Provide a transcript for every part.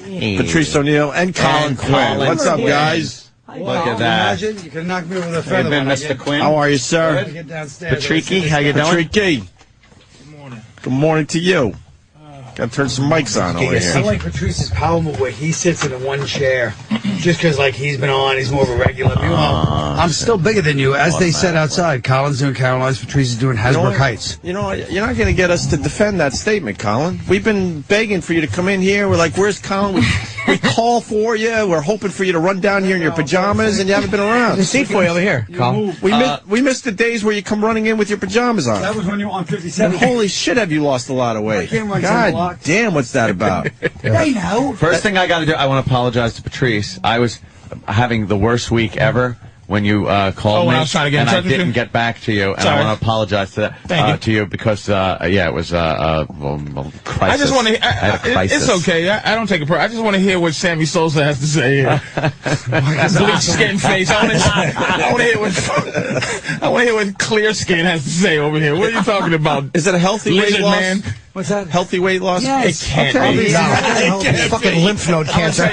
Patrice O'Neill, and Colin Quinn. What's up, guys? Look at that. You can knock me with a feather. Hey, Mr. Quinn. How are you, sir? Patrice, how you doing? Patrice. Good morning. Good morning to you. Got to turn some mics on over here. I like Patrice's power move where he sits in the one chair. Just because, like, he's been on, he's more of a regular. I'm still bigger than you. As they said outside, Colin's doing Caroline's, Patrice is doing Hasbrook Heights. You know, you're not going to get us to defend that statement, Colin. We've been begging for you to come in here. We're like, where's Colin? We call for you. We're hoping for you to run down here in your pajamas, and you haven't been around. There's a seat for you over here, Colin. We missed the days where you come running in with your pajamas on. That was when you were on 57. And holy shit, have you lost a lot of weight. God damn, what's that about? They know. First thing I got to do, I want to apologize to Patrice. I was having the worst week ever when you called me, I was trying to get in touch and I didn't get back to you, and I want to apologize to that to you because it was a crisis. I just want to. I had a crisis. It's okay. I don't take it. I just want to hear what Sammy Sosa has to say here. Bleach skin face. I want to hear what clear skin has to say over here. What are you talking about? Is it a healthy weight loss? Man? What's that? Healthy weight loss? Yes. It can't be. It fucking lymph node cancer.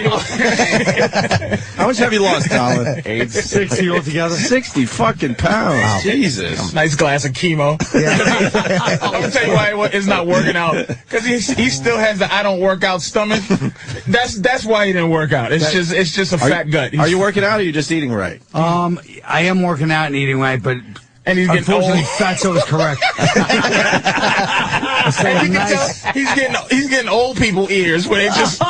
How much have you lost, Colin? 60 altogether. 60 fucking pounds. Wow. Jesus. Nice glass of chemo. Yeah. I'm going to tell you why it's not working out. Because he still has the I don't work out stomach. That's why he didn't work out. It's just a fat gut. Are you working out or are you just eting right? I am working out and eating right, but and he's getting unfortunately Fatso is correct. And you can tell he's getting old people ears where they just this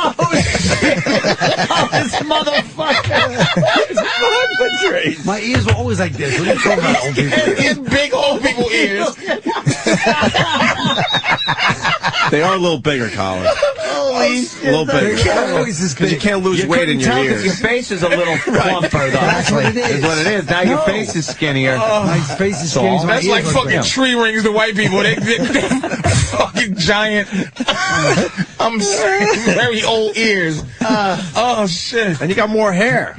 motherfucker. My ears were always like this. What are you talking about, old people? His big old people ears. They are a little bigger, Colin. Holy shit. A little bigger. Because you can't lose weight in your ears. Your face is a little plumper, though. That's what it is. Is what it is. Now your face is skinnier. My face is skinny. That's like fucking tree rings to white people. They fucking giant. I'm saying very old ears. Oh shit! And you got more hair.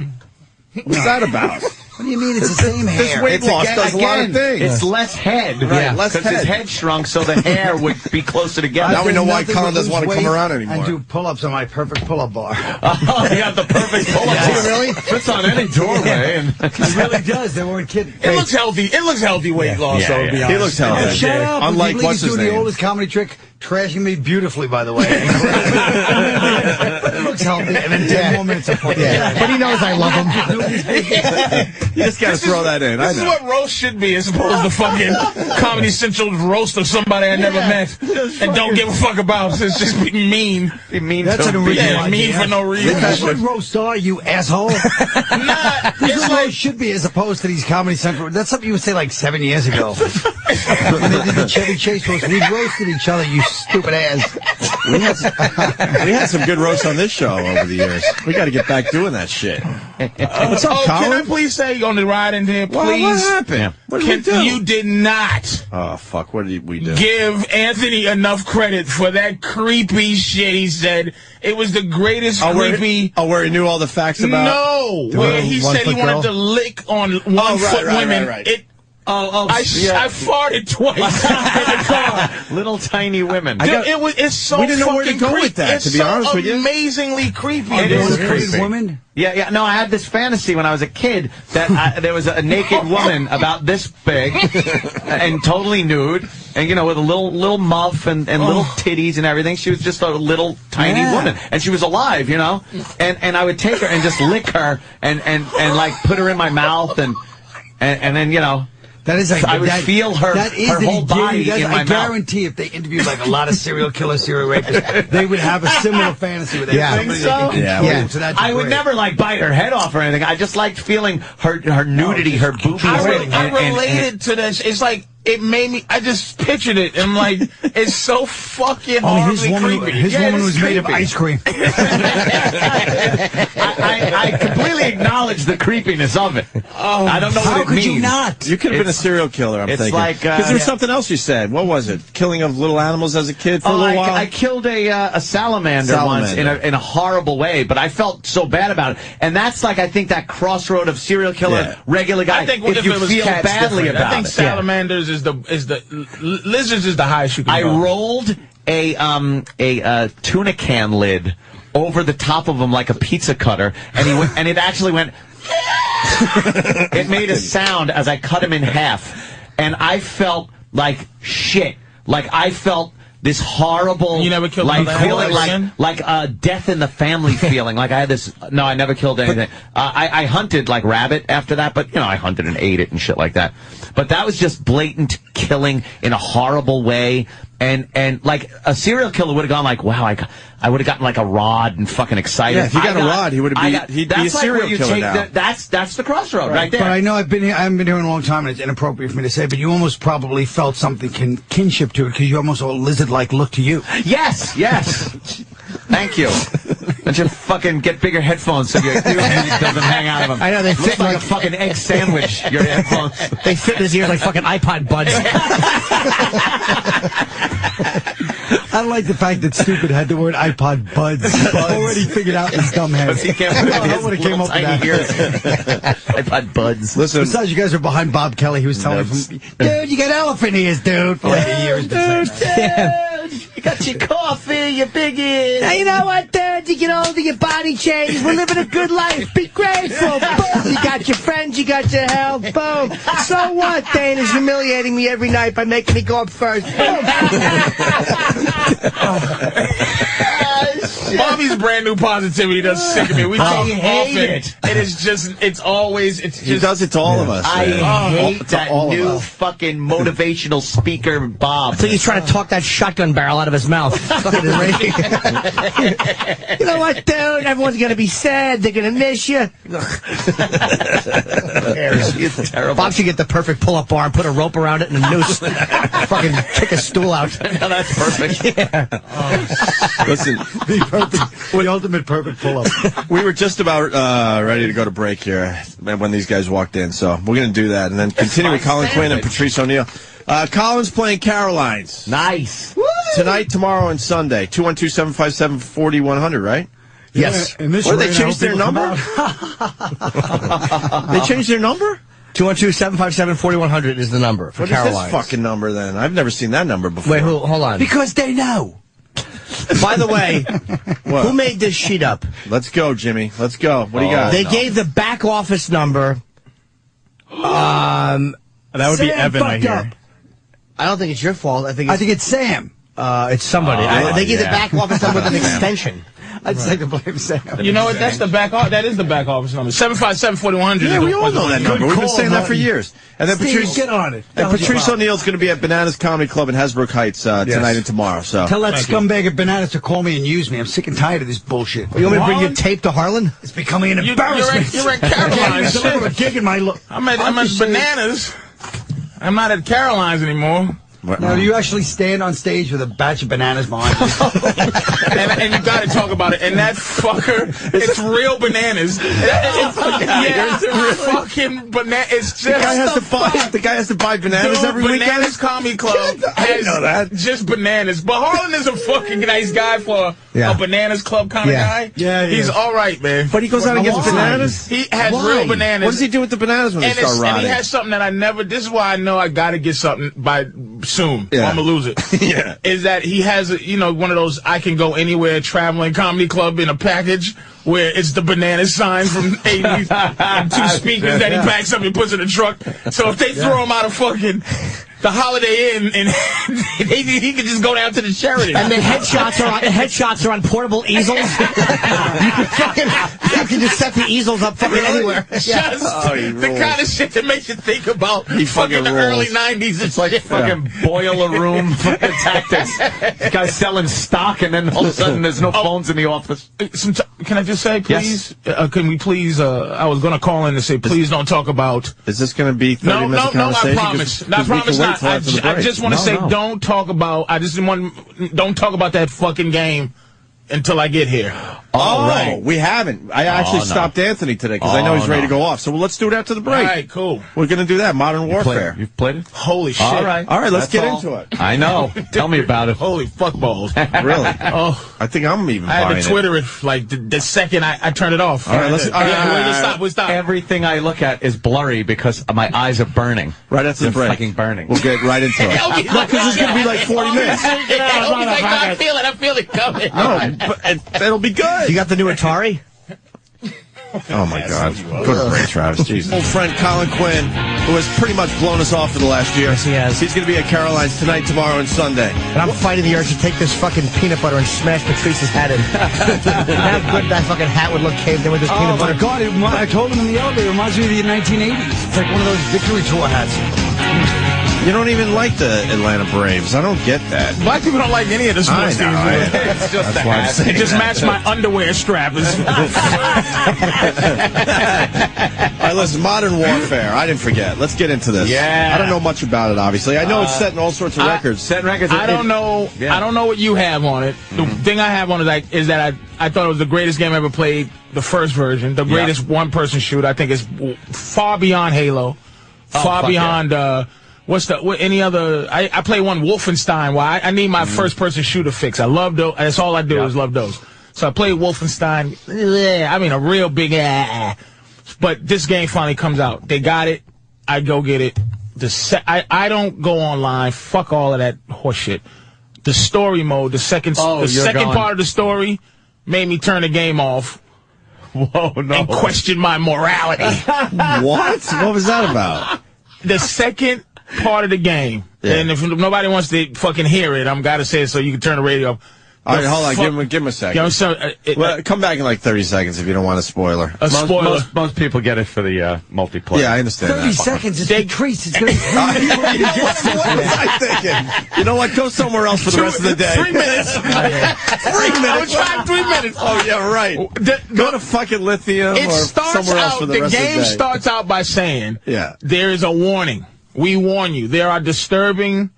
What's that about? What do you mean it's the same hair? This weight loss does a lot of things. It's less head, right? Because his head shrunk, so the hair would be closer together. Now we know why Colin doesn't want to come around anymore. And do pull-ups on my perfect pull-up bar. Oh, you got the perfect pull-up bar. Yeah. Really? Fits on any doorway. It really does. They weren't kidding. It looks healthy. It looks healthy weight loss. So to be honest. He looks healthy. And shut up. Unlike what's his name? The oldest comedy trick, trashing me beautifully, by the way. It looks healthy. And then 10 more minutes of fun. Yeah. But he knows I love him. You just got to throw that in. This is what roast should be, as opposed to fucking Comedy Central's roast of somebody I never met and don't give a fuck about. It's just mean. Be mean. That's an original idea. Mean for no reason. That's what roasts are, you asshole. This is what it should be, as opposed to these Comedy Central. That's something you would say like 7 years ago. When they did the Chevy Chase roast, we roasted each other, you stupid ass. We had some good roasts on this show over the years. We got to get back doing that shit. What's up, Colin? Can I please say on the ride in here, please? What happened? What did we do? You did not. Oh, fuck. What did we do? Give Anthony enough credit for that creepy shit he said. It was the greatest creepy. Where he knew all the facts about? No, where he said he wanted to lick on one-foot women. Right. I farted twice in the car. Little tiny women. It's so we didn't know where to go with that, it's to be honest with you. Amazingly creepy. It is creepy. Woman? Yeah. No, I had this fantasy when I was a kid that there was a naked woman about this big and totally nude, and with a little muff and little titties and everything. She was just a little tiny woman, and she was alive, And I would take her and just lick her and like put her in my mouth and then That is like, I would feel her whole body in my mouth. I guarantee if they interviewed like a lot of serial killers, serial rapists, they would have a similar fantasy with that. Think so? Yeah. I would never like bite her head off or anything. I just liked feeling her nudity, her boobies. I related to this. It's like it made me. I just pictured it. And I'm like, it's so fucking horribly creepy. His woman was made of ice cream. I completely acknowledge the creepiness of it. I don't know what it means. How could you not? You could have been a serial killer, I'm thinking. Because there was something else you said. What was it? Killing of little animals as a kid for a little while? I killed a salamander once in a horrible way, but I felt so bad about it. And that's like, I think, that crossroad of serial killer, regular guy. I think if you feel badly about it. I think salamanders is the lizards is the highest you can go. I rolled a tuna can lid over the top of him like a pizza cutter, and he went, and it actually went. It made a sound as I cut him in half, and I felt like shit. Like I felt this horrible, you never killed like feeling like death in the family feeling. Like I had this. No, I never killed anything. I hunted like rabbit after that, but I hunted and ate it and shit like that. But that was just blatant killing in a horrible way. And like a serial killer would have gone like, wow, I would have gotten like a rod and fucking excited. Yeah, if he got a rod, he'd be a serial killer now. That's the crossroad right there. But I know I haven't been here in a long time, and it's inappropriate for me to say, but you almost probably felt something kinship to it because you almost a lizard-like look to you. Yes. Thank you. Don't you fucking get bigger headphones so your ear doesn't hang out of them. I know, they fit like a fucking egg sandwich, your headphones. They fit in his ears like fucking iPod buds. I like the fact that Stupid had the word iPod buds already figured out in his dumb head. He can't put it in his little tiny ears. iPod buds. Listen. Besides, you guys are behind Bob Kelly. He was telling me, dude, you got elephant ears, dude. For like a year. Dude, you got your coffee, your big ears. Now, you know what, dude? You get older, your body changes. We're living a good life. Be grateful. Boom. You got your friends, you got your health. Boom. So what? Dana's humiliating me every night by making me go up first. Boom. Bobby's brand new positivity does sick of me. We talk hate often. it. And it's just, He does it to all of us. I hate To that all of new us. fucking motivational speaker, Bob. So he's trying to talk that shotgun barrel out of his mouth. You know what, dude? Everyone's going to be sad. They're going to miss you. It's terrible. Bob should get the perfect pull-up bar and put a rope around it and a noose. Fucking kick a stool out. No, that's perfect. Yeah. Listen, The ultimate perfect pull-up. we were just about ready to go to break here when these guys walked in, so we're going to do that and then continue with Colin Quinn and Patrice O'Neill. Colin's playing Caroline's. Nice. Tonight, tomorrow, and Sunday. 212-757-4100, right? Yes. And this Or they rain, changed their I hope number? people come They changed their number? 212-757-4100 is the number for What is Caroline's. this fucking number then? I've never seen that number before. Wait, hold on. Because they know. By the way, What? who made this sheet up? Let's go, Jimmy. Let's go. What do you got? They gave the back office number. That would be Sam Evan, I fucked hear. up. I don't think it's your fault. I think it's Sam. it's somebody. They gave the back office number with an extension. I'd say to blame Sam. You know what? That's the back. That is the back office number. 757-4100. Yeah, we all know that number. We've been saying that for years. And then Steve, Patrice, get on it. and Patrice O'Neill's going to be at Bananas Comedy Club in Hasbrook Heights tonight and tomorrow. So Tell that Thank you. scumbag of Bananas to call me and use me. I'm sick and tired of this bullshit. You want me to bring your tape to Harlan? It's becoming an You're embarrassment. at I can't Caroline's. even deliver a gig in my look. I'm at Bananas. I'm not at Caroline's anymore. Now, do you actually stand on stage with a batch of bananas behind you? And you got to talk about it. And that fucker, it's real bananas. It's fucking banana. It's just the guy has to buy bananas Dude, every Bananas weekend. Comedy Club I didn't know that. just bananas. But Harlan is a fucking nice guy for a Bananas Club kind of guy. Yeah, he he's is. all right, man. But he goes out and gets bananas. He has Why? real bananas. What does he do with the bananas when they start And rotting? he has something that I never. This is why I know I got to get something by soon. Yeah. Or I'm gonna lose it. Yeah. Is that he has one of those I can go anywhere traveling comedy club in a package where it's the banana sign from '80s and two speakers that he packs up and puts in the truck. So if they throw him out of fucking the Holiday Inn and he could just go down to the Sheridan. And the headshots are on portable easels. you can just set the easels up fucking anywhere. Just he the rules. kind of shit that makes you think about He fucking fucking the rules. early '90s. It's like Fucking boiler room fucking tactics. This guy's selling stock, and then all of a sudden there's no phones in the office. Can I just say, please? Yes. Can we please? I was going to call in to say, please don't talk about. Is this going to be 30 minutes of No, I conversation? promise. 'Cause I we can promise wait not. till after the I break. just want to say, don't talk about. Don't talk about that fucking game until I get here. Oh, right. we haven't. I actually stopped Anthony today because I know he's ready to go off. So let's do it after the break. All right, cool. We're going to do that. Modern Warfare. You've played it? Holy shit. All right. All right, let's That's get all. into it. I know. Tell me about it. Holy fuckballs. Really? Oh, I think I'm even I had buying to Twitter it like the second I turned it off. All right, let's- all right. We'll stop. Everything I look at is blurry because my eyes are burning. Right after the They're break. fucking burning. We'll get right into it. Because it's going to be like 40 minutes. I feel it coming. No, but it'll be good. good. You got the new Atari? Oh, my God. Go to break, Travis. Jesus. Old friend Colin Quinn, who has pretty much blown us off for the last year. Yes, he has. He's going to be at Caroline's tonight, tomorrow, and Sunday. And I'm fighting the urge to take this fucking peanut butter and smash Patrice's hat in. How good that fucking hat would look caved in with this peanut butter. Oh, my God. I told him in the elevator. It reminds me of the 1980s. It's like one of those victory tour hats. You don't even like the Atlanta Braves. I don't get that. Black people don't like any of the sports teams. It's just That's why I'm saying It just matched my underwear strap. All right, listen, Modern Warfare. I didn't forget. Let's get into this. Yeah. I don't know much about it, obviously. I know it's setting all sorts of records. Setting records. I don't know. Yeah. I don't know what you have on it. The thing I have on it is that I thought it was the greatest game I ever played. The first version, the greatest one-person shooter. I think it's far beyond Halo, far beyond. Any other? I play one Wolfenstein. Well, I need my first-person shooter fix. I love those. That's all I do is love those. So I played Wolfenstein. I mean, a real big. But this game finally comes out. They got it. I go get it. I don't go online. Fuck all of that horseshit. The story mode, the second part of the story, made me turn the game off. Whoa, no. And question my morality. What? What was that about? The second part of the game. Yeah. And if nobody wants to fucking hear it, I'm gotta say it so you can turn the radio off. All right, hold on. Give him a second. You know, so, Come back in like 30 seconds if you don't want a spoiler. spoiler. Most people get it for the multiplayer. Yeah, I understand 30 that. seconds. It's Patrice. It's going to be What was I thinking? You know what? Go somewhere else for the rest of the day. 3 minutes. 3 minutes. I was trying 3 minutes. Oh, yeah, right. Go to fucking Lithium It or starts somewhere else for out, the rest of the day. game starts out by saying, Yeah. there is a warning. We warn you. There are disturbing,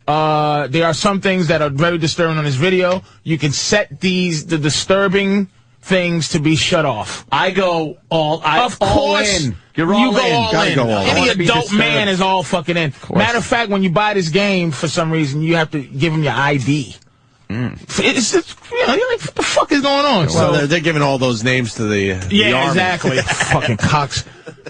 there are some things that are very disturbing on this video. You can set the disturbing things to be shut off. I go all in. You're all you go in. all Gotta in. go all in. Any I wanna be adult disturbed. man is all fucking in. Matter of fact, when you buy this game, for some reason, you have to give him your ID. It's just, you're like, what the fuck is going on? Well, they're giving all those names to the Yeah, Army. exactly. Fucking cocks.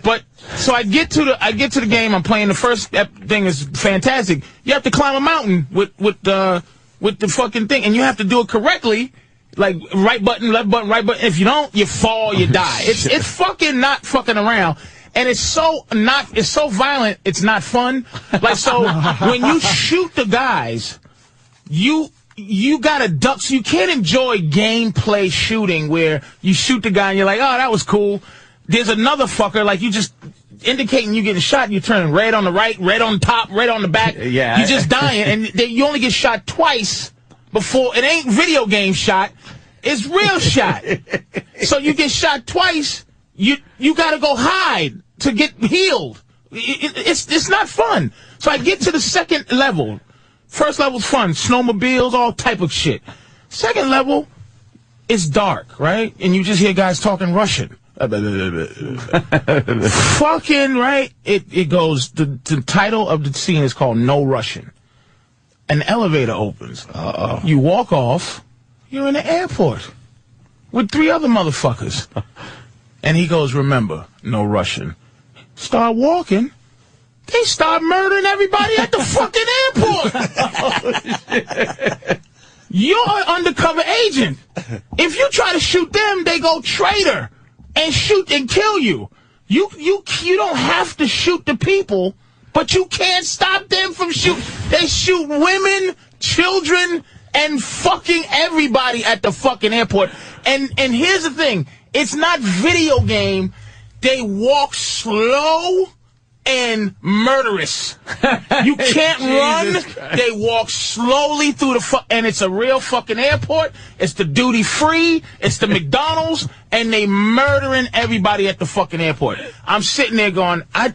But so I get to the game. I'm playing. The first thing is fantastic. You have to climb a mountain with the fucking thing, and you have to do it correctly. Like right button, left button, right button. If you don't, you fall, you die. It's fucking not fucking around. And it's so violent. It's not fun. Like, so when you shoot the guys, you gotta duck. So you can't enjoy gameplay shooting where you shoot the guy and you're like, oh, that was cool. There's another fucker, like you just indicating you getting shot, you turn red on the right, red on the top, red on the back. Yeah. You're just dying, and you only get shot twice before. It ain't video game shot. It's real shot. So you get shot twice, you gotta go hide to get healed. It's not fun. So I get to the second level. First level's fun, snowmobiles, all type of shit. Second level, it's dark, right? And you just hear guys talking Russian. Fucking right. It goes. The title of the scene is called No Russian. An elevator opens. You walk off. You're in the airport with 3 other motherfuckers. And he goes, remember, no Russian. Start walking. They start murdering everybody at the fucking airport. You're an undercover agent. If you try to shoot them, they go traitor and shoot and kill you. You don't have to shoot the people, but you can't stop them from shooting. They shoot women, children, and fucking everybody at the fucking airport. And here's the thing. It's not video game. They walk slow and murderous. You can't run. They walk slowly through the and it's a real fucking airport. It's the duty free. It's the McDonald's, and they murdering everybody at the fucking airport. I'm sitting there going, I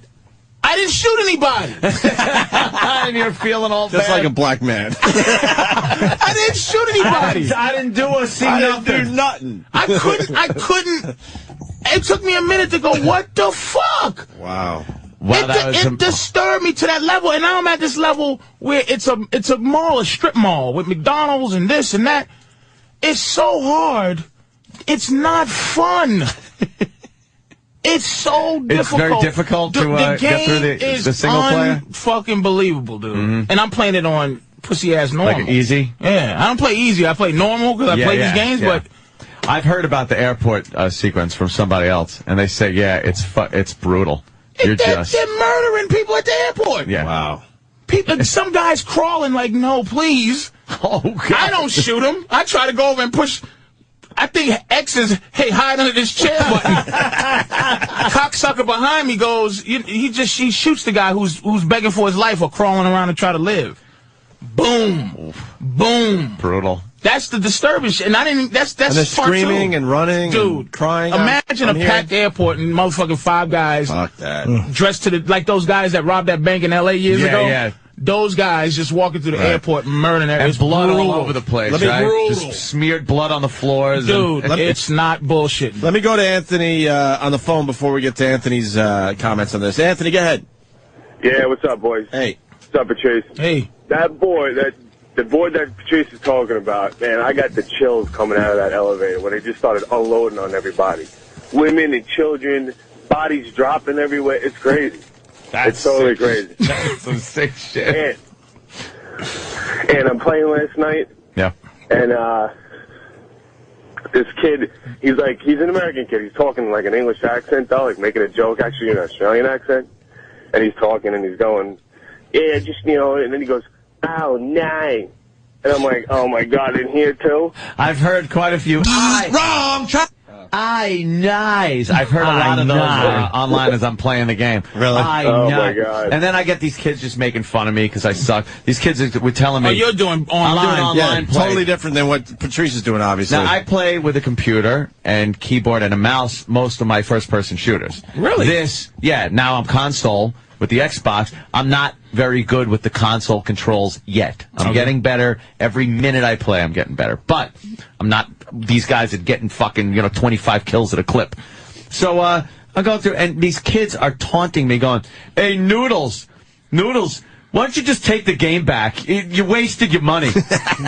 didn't shoot anybody. And you're feeling all Just bad. like a black man. I didn't shoot anybody. I didn't do a scene. I didn't do nothing. I couldn't. It took me a minute to go, what the fuck? Wow. Wow, It disturbed me to that level, and now I'm at this level where it's a mall, a strip mall with McDonald's and this and that. It's so hard. It's not fun. It's so difficult. It's very difficult to get through the single player. Fucking believable, dude. And I'm playing it on pussy ass normal. Like easy. Yeah, I don't play easy. I play normal because I play these games, but. I've heard about the airport sequence from somebody else, and they say, yeah, it's brutal. They're murdering people at the airport. Yeah. Wow. People, some guy's crawling like, no, please. Oh, God. I don't shoot him. I try to go over and push. I think X is, hey, hide under this chair button. Cocksucker behind me goes, he shoots the guy who's begging for his life or crawling around to try to live. Boom. Boom. Brutal. That's the disturbing shit. And I didn't, that's And they're part screaming two. and running Dude, and crying. Imagine a packed airport and motherfucking 5 guys Fuck that. dressed to like those guys that robbed that bank in L.A. years ago. Yeah. Those guys just walking through the airport murdering everyone. And blood all over the place, right? Brutal. Just smeared blood on the floors. Dude, it's not bullshit. Let me go to Anthony on the phone before we get to Anthony's comments on this. Anthony, go ahead. Yeah, what's up, boys? Hey. What's up, Patrice? Hey. That boy, the boy that Patrice is talking about, man, I got the chills coming out of that elevator when they just started unloading on everybody. Women and children, bodies dropping everywhere. It's crazy. It's totally crazy. That's some sick shit. And I'm playing last night. Yeah. And this kid, he's an American kid. He's talking like an English accent, though, like making a joke, actually an Australian accent. And he's talking and he's going, yeah, just, and then he goes, oh, nine. And I'm like, oh, my God, in here, too? I've heard quite a few. Wrong! Nice. I've heard a lot of those online as I'm playing the game. Really? Oh, my God. And then I get these kids just making fun of me because I suck. These kids were telling me. Oh, you're doing online. I'm doing online play. Totally different than what Patrice is doing, obviously. Now, I play with a computer and keyboard and a mouse most of my first-person shooters. Really? Now I'm console with the Xbox. I'm not very good with the console controls yet. I'm getting better. Every minute I play, I'm getting better. But I'm not these guys that getting fucking, 25 kills at a clip. So I'm going through, and these kids are taunting me, going, hey, Noodles, why don't you just take the game back? You wasted your money.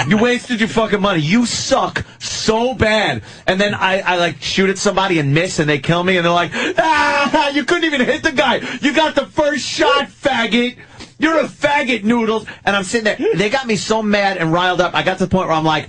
You wasted your fucking money. You suck so bad. And then I like shoot at somebody and miss and they kill me and they're like, you couldn't even hit the guy. You got the first shot, faggot. You're a faggot, Noodles. And I'm sitting there. They got me so mad and riled up. I got to the point where I'm like,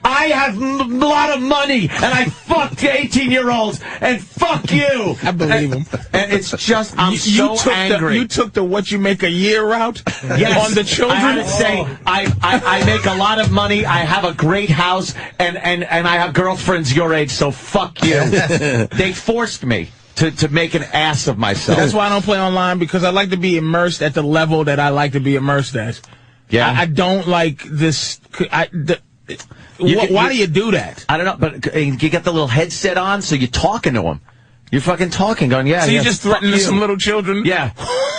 I have a lot of money, and I fucked 18-year-olds, and fuck you. I believe him. And it's just, I'm so angry. You took the what you make a year route yes. on the children? I had to say, I make a lot of money, I have a great house, and I have girlfriends your age, so fuck you. They forced me to make an ass of myself. That's why I don't play online, because I like to be immersed at the level that I like to be immersed at. Yeah. I don't like this. Why do you do that? I don't know, but you get the little headset on, so you're talking to them. You're fucking talking, going, yeah. So you just threatening some little children? Yeah.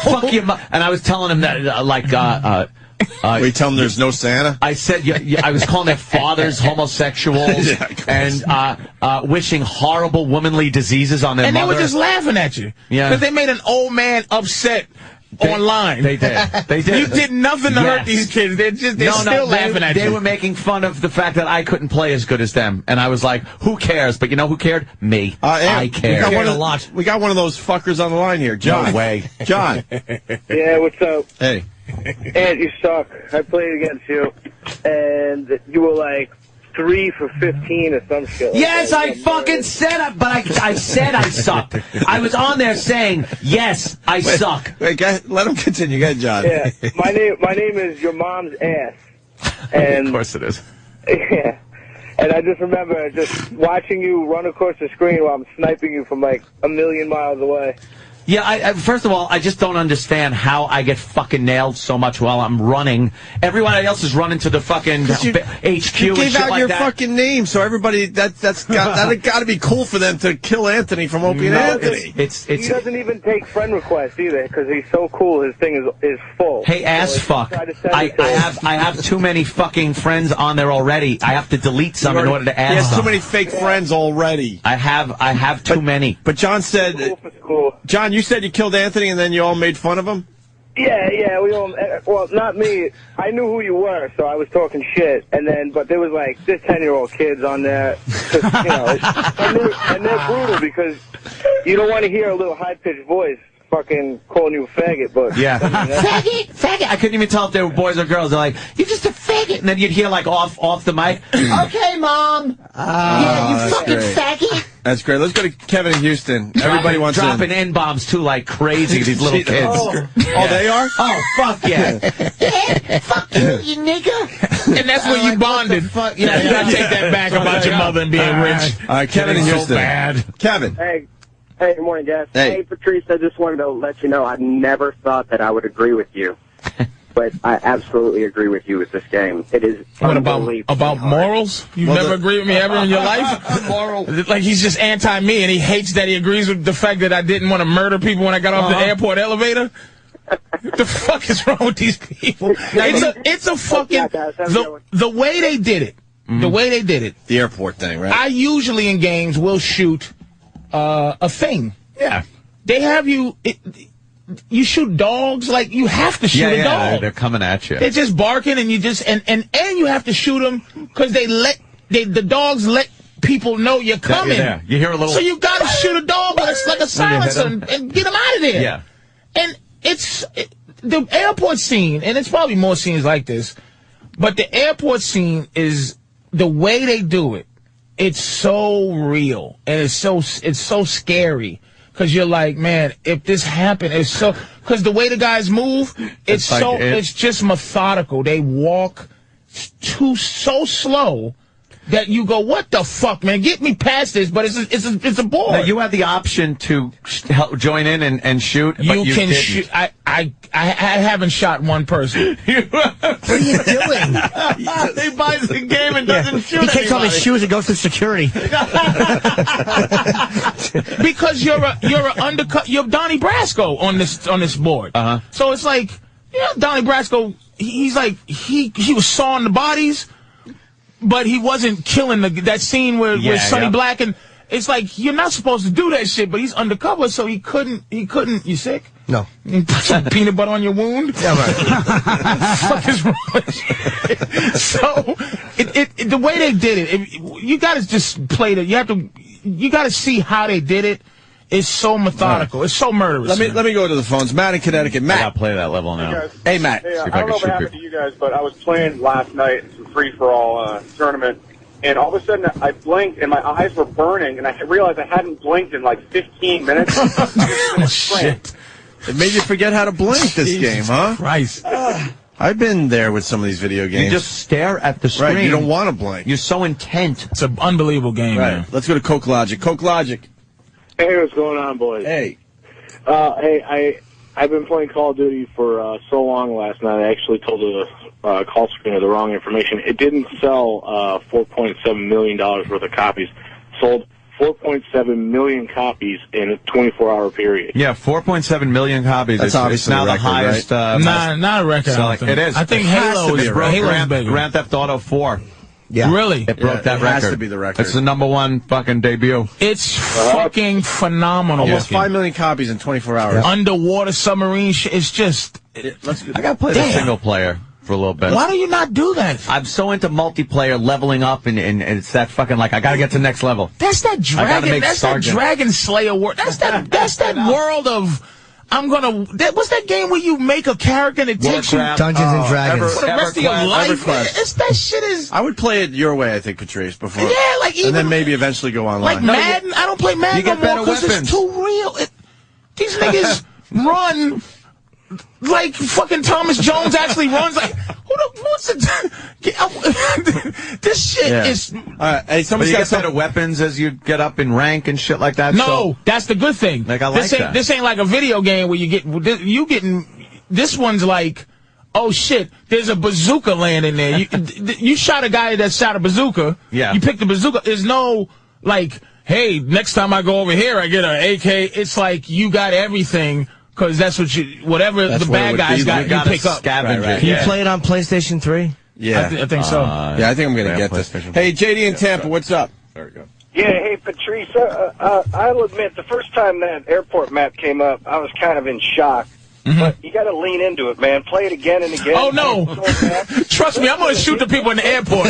Fuck you. And I was telling him that, we tell them there's no Santa? I said, I was calling their fathers homosexuals and wishing horrible womanly diseases on their and mother. And they were just laughing at you. Yeah. Because they made an old man upset online. They did. They did. You did nothing to hurt these kids. They're still laughing at you. They were making fun of the fact that I couldn't play as good as them. And I was like, who cares? But you know who cared? Me. I cared. We got one of those fuckers on the line here. John. No way. John. Yeah, what's up? Hey. Ed, you suck. I played against you, and you were like 3 for 15 or some shit. Yes, I fucking said it, but I said I sucked. I was on there saying, yes, I suck. Wait, let him continue. Go ahead, John. Yeah, my name is your mom's ass. And of course it is. Yeah. And I just remember just watching you run across the screen while I'm sniping you from like a million miles away. Yeah, first of all, I just don't understand how I get fucking nailed so much while I'm running. Everyone else is running to the fucking HQ you and shit gave out like your that. fucking name, so everybody that's got to be cool for them to kill Anthony from Opie and Anthony. He doesn't even take friend requests either because he's so cool. His thing is full. Hey, ass fuck! I have too many fucking friends on there already. I have to delete some in order to add. He has some. too many fake friends already. I have too many. But John said, John, you said you killed Anthony and then you all made fun of him? Yeah, we all, well, not me. I knew who you were, so I was talking shit. But there was like this 10-year-old kids on there, and they're brutal because you don't want to hear a little high-pitched voice fucking calling you a faggot, but... Yeah. Faggot! I couldn't even tell if they were boys or girls. They're like, you're just a faggot. And then you'd hear, like, off the mic, okay, Mom. Yeah, you fucking faggot. That's great. Let's go to Kevin in Houston. Everybody wants dropping N-bombs, too, like crazy, these little kids. Oh, they are? Oh, fuck yeah. Yeah, fuck you, you nigga. And that's when you bonded. Yeah, you gotta take that back about your mother and being rich. All right, Kevin in Houston. So bad. Kevin. Hey, good morning, guys. Hey. Hey, Patrice, I just wanted to let you know I never thought that I would agree with you. But I absolutely agree with you with this game. It is What about morals? You've never agreed with me ever in your life? Moral. Like he's just anti-me, and he hates that he agrees with the fact that I didn't want to murder people when I got off the airport elevator? What the fuck is wrong with these people? It's a fucking... The way they did it, the way they did it... The airport thing, right? I usually in games will shoot a thing. Yeah. They have you... You shoot dogs, like, you have to shoot a dog. They're coming at you. They're just barking, and you just... And you have to shoot them, because the dogs let people know you're coming. Yeah. You hear a little... So you gotta shoot a dog, but it's like a silencer, and get them out of there. Yeah. And the airport scene, and it's probably more scenes like this, but the airport scene is the way they do it. It's so real, and it's so scary, because you're like, man, if this happened, it's so, because the way the guys move, it's just methodical. They walk so slow that you go, what the fuck, man? Get me past this, but it's a board. Now, you had the option to join in and shoot, but you can didn't. shoot. I haven't shot one person. What are you doing? He buys the game and doesn't shoot. He takes off his shoes and goes through security. Because you're Donnie Brasco on this board. So it's like, Donnie Brasco. He's like he was sawing the bodies, but he wasn't killing that scene with Sonny Black, and it's like you're not supposed to do that shit, but he's undercover, so he couldn't. You sick? No. You put some peanut butter on your wound? Yeah, right. What the fuck is wrong with you? So, the way they did it, you gotta just play you gotta see how they did it. It's so methodical. Right. It's so murderous. Let me go to the phones. Matt in Connecticut. Matt. I gotta play that level now. Hey, Matt. Hey, I don't know what happened to you guys, but I was playing last night in some free-for-all tournament, and all of a sudden I blinked, and my eyes were burning, and I realized I hadn't blinked in like 15 minutes. Oh, shit. It made you forget how to blink this game, huh? Christ. I've been there with some of these video games. You just stare at the screen. Right, you don't want to blink. You're so intent. It's an unbelievable game, man. Let's go to Coke Logic. Coke Logic. Hey, what's going on, boys? Hey. I've been playing Call of Duty for so long last night, I actually told the call screener the wrong information. It didn't sell $4.7 million worth of copies. Sold 4.7 million copies in a 24-hour period. Yeah, 4.7 million copies. That's obviously now a record, the highest. right? Not a record. It is. I think Halo is bigger. Grand Theft Auto 4. Yeah. Really? It broke that it record. has to be the record. It's the #1 fucking debut. It's fucking phenomenal. Almost 5 million copies in 24 hours. Underwater submarine it's just... I gotta play the single player for a little bit. Why do you not do that? I'm so into multiplayer, leveling up, and it's that fucking, like, I gotta get to the next level. That's that dragon. That's that Dragon Slayer world. That's that world of... what's that game where you make a character and it takes you Dungeons and Dragons for the rest of your life? That shit is... I would play it your way, I think, Patrice, before. Yeah, like even... And then maybe eventually go online. Like Madden, I don't play Madden no more because it's too real. These niggas run like fucking Thomas Jones actually runs. Like, what's it? This shit is... hey, somebody's got better weapons as you get up in rank and shit like that. No, that's the good thing. Like, I like that. This ain't like a video game where you getting. This one's like, oh shit, there's a bazooka landing there. You shot a guy that shot a bazooka. Yeah. You picked the bazooka. There's no like, hey, next time I go over here, I get an AK. It's like you got everything. Because that's what whatever the bad guys got, you pick up. Can you play it on PlayStation 3? Yeah. I think so. Yeah, I think I'm going to get this. Hey, JD in Tampa, what's up? There we go. Yeah, hey, Patrice, I'll admit, the first time that airport map came up, I was kind of in shock. But you got to lean into it, man. Play it again and again. Oh, no. Trust me, I'm going to shoot the people in the airport.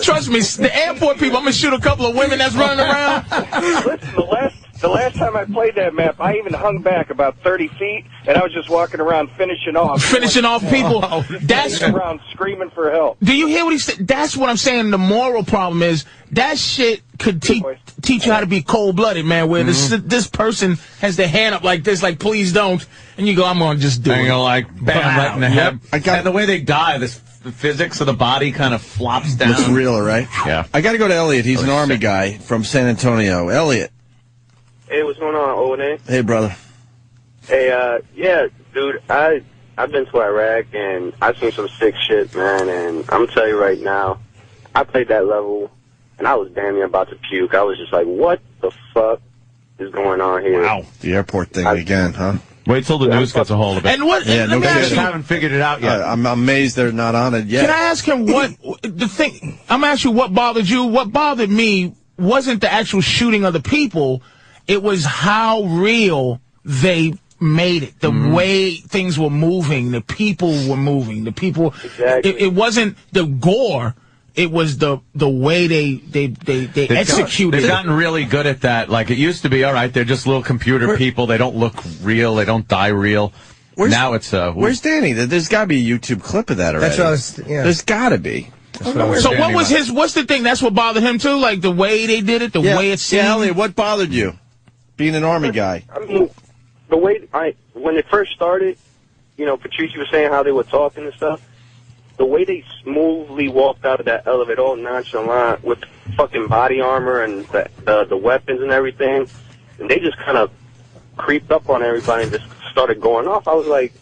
Trust me, the airport people, I'm going to shoot a couple of women that's running around. Listen, the last The last time I played that map, I even hung back about 30 feet, and I was just walking around finishing off. Finishing off people. That's around screaming for help. Do you hear what he said? That's what I'm saying. The moral problem is that shit could teach you how to be cold-blooded, man, where this person has their hand up like this, like, please don't, and you go, I'm going to just do it. And you're like, bam, right in the head. And the way they die, the physics of the body kind of flops down. Looks realer, right? Yeah. I got to go to Elliot. He's an Army guy from San Antonio. Elliot. Hey, what's going on, O&A? Hey, brother. Hey, yeah, dude, I've been to Iraq, and I've seen some sick shit, man, and I'm going to tell you right now, I played that level, and I was damn near about to puke. I was just like, what the fuck is going on here? Wow. The airport thing again, huh? Wait till the news gets a hold of it. And what? Yeah, let me ask you, haven't figured it out yet. I'm amazed they're not on it yet. Can I ask him what the thing? I'm asking you what bothered you. What bothered me wasn't the actual shooting of the people. It was how real they made it. The way things were moving, the people were moving. The people. Exactly. It wasn't the gore. It was the way they executed. They've gotten really good at that. Like, it used to be, all right, they're just little computer people. They don't look real. They don't die real. Now it's where's Danny? There's got to be a YouTube clip of that already. That's what I was. Yeah. There's got to be. So what was his? What's the thing? That's what bothered him too. Like the way they did it, the way it seemed. Yeah, Elliot, what bothered you? Being an Army guy. I mean, the way when it first started, you know, Patrice was saying how they were talking and stuff. The way they smoothly walked out of that elevator, all nonchalant, with fucking body armor and the weapons and everything, and they just kind of creeped up on everybody and just started going off. I was like,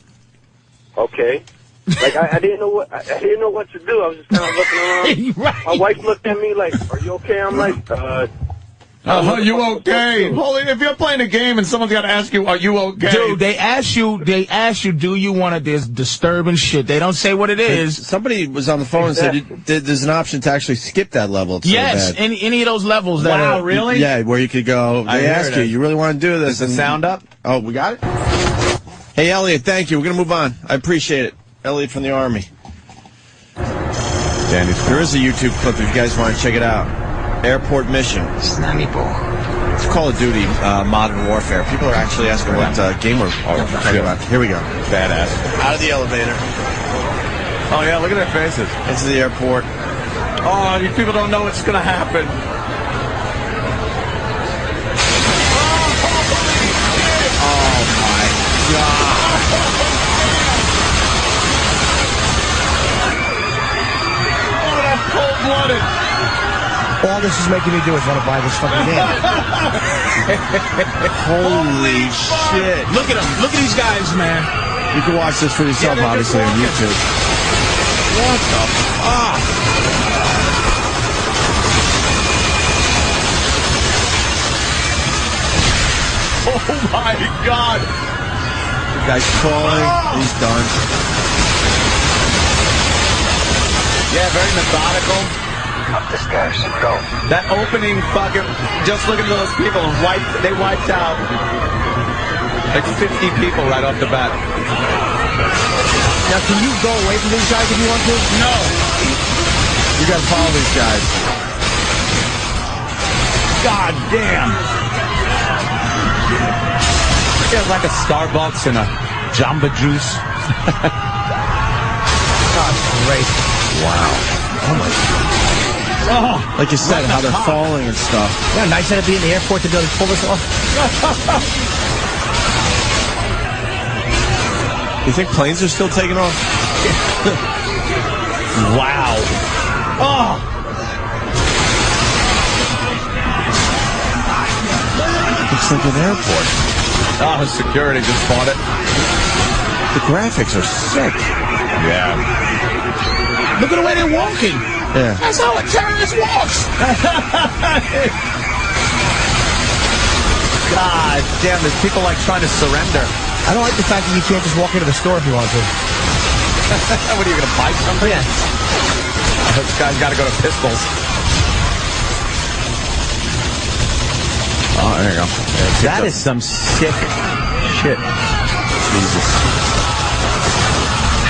okay. Like I didn't know what to do. I was just kind of looking around. Right. My wife looked at me like, "Are you okay?" I'm like, Are you okay? Holy, if you're playing a game and someone's got to ask you, are you okay? Dude, they ask you, do you want to, there's disturbing shit. They don't say what it is. Somebody was on the phone and said there's an option to actually skip that level. It's Yes, so bad. any of those levels that Wow, are. really? Yeah, where you could go, they ask you really want to do this? Is the sound up? Oh, we got it? Hey, Elliot, thank you. We're going to move on. I appreciate it. Elliot from the Army. There is a YouTube clip if you guys want to check it out. Airport mission. It's Call of Duty Modern Warfare. People are actually asking what game we're talking about. Here we go. Badass. Out of the elevator. Oh, yeah, look at their faces. Into the airport. Oh, you people don't know what's going to happen. Oh, my God. Oh, that's cold-blooded. All this is making me do is want to buy this fucking game. Holy shit. Look at them. Look at these guys, man. You can watch this for yourself, obviously, on YouTube. What the fuck? Oh, my God. The guy's crawling. He's done. Yeah, very methodical. This guy should go. That opening fucking, just look at those people, they wiped out like 50 people right off the bat. Now, can you go away from these guys if you want to? No. You gotta follow these guys. God damn. Yeah, like a Starbucks and a Jamba Juice. God, great. Wow. Oh, my God. Oh, like you said, how they're falling and stuff. Yeah, nice to be in the airport to be able to pull this off. You think planes are still taking off? wow. Oh. Looks like an airport. Oh, security just bought it. The graphics are sick. Yeah. Look at the way they're walking. Yeah. That's how a terrorist walks. God damn, there's people like trying to surrender. I don't like the fact that you can't just walk into the store if you want to. What are you going to buy something? Yeah. This guy's got to go to Pistols. Oh, there you go. That is some sick shit. Jesus.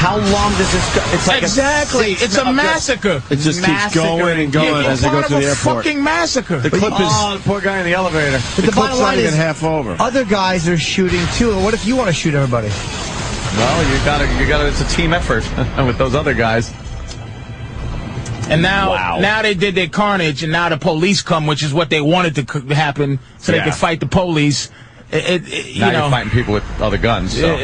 How long does this go? It's like exactly. It's a massacre. It just keeps going and going as they go through the airport. Fucking massacre. The clip is. Oh, the poor guy in the elevator. But the bottom line is, half over. other guys are shooting too. What if you want to shoot everybody? Well, you gotta. It's a team effort with those other guys. And now they did their carnage, and now the police come, which is what they wanted to happen, so they could fight the police. Now you're fighting people with other guns. So.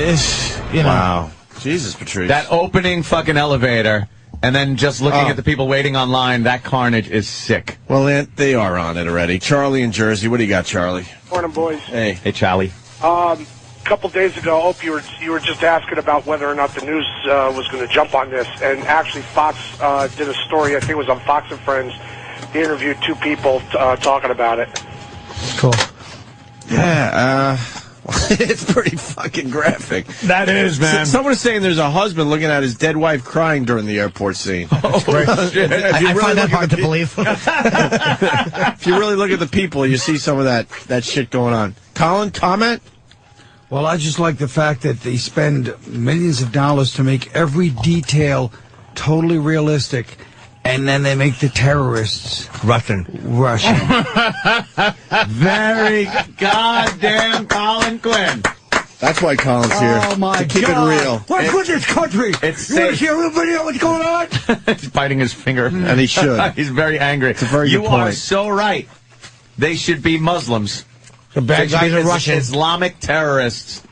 Wow. Jesus, Patrice. That opening fucking elevator, and then just looking at the people waiting online, that carnage is sick. Well, they are on it already. Charlie in Jersey. What do you got, Charlie? Morning, boys. Hey, Charlie. A couple days ago, Ope, you were just asking about whether or not the news was going to jump on this, and actually Fox did a story. I think it was on Fox and Friends. They interviewed two people talking about it. Cool. Yeah. It's pretty fucking graphic. That is, man. Someone is saying there's a husband looking at his dead wife crying during the airport scene. Shit. I find that hard to believe. If you really look at the people, you see some of that shit going on. Colin, comment? Well, I just like the fact that they spend millions of dollars to make every detail totally realistic, and then they make the terrorists Russian. Very goddamn Colin Quinn. That's why Colin's here. Oh, my to keep God. it real. What's with this country? It's you want to safe. see a real video of what's going on? He's biting his finger. And he should. He's very angry. It's a very good You are point. so right. They should be Muslims. The bad guys are Russian. Islamic terrorists.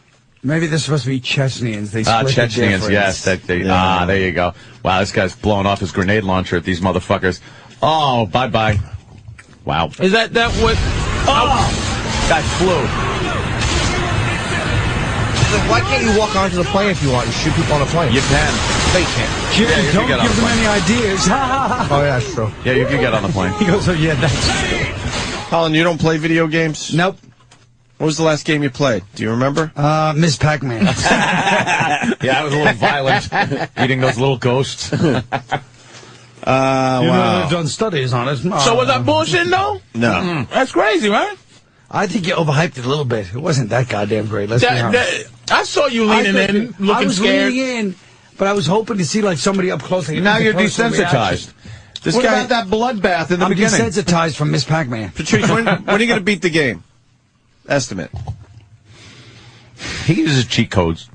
Maybe they're supposed to be Chechens. They split the Chechens, difference. yes. There you go. Wow, this guy's blowing off his grenade launcher at these motherfuckers. Oh, bye-bye. Wow. Is that what? Oh! Guy flew. So why can't you walk onto the plane if you want and shoot people on the plane? You can. They can't. Yeah, you Don't can get on give the them plane. any ideas. Oh, yeah, that's true. Yeah, you can get on the plane. He goes, oh, yeah, that's... Colin, you don't play video games? Nope. What was the last game you played? Do you remember? Miss Pac-Man. Yeah, that was a little violent. Eating those little ghosts. Wow. They've done studies on it. So was that bullshit, though? No. That's crazy, right? I think you overhyped it a little bit. It wasn't that goddamn great. Let's be honest. I saw you leaning in, I looking was scared. leaning in, but I was hoping to see like somebody up close. Like, Now you're personal desensitized. This What guy, about that bloodbath in the I'm beginning? desensitized from Miss Pac-Man. Patrice, when are you going to beat the game? Estimate. He uses cheat codes.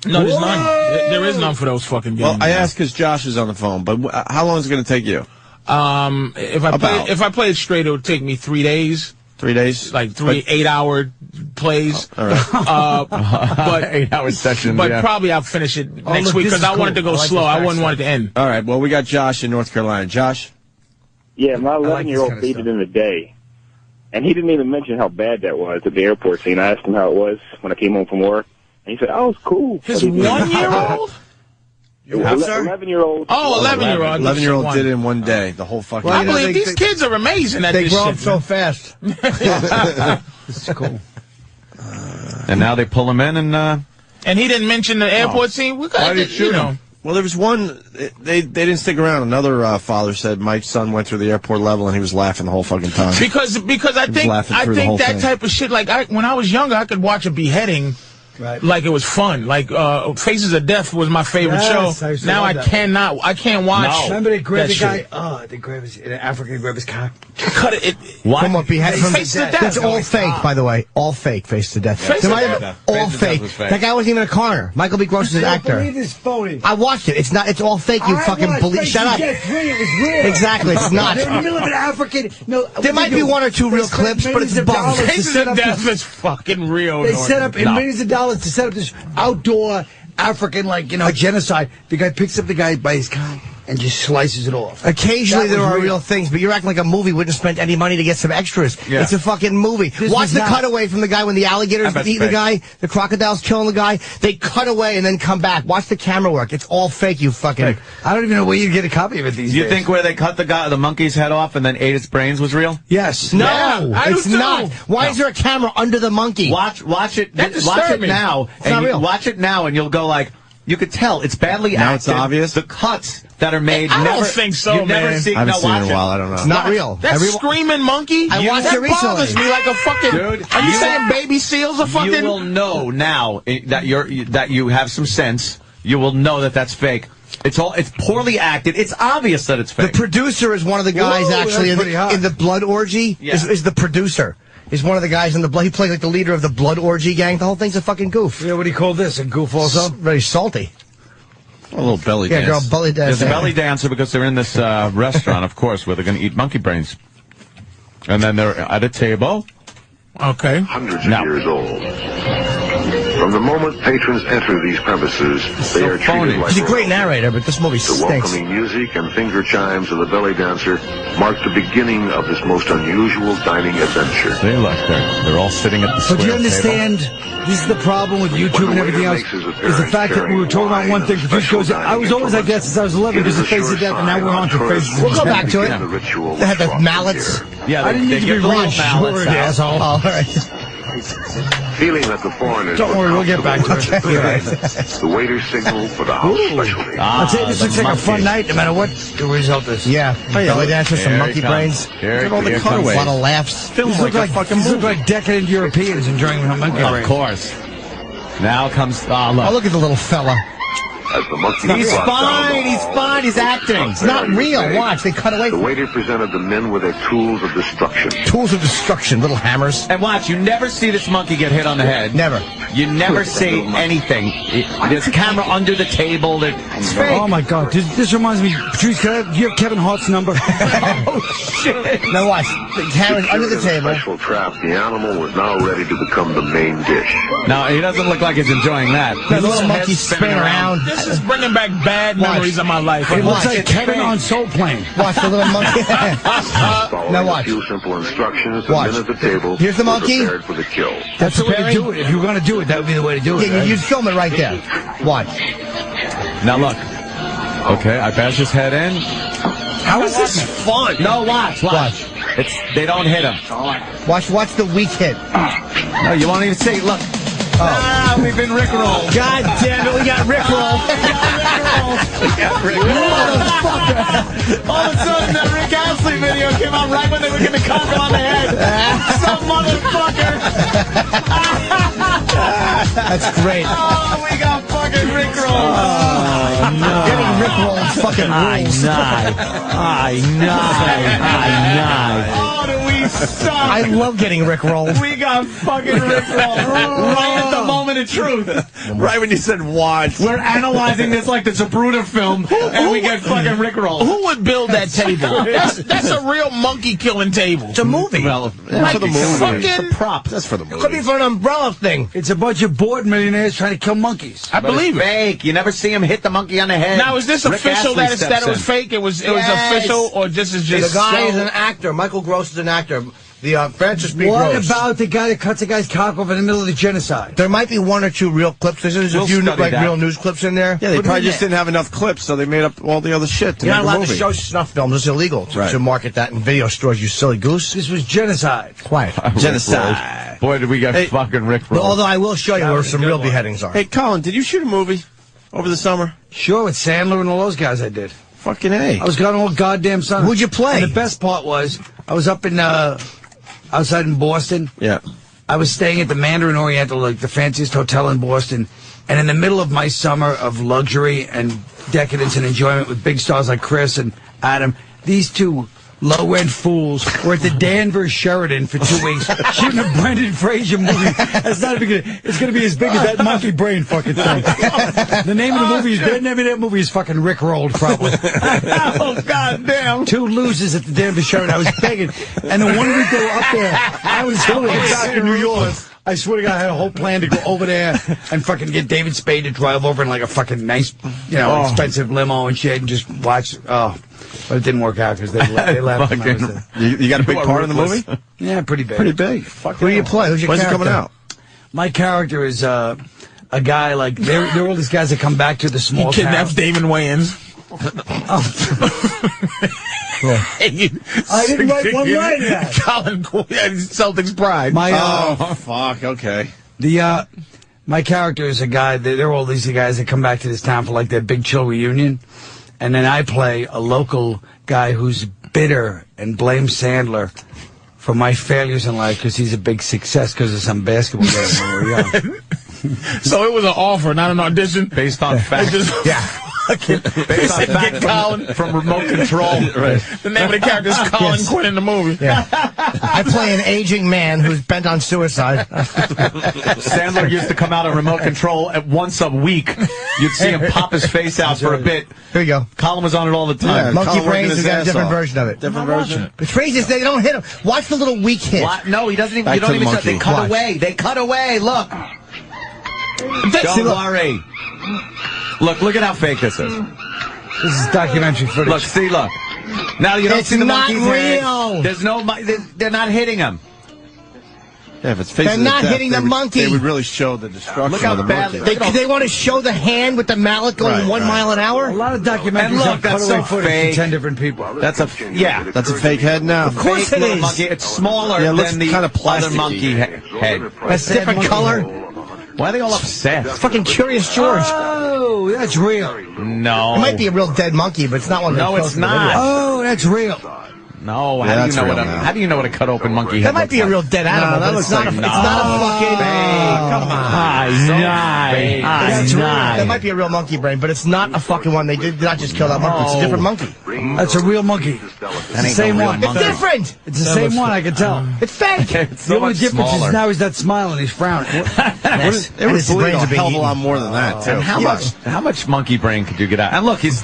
No, there's none. There is none for those fucking games. Well, I asked because Josh is on the phone, but how long is it going to take you? If I play it straight, it would take me 3 days. 3 days? Like 8-hour plays. All right. But 8-hour sessions. But probably I'll finish it next look, week this because is I wanted to cool. go I like slow. this I wouldn't want it to end. All right. Well, we got Josh in North Carolina. Josh? Yeah, my like this 11-year-old kind of beat stuff. it in the day. And he didn't even mention how bad that was at the airport scene. I asked him how it was when I came home from work. And he said, oh, it's cool. His But he said, 1-year-old? I'm sorry? 11-year-old. Oh, 11-year-old. 11-year-old did it in one day. The whole fucking I day. believe these kids are amazing at They this grow shit. up so fast. This is cool. And now they pull him in and... And he didn't mention the airport scene. We got, Why did you shoot him? Well, there was one, they didn't stick around. Another father said my son went through the airport level and he was laughing the whole fucking time. Because I was laughing through the whole that thing. type of shit, like when I was younger, I could watch a beheading Right. like it was fun. Like Faces of Death was my favorite Yes, show. I used to Now love I that. can't watch. Remember they grabbed that the guy? shit. Oh, they grabbed his, in Africa, they grabbed his cock. Cut it. What? From what behead from Face to Death. That's all fake, by the way. All fake. Face to Death. Face There to might have Death. been all Face to Death fake. was fake. That guy wasn't even a coroner. Michael B. Gross is an I don't actor. believe this phony. I watched it. It's not. It's all fake. You fucking believe. Shut up. It was real. Exactly. It's not. They're in the middle of an African. No, There might be one or two real clips, but it's bunk. Faces of Death is fucking real. They Norton. set up millions of dollars to set up this outdoor African, genocide. The guy picks up the guy by his cock and just slices it off. Occasionally That there was are real. real things, but you're acting like a movie wouldn't have spent any money to get some extras. Yeah. It's a fucking movie. This Watch was the not. cutaway from the guy when the alligators bet eat the fake. guy, the crocodile's killing the guy. They cut away and then come back. Watch the camera work. It's all fake, you fucking... I don't even know where you'd get a copy of it these You days. think where they cut the monkey's head off and then ate its brains was real? Yes. No, Yeah, I it's do too. not. Why is there a camera under the monkey? Watch it. That Watch disturbed it me. now. not And real. watch it now, and you'll go like, you could tell it's badly Now acted. it's obvious? The cuts that are made. I don't never, think so, you've never man. seen. I haven't no, seen watch it in a while. I don't know. It's not real. That screaming monkey? I watched that it recently. bothers me like a fucking... Dude, are you you- saying baby seals are fucking... You will know now that you have some sense you will know that that's fake. It's poorly acted. It's obvious that it's fake. The producer is one of the guys actually in the blood orgy. Yeah. Is the producer. Is one of the guys in the blood. He plays like the leader of the blood orgy gang. The whole thing's a fucking goof. Yeah, what do you call this? A goof also? Very salty. A little belly dance. Yeah, girl, belly dance. There's a belly dancer because they're in this restaurant, of course, where they're going to eat monkey brains. And then they're at a table. Okay. Hundreds of years old. From the moment patrons enter these premises, they are treated like He's a great narrator, but this movie the stinks. welcoming music and finger chimes of the belly dancer mark the beginning of this most unusual dining adventure. See, look, they're all sitting at the square But you understand, table. this is the problem with YouTube and everything else, is the fact that we were talking about one thing. Patrice goes, I was always like that since I was 11 because of Face of Death, and now we're on to Face of Death. We'll go back to it. They had the mallets. Yeah, I didn't need to be reassured, asshole. Oh, all right. Feeling that the foreigners Don't worry, we'll get back to it. the waiter signaled for the house specialty. I'd say this looks like a fun night, no matter what the result is. Yeah. Belly dance with some monkey brains. Here, Look at all the cutaways. A lot of laughs. These look like decadent Europeans enjoying their monkey brains. Of course. Now comes... Oh, look at the little fella. As the monkey He's fine. He's fine. He's acting. It's not real. Watch. They cut away The from waiter presented the men with their tools of destruction. tools of destruction, little hammers. And watch, you never see this monkey get hit on the head. Never. You never see anything. There's a camera under the table. It's fake. Oh my God! This reminds me, Patrice. Do you have Kevin Hart's number? Oh shit! Now watch. The camera's under the table. Special trap. The animal was now ready to become the main dish. No, he doesn't look like he's enjoying that. The little monkey spinning around. This is bringing back bad memories of my life. It looks like It's Kevin fake. on Soul Plane. Watch the little monkey. Following Now a watch. few simple instructions, the Watch. men at the table Here's the were monkey. prepared for the kill. That's the way to do it. If you were going to do it, that would be the way to do it. Yeah, right? you'd film it right there. Watch. Now look. Okay, I bash his head in. How is this fun? No, watch. They don't hit him. Watch the weak hit. No, you won't even see. Look. Ah, we've been rickrolled. God damn it, we got rickrolled. All of a sudden, that Rick Astley video came out right when they were going to conk him on the head. Some motherfucker. That's great. Oh, we got fucking rickrolled. Getting rickrolled fucking rules. Oh, do we suck? I love getting rickrolled. We got fucking rickrolled right at the moment of truth. Right when you said watch. We're analyzing this like the Zapruder film, and we get fucking rickrolled. Who would build that table? That's a real monkey killing table. It's a movie. Well, Like for the movie. fucking- It's a prop. That's for the It could be movie. for an umbrella thing. It's a bunch of bored millionaires trying to kill monkeys. I believe it. Fake. You never see him hit the monkey on the head. Now, is this Rick official Astley that it steps was in. fake? It was Yes. official, or this is just The guy is so- an actor. Michael Gross is an actor. The Francis B. What Gross. about the guy that cuts a guy's cock off in the middle of the genocide? There might be one or two real clips. There's a We'll few study like that. real news clips in there. Yeah, they What do probably you just mean? didn't have enough clips, so they made up all the other shit to You're make not a allowed movie. to show snuff films. It's illegal Right. to market that in video stores, you silly goose. This was genocide. Quiet. Genocide. Boy, did we get Hey, fucking rickrolled. Although I will show you where some real beheadings are. Hey, Colin, did you shoot a movie over the summer? Sure, with Sandler and all those guys I did. Fucking A. I was gone all goddamn summer. Who'd you play? And the best part was, I was up in, outside in Boston. Yeah. I was staying at the Mandarin Oriental, like the fanciest hotel in Boston. And in the middle of my summer of luxury and decadence and enjoyment with big stars like Chris and Adam, these two low-rent fools were at the Danvers Sheraton for 2 weeks shooting a Brendan Fraser movie. That's not even gonna, it's going to be as big as that monkey brain fucking thing. The name of the movie is, the name of that movie is fucking Rick Rolled, probably. Oh, goddamn. Two losers at the Danvers Sheraton. I was begging. And the 1 week they were up there, I was back in New York. I swear to God, I had a whole plan to go over there and fucking get David Spade to drive over in like a fucking nice, expensive limo and shit and just watch. Oh, but it didn't work out because they left. When I was there. You got a big part in the movie? Yeah, pretty big. Pretty big. Who do you play? Who's your When's it character? coming out? My character is a guy like they're all these guys that come back to the small He kidnaps town. Damon Wayans. I didn't write one line yet. Colin Celtics pride. My Oh, fuck. Okay. my character is a guy. They're all these guys that come back to this town for like their big chill reunion, and then I play a local guy who's bitter and blames Sandler for my failures in life because he's a big success because of some basketball game when we were young. So it was an offer, not an audition. Based on fact. Yeah. Based on fact Colin from Remote Control. Right. The name of the character is Colin Quinn in the movie. Yeah. I play an aging man who's bent on suicide. Sandler used to come out of Remote Control at once a week. You'd see him pop his face out for a bit. Here you go. Colin was on it all the time. Yeah, Monkey Colin working Brains his has got a ass different off. version of it. Different version. The craziest, they don't hit him. Watch the little weak hit. No, he doesn't even. Back You don't to the even. monkey. They cut Watch. away. They cut away. Look. See, Don't look. worry. Look at how fake this is. This is documentary footage. Look. Now you don't It's see the not monkey's head. real. There's no. They're not hitting him. Yeah, if it's facing They're not hitting the monkey. They would really show the destruction Look how of the badly- monkey. They want to show the hand with the mallet going Right, 1 mile an hour? A lot of documentaries And look, have that's cutaway so footage fake. from 10 different people. That's a That's a fake head now. Of course fake it little is. monkey. It's smaller Yeah, it looks than the kinda other plasticky. monkey head. That's different color. Why are they all upset? Fucking Curious George. Oh, that's real. No. It might be a real dead monkey, but it's not one. No, that's it's close to the not. video. Oh, that's real. No, Yeah, how that's do you know real what a now. how do you know what a cut open monkey head That might looks be a like? real dead animal, that but it's looks not, like it's not a fucking... Come on. That's real. That might be a real monkey brain, but it's not a fucking one. They did not just kill that monkey. It's a different monkey. That's a real monkey. It's the ain't same no real one. It's monkey. different. It's the same one, I can tell. It's fake. It's The so only much difference smaller. is now he's not smiling, he's frowning. Yes. It would His bleed brains a are being hell of a eaten. lot more than that, too. And how much monkey brain could you get out? And look, his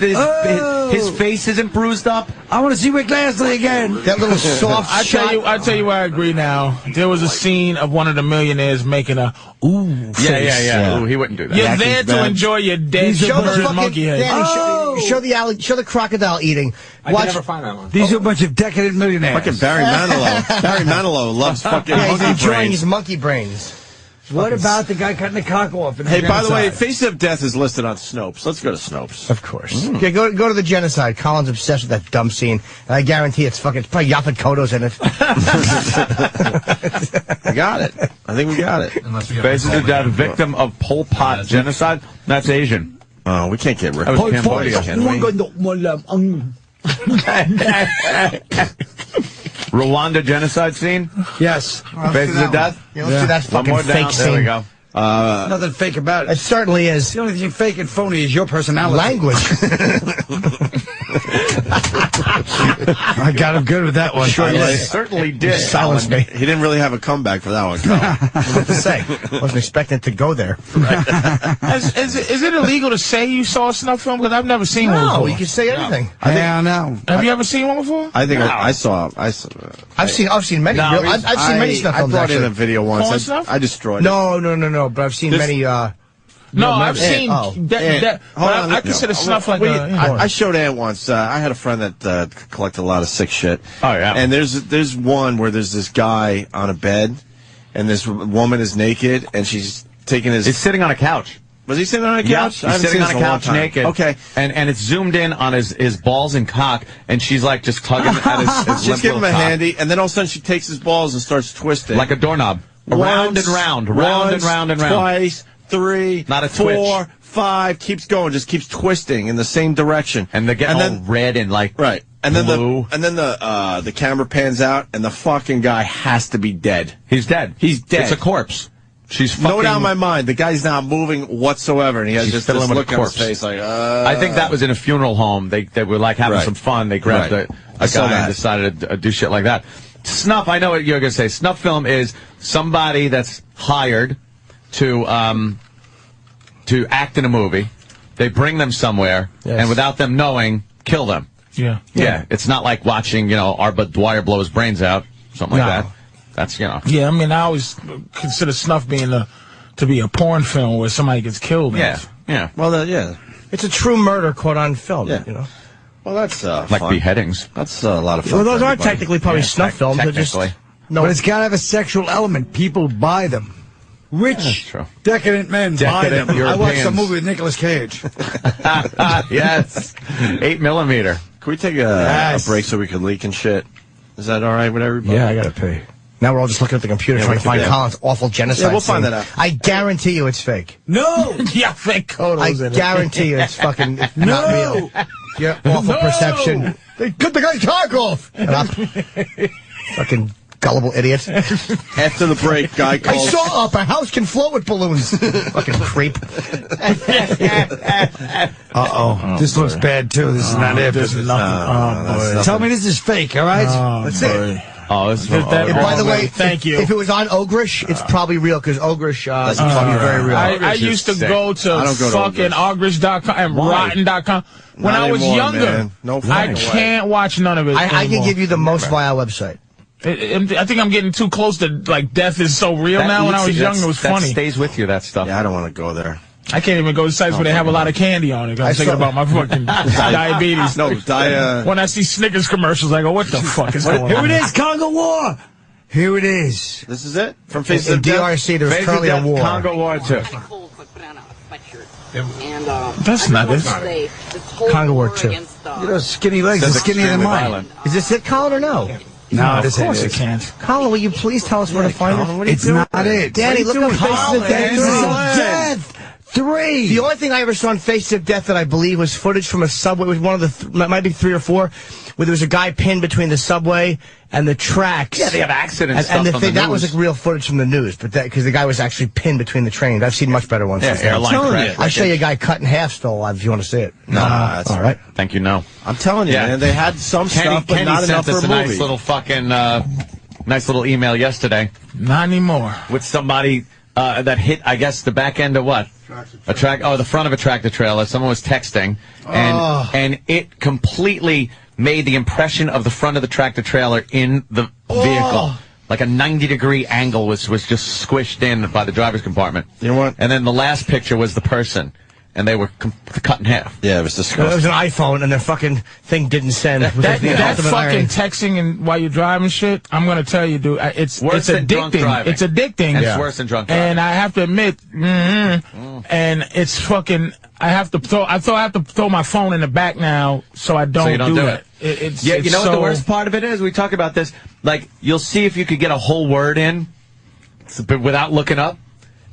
face isn't bruised up. I want to see Rick Astley again. That little soft I shot. tell you where I agree now. There was a scene of one of the millionaires making a ooh face. Yeah. Ooh, he wouldn't do that. You're That there acting's to bad. enjoy your dead Show the bird fucking monkey head. Danny, show the crocodile eating. Watch. find that one. These are a bunch of decadent millionaires. Fucking Barry Manilow. Barry Manilow loves fucking Yeah, he's monkey enjoying brains. his monkey brains. What about the guy cutting the cock off? In the Hey, by the way, genocide? Face of Death is listed on Snopes. Let's go to Snopes. Of course. Okay, go to the genocide. Colin's obsessed with that dumb scene. And I guarantee it's probably Yaphet Kotto's in it. We got it. I think we got it. Faces of death, victim of Pol Pot genocide. That's Asian. Oh, we can't get rid That of was Cambodia. can we? Rwanda genocide scene. Yes. Faces of death. Yeah, let's do that One fucking more fake down. scene. There we go. Nothing fake about It it. certainly is. The only thing fake and phony is your personality. Language. I got him good with that one. Sure He did. certainly did. Silence me. He didn't really have a comeback for that one, Carl. What to say? Wasn't expecting it to go there. Is it illegal to say you saw a snuff film? Because I've never seen one No, before. you can say anything. Yeah, no. Have you ever seen one before? I think I saw. I've seen many. No, I've seen many snuff films. I brought in a Actually. video once. Porn snuff? I destroyed it. No. But I've seen This- many. No, I've seen oh. that. Hold But on, I consider snuff like I showed Ant once. I had a friend that collected a lot of sick shit. Oh, yeah. And there's one where there's this guy on a bed, and this woman is naked, and she's taking his. He's sitting on a couch. Was he sitting on a Yeah, couch? I he's haven't sitting seen on this a in long couch time. naked. Okay. And it's zoomed in on his balls and cock, and she's like just tugging at his She's limp giving him a little cock. handy, and then all of a sudden she takes his balls and starts twisting. Like a doorknob. Round and round, round and round and round. Twice, 3, Not a 4, twitch. 5, keeps going, just keeps twisting in the same direction. And they're getting all red and like right. And then blue. the camera pans out, and the fucking guy has to be dead. He's dead. He's dead. It's a corpse. She's fucking. No doubt in my mind, the guy's not moving whatsoever, and he has She's just this fiddling with look a on his corpse. face like, I think that was in a funeral home. They were like having Right. some fun. They grabbed Right. a I saw guy and that. decided to do shit like that. Snuff, I know what you're going to say. Snuff film is somebody that's hired to act in a movie. They bring them somewhere, and without them knowing, kill them. Yeah. Yeah. It's not like watching, Arbut Dwyer blow his brains out, something like that. That's, Yeah, I mean, I always consider snuff being to be a porn film where somebody gets killed. in Yeah. it. Yeah. well, yeah. It's a true murder caught on film. Yeah. You know. Well, that's Like fun. beheadings. That's a lot of fun. Well, those for are everybody. technically probably Yeah, snuff films. They're just technically. no. But it's got to have a sexual element. People buy them. Rich, true. decadent men buy Decadent them. I watched a Europeans. movie with Nicolas Cage. Yes. 8mm. Can we take a break so we can leak and shit? Is that all right with everybody? Yeah, I gotta pay. Now we're all just looking at the computer Yeah, trying we to find could- Colin's awful genocide. Yeah, we'll find scene. that out. I guarantee you it's fake. No! Yeah, fake Kodos I in it. guarantee you it's fucking not real. Your awful perception. They cut the guy's cock off. Fucking gullible idiot. After the break, guy I calls. saw a house can float with balloons. Fucking creep. Uh-oh. This looks bad, too. This is not it. This is nothing. Tell me this is fake, all right? That's it. Oh, this is And by the way, thank you. If it was on Ogrish, it's probably real because Ogrish is probably very real. I used to go to fucking Ogrish.com and Rotten.com. When Not I was anymore, younger, man. No I fucking can't watch none of it I can anymore. give you the most vile website. I think I'm getting too close to, like, death is so real now. When I was younger, it was funny. That stays with you, that stuff. Yeah, I don't want to go there. I can't even go to sites where they have a lot of candy on it. I'm thinking about my fucking diabetes. No, when I see Snickers commercials, I go, what the fuck is going on? Here it is, Congo War. Here it is. This is it? From Faces In of Death? DRC, there's Faces currently of a Death, war. Congo War 2. That's not it. Congo War 2. You know, skinny legs are skinnier than mine. Is this it, Colin, or no? No, Of this course ain't it can't. Colin, will you please tell us where to find it? It's not it. Danny, look up Faces of Death. Faces of Death 3. The only thing I ever saw on Faces of Death that I believe was footage from a subway. It was one of the, might be 3 or 4, where there was a guy pinned between the subway and the tracks. Yeah, they have accidents. And the stuff thing, on the that was news. like real footage from the news, but because the guy was actually pinned between the trains. I've seen much better ones. Yeah, airline crash. I'll show you a guy cut in half still alive if you want to see it. No, that's all right. Thank you, no. I'm telling you, Yeah. man, they had some stuff, but Kenny not enough sent for us a a movie. nice little fucking, nice little email yesterday Not anymore. with somebody that hit, I guess, the back end of what? The front of a tractor trailer. Someone was texting, and it completely made the impression of the front of the tractor trailer in the vehicle. Like a 90-degree angle was just squished in by the driver's compartment. You know what? And then the last picture was the person, and they were cut in half. Yeah, it was It disgusting. was an iPhone, and their fucking thing didn't send. It was That, like the that ultimate fucking irony. texting and while you're driving shit, I'm gonna tell you, dude, it's Worse than drunk addicting. driving. It's addicting. And it's worse than drunk driving. And I have to admit, and it's fucking. I have to throw my phone in the back now, so I don't, So you don't do that. It's Yeah, it's you know what so, the worst part of it is? We talk about this. Like, you'll see if you could get a whole word in but without looking up.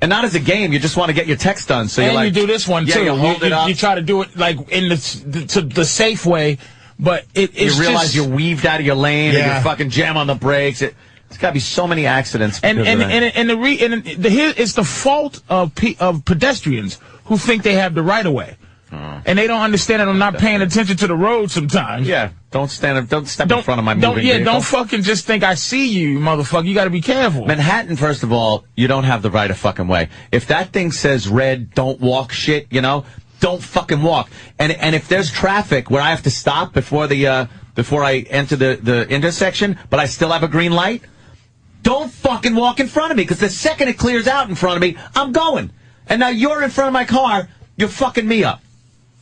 And not as a game, you just want to get your text done. So you're And like, you do this one yeah, too. you hold it up. You try to do it like in the safe way, but it's You realize just, you're weaved out of your lane, and Yeah. you fucking jam on the brakes. There's got to be so many accidents. And because of that. it's the fault of pedestrians who think they have the right of way, and they don't understand that I'm not paying attention to the road sometimes. Yeah, don't step in front of my moving vehicle. Don't fucking just think I see you, motherfucker. You got to be careful. Manhattan, first of all, you don't have the right of fucking way. If that thing says red, don't walk shit, don't fucking walk. And if there's traffic where I have to stop before I enter the intersection, but I still have a green light, don't fucking walk in front of me, because the second it clears out in front of me, I'm going. And now you're in front of my car, you're fucking me up.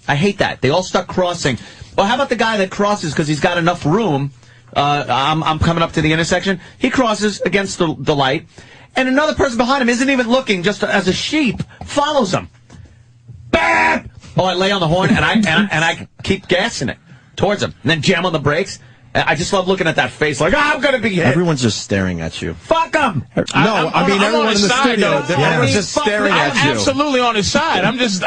I hate that. They all start crossing. Well, how about the guy that crosses because he's got enough room? I'm coming up to the intersection. He crosses against the light, and another person behind him isn't even looking, just as a sheep follows him. Bam! Oh, I lay on the horn, and I keep gassing it towards him, and then jam on the brakes. I just love looking at that face, like, I'm gonna be hit. Everyone's just staring at you. Fuck him. No, I mean everyone in the studio. Everyone's just staring at you. I'm absolutely on his side. I'm just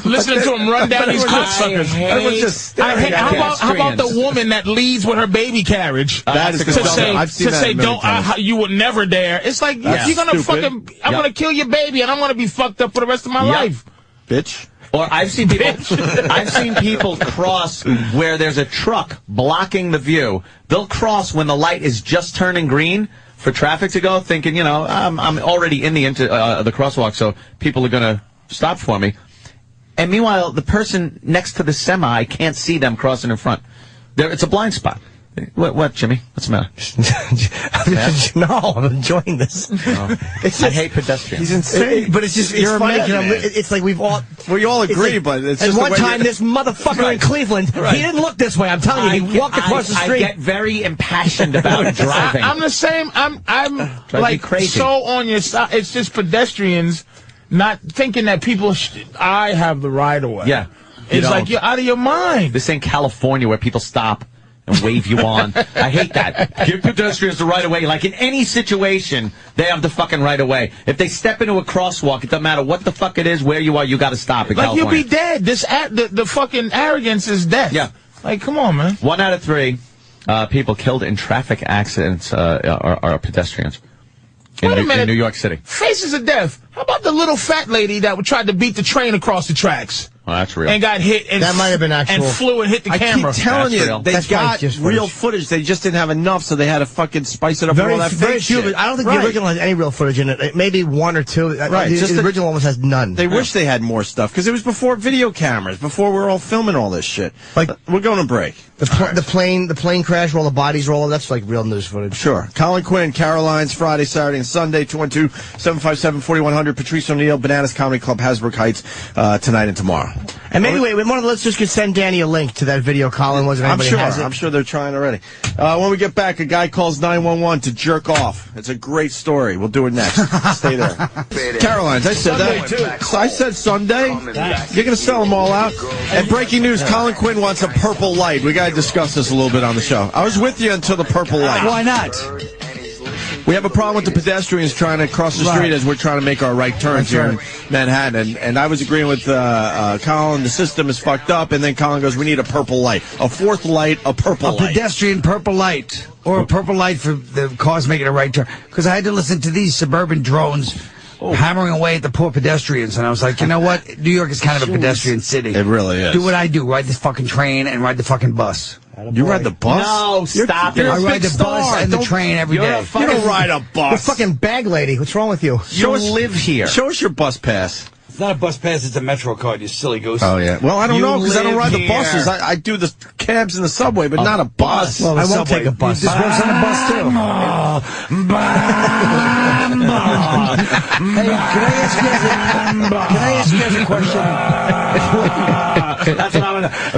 listening to him run down these cocksuckers. Everyone's just staring at you. How about the woman that leads with her baby carriage? That is to disgusting. say, I've seen that a million times. you would never dare. It's like, That's you're gonna stupid. fucking, I'm gonna kill your baby, and I'm gonna be fucked up for the rest of my life. Bitch. Or I've seen people cross where there's a truck blocking the view. They'll cross when the light is just turning green for traffic to go, thinking, I'm already in the crosswalk, so people are going to stop for me. And meanwhile, the person next to the semi can't see them crossing in front. It's a blind spot. What, Jimmy? What's the matter? No, I'm enjoying this. I hate pedestrians. He's insane. But it's just, it's You're a funny. madman. It's like we all agree, like, but it's and just one the way time, you- this motherfucker in Cleveland, he didn't look this way. I'm telling you, he walked across the street. I get very impassioned about driving. I'm the same. I'm me like crazy. so on your side. It's just pedestrians not thinking that people. I have the right of way. Yeah. It's like you're out of your mind. This ain't California where people stop and wave you on. I hate that. Give pedestrians the right of way. Like in any situation, they have the fucking right of way. If they step into a crosswalk, it doesn't matter what the fuck it is, where you are, you got to stop in Like California. you'll be dead. The fucking arrogance is death. Yeah. Like, come on, man. 1 out of 3 People killed in traffic accidents are pedestrians in New York City. Faces of death. How about the little fat lady that tried to beat the train across the tracks? Well, that's real. And got hit. And that might have been actual. And flew and hit the camera. I keep telling you, they got real footage. footage. They just didn't have enough, so they had to fucking spice it up with all that fake shit. I don't think the original has any real footage in it. Maybe one or two. Right. The original almost has none. They wish they had more stuff, because it was before video cameras, before we were all filming all this shit. Like, we're going to break. The plane crash where all the bodies roll, that's like real news footage. Sure. Colin Quinn, Caroline's Friday, Saturday, and Sunday, 212-757-4100. Patrice O'Neill, Bananas Comedy Club, Hasbrook Heights, tonight and tomorrow. And maybe, one of the listeners could send Danny a link to that video Colin was. I'm sure they're trying already. When we get back, a guy calls 911 to jerk off. It's a great story. We'll do it next. Stay there. Caroline's, I said Sunday, that. too. I said Sunday. You're going to sell them all out? And breaking news, Colin Quinn wants a purple light. We got to discuss this a little bit on the show. I was with you until the purple light. Why not? We have a problem with the pedestrians trying to cross the street as we're trying to make our right turns here in Manhattan. And I was agreeing with Colin, the system is fucked up. And then Colin goes, we need a purple light. A fourth light, a purple light. A pedestrian purple light. Or a purple light for the cars making a right turn. Because I had to listen to these suburban drones hammering away at the poor pedestrians. And I was like, you know what? New York is kind of a pedestrian city. It really is. Do what I do. Ride the fucking train and ride the fucking bus. You ride the bus? No, stop it. I ride the bus and the train every day. You don't ride a bus. You're a fucking bag lady. What's wrong with you? You live here. Show us your bus pass. It's not a bus pass, it's a Metro card, you silly goose. Oh, yeah. Well, I don't know, because I don't ride the buses. here. I do the cabs in the subway, but not a bus. Well, I won't take a bus. This works on the bus, too. Hey, can I ask you a question? That's what I want to... That's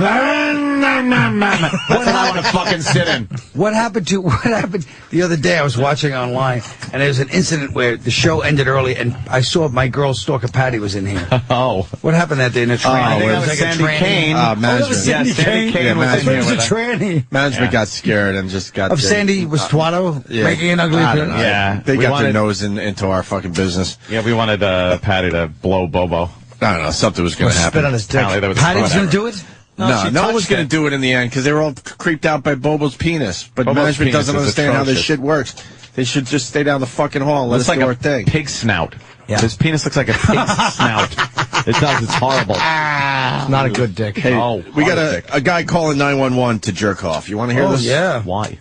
what I want to fucking sit in. What happened the other day? I was watching online, and there was an incident where the show ended early, and I saw my girl Stalker Patty was in here. Oh. What happened that day in a train? I think It that was like Sandy a tranny. Kane. Management. Sandy Kane was in here It was a with us. tranny. Management got scared and just got... Of Sandy was Twato making an ugly I don't appearance? know. Yeah. They We got wanted- their nose into our fucking business. Yeah, we wanted Patty to blow Bobo. I don't know. Something was going to happen. Spit on his dick. Apparently there was Patty was going to whatever. do it? No, she no one was touched going to it. do it in the end because they were all creeped out by Bobo's penis. But Bobo's management penis doesn't is understand how this atrocious. shit works. They should just stay down the fucking hall and let us Looks like do a our thing. pig snout. Yeah. His penis looks like a pig's snout. It does. It's horrible. It's not a good dick. Hey, Oh, we got dick. a guy calling 911 to jerk off. You want to hear this? yeah. Why?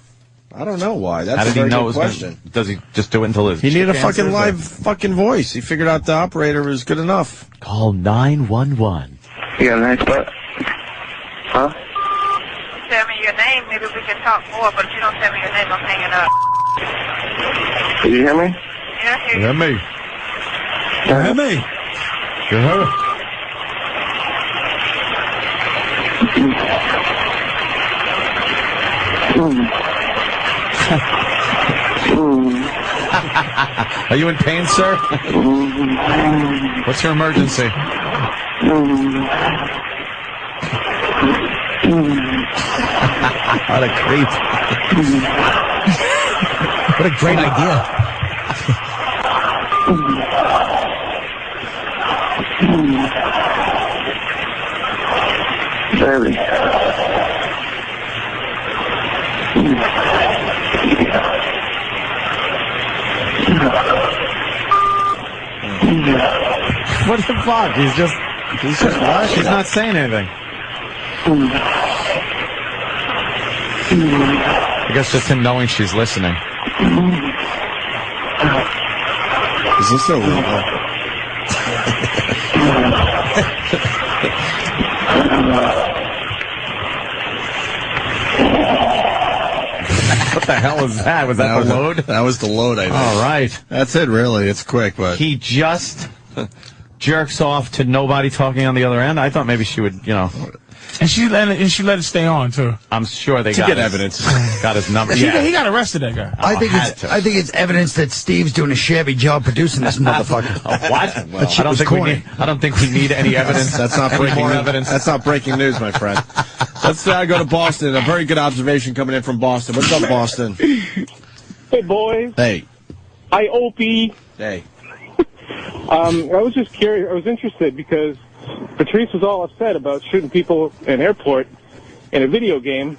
I don't know why. That's How a did he very know it good was question. gonna, does he just do it until his He needed a chick fucking answers, or- live fucking voice. He figured out the operator was good enough. Call 911. You got a nice butt? Huh? Tell me your name, maybe we can talk more, but if you don't tell me your name, I'm hanging up. Did you hear me? Yeah, here you me. Hear me? You heard? Are you in pain, sir? What's your emergency? What a creep. What a great idea. Baby. What the fuck? He's just what? He's not saying anything. I guess just him knowing she's listening. Is this illegal? What the hell was that? Was that the load? That was the load, I think. All right. That's it, really. It's quick, but... He just jerks off to nobody talking on the other end. I thought maybe she would, And she let it stay on too. I'm sure they To got get his, evidence. got his number. He Yeah. got arrested, that guy. I think it's evidence that Steve's doing a shabby job producing this motherfucker. What? I don't think we need any evidence. That's not Any breaking more news. evidence. That's not breaking news, my friend. Let's go to Boston. A very good observation coming in from Boston. What's up, Boston? Hey, boys. Hey. Hi, Opie. Hey. I was just curious. I was interested because Patrice was all upset about shooting people in an airport in a video game.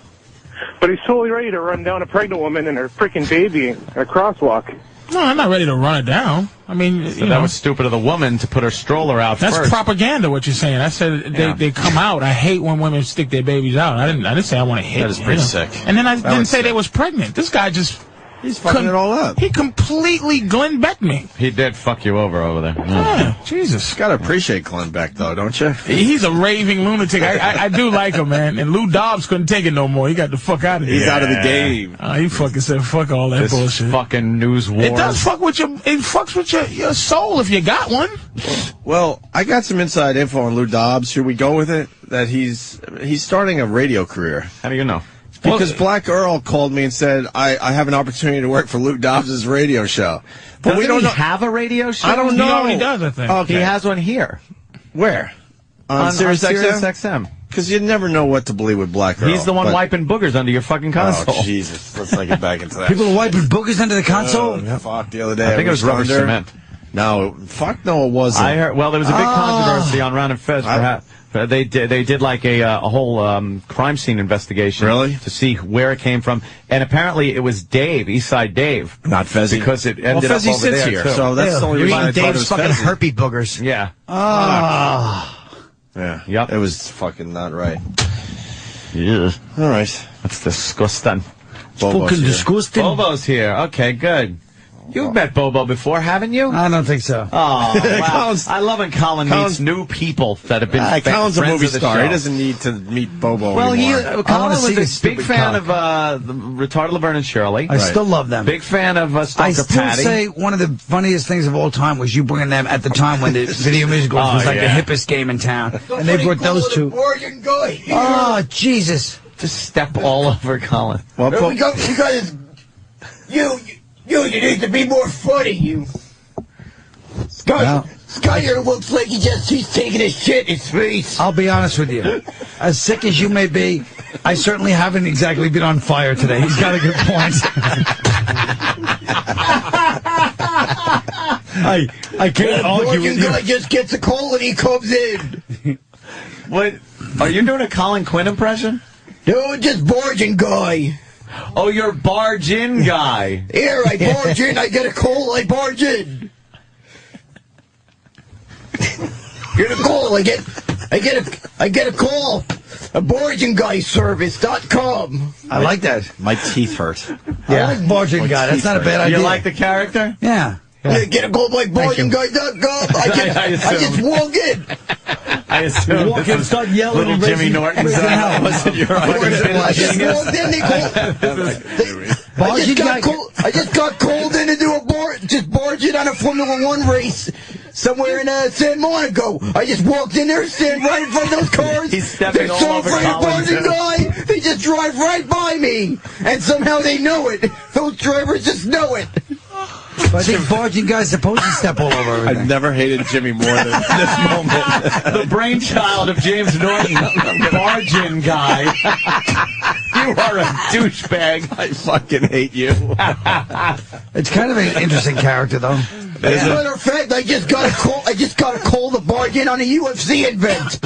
but he's totally ready to run down a pregnant woman and her freaking baby in a crosswalk. No, I'm not ready to run it down. I mean, So that was stupid of the woman to put her stroller out That's first. propaganda, what you're saying. I said they come out. I hate when women stick their babies out. I didn't say I want to hit. That is pretty sick. And then I didn't say they was pregnant. This guy just... He's fucking it all up. He completely Glenn Becked me. He did fuck you over there. Yeah, Jesus. Gotta appreciate Glenn Beck, though, don't you? He's a raving lunatic. I do like him, man. And Lou Dobbs couldn't take it no more. He got the fuck out of there. He's out of the game. He fucking said, fuck all that This bullshit. fucking news war. It does fuck with it fucks with your soul if you got one. Well, I got some inside info on Lou Dobbs. Should we go with it? That he's starting a radio career. How do you know? Because Black Earl called me and said, I have an opportunity to work for Lou Dobbs' radio show. But Doesn't we don't he know. have a radio show? I don't know. He already does, I think. Okay. He has one here. Where? On Sirius XM? Because you never know what to believe with Black Earl. He's the one wiping boogers under your fucking console. Oh, Jesus. Let's not get back into that. People are wiping boogers under the console? Fuck, the other day. I think it was rubber cement. No, fuck no, it wasn't. I heard. Well, there was a big controversy on Ron and Fez. Perhaps they did like a whole crime scene investigation, really, to see where it came from, and apparently it was Dave, Eastside Dave, not Fezzy, because it ended up Fezzy over sits there here, too. so that's the only reason I thought it was fucking Fezzy. herpy boogers. Yeah. Yeah. Yep. It was fucking not right. Yeah. All right. That's disgusting. Fucking disgusting. Bobo's here. Okay, good. You've met Bobo before, haven't you? I don't think so. Oh, wow. I love when Colin meets new people that have been Colin's a friends movie of the star. show. He doesn't need to meet Bobo Well, anymore. Colin was a big fan of the Retarded Laverne and Shirley. I still love them. Big fan of Stalker I still Patty. say one of the funniest things of all time was you bringing them at the time when the Video Musical was like the hippest game in town. And they brought those two. Oh, Jesus. Just step all over Colin. Well, You guys, you need to be more funny, you. Skyler looks like he's taking a shit in his face. I'll be honest with you. As sick as you may be, I certainly haven't exactly been on fire today. He's got a good point. I can't argue with you. Guy just gets a call and he comes in. What? Are you doing a Colin Quinn impression? No, just barging guy. Oh, you're barge in guy. Here, I barge in, I get a call, I barge in. Get a call, I get a call. A barginguyservice.com. I like that. My teeth hurt. Yeah. I like barging guy. That's not a bad idea. You like the character? Yeah. Get a call by bargingguy.com. I just walk in. I assume Walk in, start yelling. little Jimmy Norton. Wasn't your I just walked in, I just got called in to do just barge in on a Formula One race somewhere in San Monaco. I just walked in there, stand right in front of those cars. He's stepping They're all so over afraid of Colin, barging too. guy. They just drive right by me, and somehow they know it. Those drivers just know it. I think barging guy's supposed to step all over everything. I've never hated Jimmy more than this moment. The brainchild of James Norton, barge-in guy. You are a douchebag. I fucking hate you. It's kind of an interesting character, though. As a matter of fact, I just got a call to bargain on a UFC event.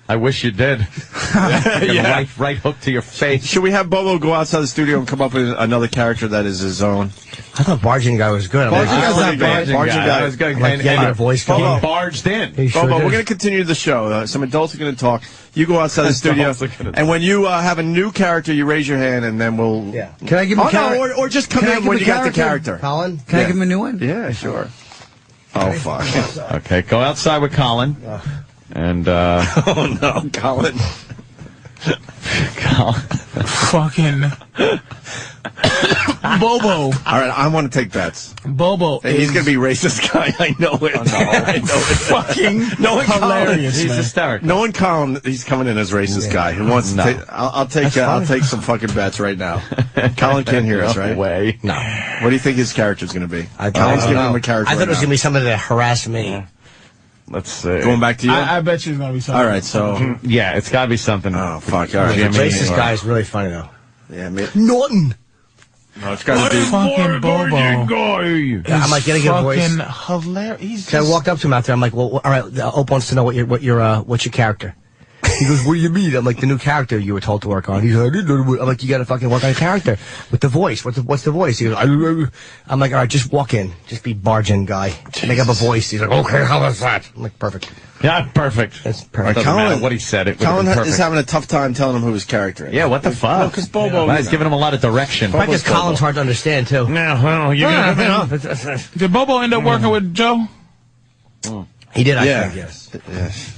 I wish you did. Yeah. Right hook to your face. Should we have Bobo go outside the studio and come up with another character that is his own? I thought barging guy was good. Barging guy's not bad. Barging guy was good. Like getting a voice He going. barged in. Bobo, we're going to continue the show. Some adults are going to talk. You go outside the studio, and when you have a new character, you raise your hand, and then we'll... Yeah. Can I give him a character? No, or just come Can I in give when a you got the character? character. Colin? Can I give him a new one? Yeah, sure. Oh, fuck. Okay, go outside with Colin. And, Oh, no, Colin. Fucking Bobo. All right, I want to take bets. Bobo. Hey, he's going to be racist guy. I know it. Oh, no. I know it. Fucking hilarious. He's man. hysterical. No one Colin, he's coming in as racist guy. Who wants to take, I'll take some fucking bets right now. Colin can't hear us, right? No way. No. What do you think his character's going to be? Colin's giving him a character I thought right it was now. going to be somebody to harass me. Let's see. Going back to you? I bet you it's going to be something. All right, so... Yeah, it's got to be something. Oh, fuck. All right. The Jimmy racist or- guy is really funny, though. Yeah, me... Norton. No, it's got to be... Fucking Bobo. Yeah, I'm like getting a voice. Fucking hilarious. So I walked up to him out there. I'm like, well, all right, Ope wants to know what's your character. He goes, what do you mean? I'm like, the new character you were told to work on. He's like, I'm like, you gotta fucking work on a character with the voice. What's the voice? He goes, I'm like, all right, just walk in. Just be barge in guy. Make up a voice. He's like, okay, how was that? I'm like, perfect. Yeah, perfect. That's perfect. Doesn't matter what he said. Colin is having a tough time telling him who his character is. Yeah, what the fuck? Because Bobo... He's giving him a lot of direction. I guess Colin's hard to understand, too. Yeah, well, did Bobo end up working with Joe? He did, I think, yes.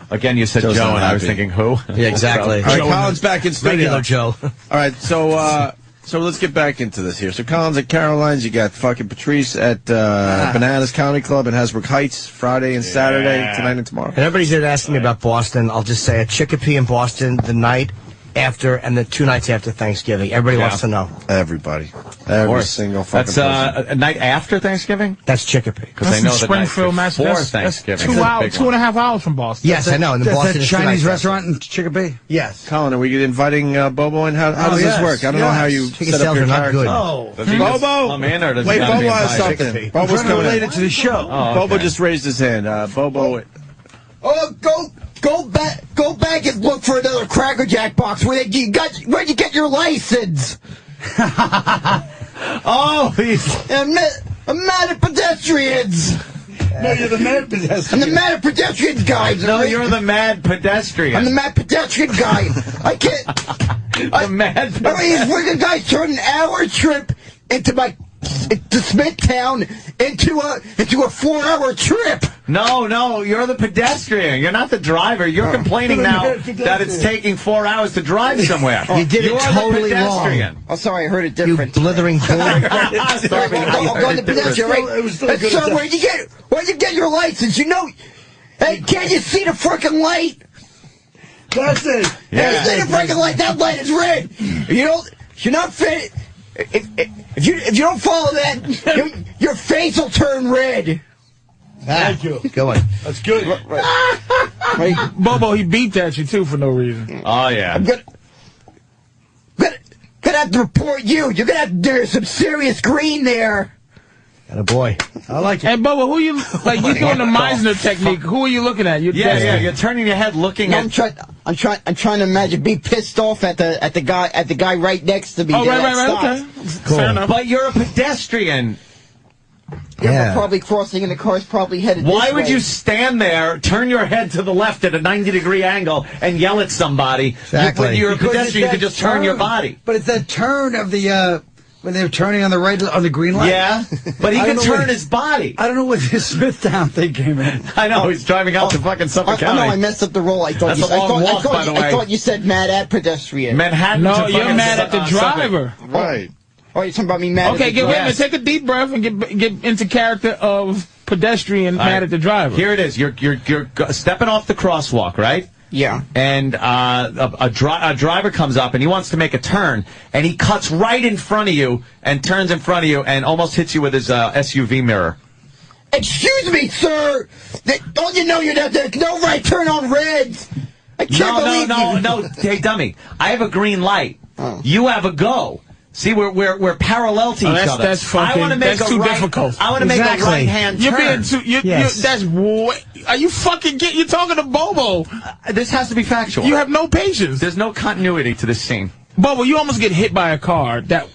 Again, you said Joe's Joe, not and I was happy. thinking who? Yeah, exactly. All right, Colin's back in studio. Regular Joe. All right, so let's get back into this here. So Colin's at Caroline's. You got fucking Patrice at Bananas Comedy Club in Hasbrook Heights, Friday and Saturday, tonight and tomorrow. And everybody's there asking me about Boston. I'll just say at Chicopee in Boston the night after and the 2 nights after Thanksgiving. Everybody wants to know. Everybody. Every single fucking person. That's a night after Thanksgiving? That's Chicopee. Because they know the night Springfield, before Massachusetts. Thanksgiving. That's 2.5 hours from Boston. Yes, I know. And That's Boston that is 2 nights Chinese after. restaurant in Chicopee? Yes. Colin, are we inviting Bobo in? How does this work? I don't know how you Ticket set up sales your are not character. good. Oh. Does he just Bobo! come in, or does he Wait, gotta be Bobo has invited? something. I'm Bobo's trying to coming relate in. it to the show. Oh, Bobo okay. just raised his hand. Bobo... Oh, go back and look for another Cracker Jack box. Where'd you get your license? Oh, I'm mad at pedestrians. No, you're the mad pedestrian. I'm the mad pedestrian guy. No, you're the mad pedestrian. I'm the mad pedestrian guy. I can't. The mad pedestrian. I mean, these freaking guys turned an hour trip into Smithtown into a 4-hour trip. No, you're the pedestrian. You're not the driver. You're complaining now that it's taking 4 hours to drive somewhere. You did it totally the pedestrian. wrong. Oh, sorry, I heard it You different. blithering bull. I'll go to the pedestrian, right? It was still good. Sir, where'd you get your license? You know, hey, can't you see the frickin' light? That's it. Hey, see the frickin' light? That light is red. You're not fit. If you don't follow that, your face will turn red. Thank you. Go on. That's good. Right. Bobo, he beat at you, too, for no reason. Oh, yeah. I'm gonna have to report you. You're gonna have to do some serious green there. And boy. I like it. Hey, Bobo, who you like? You doing the Meisner technique? Who are you looking at? Yeah. You're turning your head, looking No, at. I'm trying to imagine be pissed off at the guy right next to me. Oh, that right. stopped. Okay. Cool. Fair enough. But you're a pedestrian. Yeah, but probably crossing, and the car's probably headed this Why would way. you stand there, turn your head to the left at a 90-degree angle, and yell at somebody? Exactly. When you're a Because pedestrian, you it's could that just turn your turn. body. But it's that turn of the, when they're turning on the right, on the green light. Yeah, but he I can don't know turn where- his body. I don't know where this Smithtown thing came in. I know, he's driving out to fucking Suffolk I know I County. messed up the roll. I thought That's a long walk, by the way. I thought you said mad at pedestrian. Manhattan No, to you're fucking mad at the Suffolk. driver. Right. Oh, you're talking about me mad Okay, at the wait a driver. minute. Take a deep breath and get into character of pedestrian All mad right. at the driver. Here it is. You're stepping off the crosswalk, right? Yeah. And a driver comes up and he wants to make a turn, and he cuts right in front of you and turns in front of you and almost hits you with his SUV mirror. Excuse me, sir. Don't you know there's no right turn on reds? I can't believe you. No. Hey, dummy. I have a green light. Oh. You have a go. See, we're parallel to each other. That's fucking. I want to make that's a too right, difficult. I want to make a right hand turn. You're being too. Yes. That's way. Are you fucking You're talking to Bobo. This has to be factual. You have no patience. There's no continuity to this scene. Bobo, you almost get hit by a car that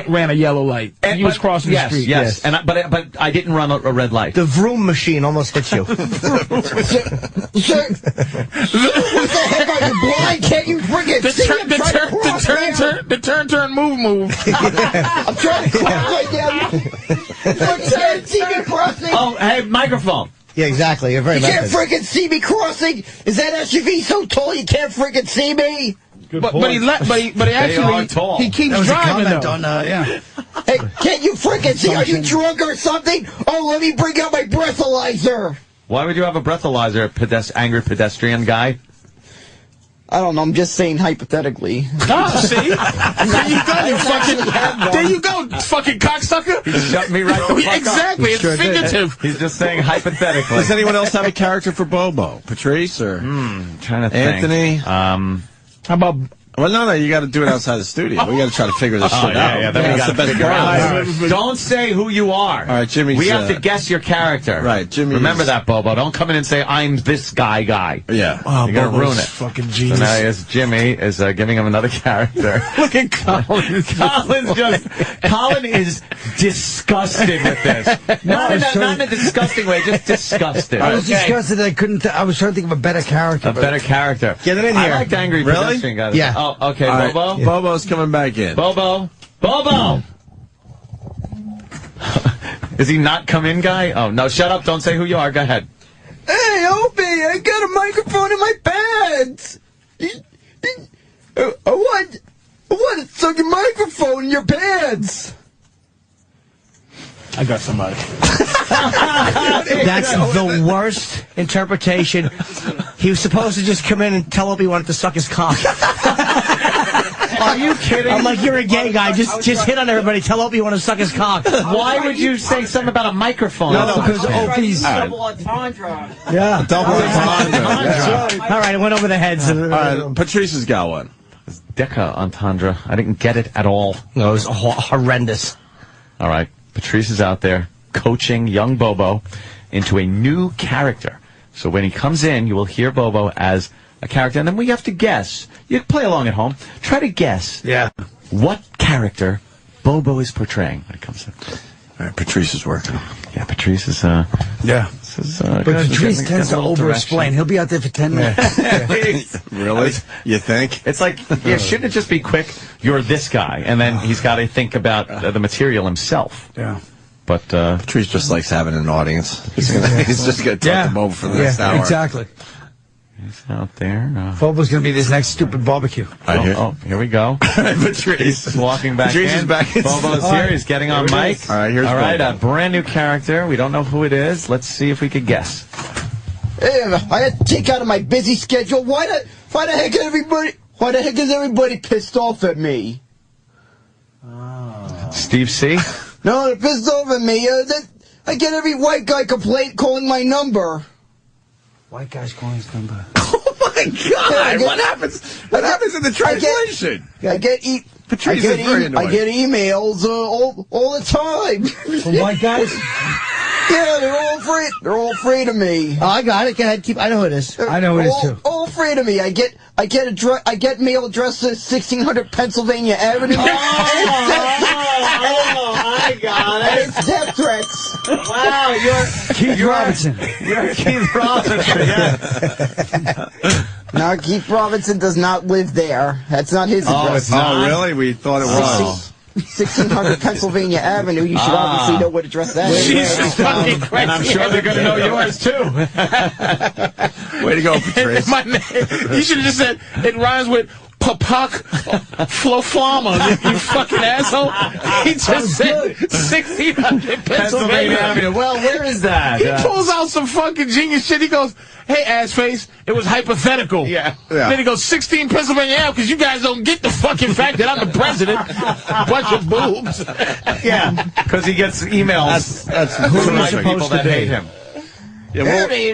ran a yellow light. You was crossing the street. Yes. But I didn't run a red light. The vroom machine almost hit you. Sir, what the heck are you blind? Can't you friggin' see? I'm trying to cross now. The turn, move. I'm trying to cross right now. You can't see me crossing. Oh, hey, microphone. Yeah, exactly. You're very You can't method. friggin' see me crossing. Is that SUV so tall you can't friggin' see me? But he actually he keeps That was driving a comment though. on, yeah. Hey, can't you friggin' see? Are you drunk or something? Oh, let me bring out my breathalyzer. Why would you have a breathalyzer, angry pedestrian guy? I don't know. I'm just saying hypothetically. Oh, see? There you go, you fucking. There you go, fucking cocksucker. He shut me right the fuck up. Exactly, it's figurative. He's just saying hypothetically. Does anyone else have a character for Bobo? Patrice or trying to think. Anthony? How about Well, no, you got to do it outside the studio. We got to try to figure this shit out. Yeah, then we got to figure it out. Right. Don't say who you are. All right, Jimmy. We have to guess your character. Right, Jimmy. Remember that, Bobo. Don't come in and say, I'm this guy. Yeah. Oh, You're going to ruin it. Fucking genius. So now Jimmy is giving him another character. Look at Colin. Colin is disgusted with this. Not in a disgusting way, just disgusted. I was disgusted. I couldn't. I was trying to think of a better character. A better character. Get it in here. I liked angry pedestrian guys. Yeah. Oh, okay, All right. Bobo. Yeah. Bobo's coming back in. Bobo. Is he not come in, guy? Oh no! Shut up! Don't say who you are. Go ahead. Hey, Opie, I got a microphone in my pants. I want to suck your microphone in your pants. I got somebody. That's the worst interpretation. He was supposed to just come in and tell him he wanted to suck his cock. Are you kidding? I'm like, you're a gay guy. Just hit on everybody. Tell Opie you want to suck his cock. Why would you say something about a microphone? No, because Opie's Double entendre. Yeah, double entendre. Yeah. All right, it went over the heads. All right, Patrice has got one. Deca entendre. I didn't get it at all. No, it was horrendous. All right, Patrice is out there coaching young Bobo into a new character. So when he comes in, you will hear Bobo as a character, and then we have to guess. You play along at home. Try to guess. Yeah. What character Bobo is portraying when it comes to. All right, Patrice is working. Yeah, Patrice is. Yeah. But But Patrice tends to over-explain. He'll be out there for 10 minutes. Really? You think? It's like, yeah, shouldn't it just be quick? You're this guy, and then he's got to think about the material himself. Yeah. But Patrice just likes having an audience. He's just going to talk to Bobo for the next hour. Exactly. He's out there. Bobo's going to be this next stupid barbecue. Here we go. Patrice is walking back Patrice in. is back in. Bobo's here. He's getting on mic. All right, here's a brand new character. We don't know who it is. Let's see if we could guess. Hey, I had to take out of my busy schedule. Why the heck is everybody pissed off at me? Steve C. No, they're pissed off at me. I get every white guy calling my number. White guy's calling his number. Oh my God! What happens? What happens in the translation? I get emails all the time from white guys. Yeah, they're all afraid of me. Oh, I got it. Go ahead. I know who it is. I know who it is too. All afraid of me. I get mail address to 1600 Pennsylvania Avenue. I got it. It's death threats. Wow, you're Keith Robinson. You're Keith Robinson. Yeah. No, Keith Robinson does not live there. That's not his address. It's not. Oh, really? We thought it was. 1600 Pennsylvania Avenue. You should obviously know what address that is. Jesus fucking Christ. And I'm sure they're going to know yours, too. Way to go, Patrice. My name, you should have just said, it rhymes with Papak Floflama, you fucking asshole. He just said 1600 Pennsylvania Avenue. Well, where is that? He pulls out some fucking genius shit. He goes, hey, ass face, it was hypothetical. Yeah. Then he goes, 16 Pennsylvania Avenue, because you guys don't get the fucking fact that I'm the president. Bunch of boobs. Yeah, because he gets emails. That's who are supposed to hate him. Yeah, they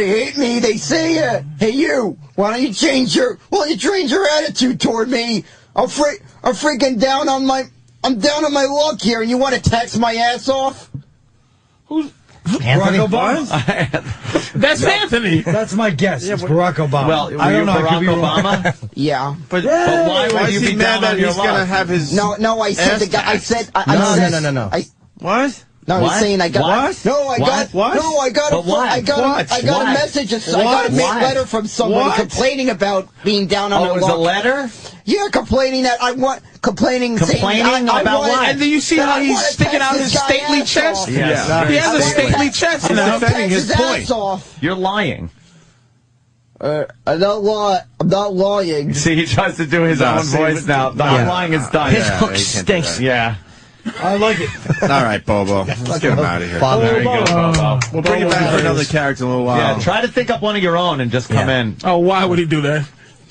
hate me. They say, "Hey, you! Why don't you change your attitude toward me? I'm freaking down on my luck here, and you want to tax my ass off?" Who's Anthony? Barack Obama? That's Anthony. That's my guess. It's Barack Obama. Well, I don't know. Barack Obama? Yeah. But why would you be down on your he's going to have his No, I said the guy. I said No. What? No, he's saying I got. What? No, I got. What? No, I got. I got a message. I got a letter from somebody complaining about being down on Oh, their it was a luck. letter? Yeah, complaining that I want. Complaining about what? And do you see how he's sticking out his stately chest? Yes. He has a stately chest He's now. defending his point. You're lying. I'm not lying. See, he tries to do his own voice now. The lying is done. His hook stinks. Yeah. I like it. All right, Bobo. Let's get him out of here. There you go, Bobo. We'll bring you back for another character in a little while. Yeah, try to think up one of your own and just come in. Oh, why would he do that?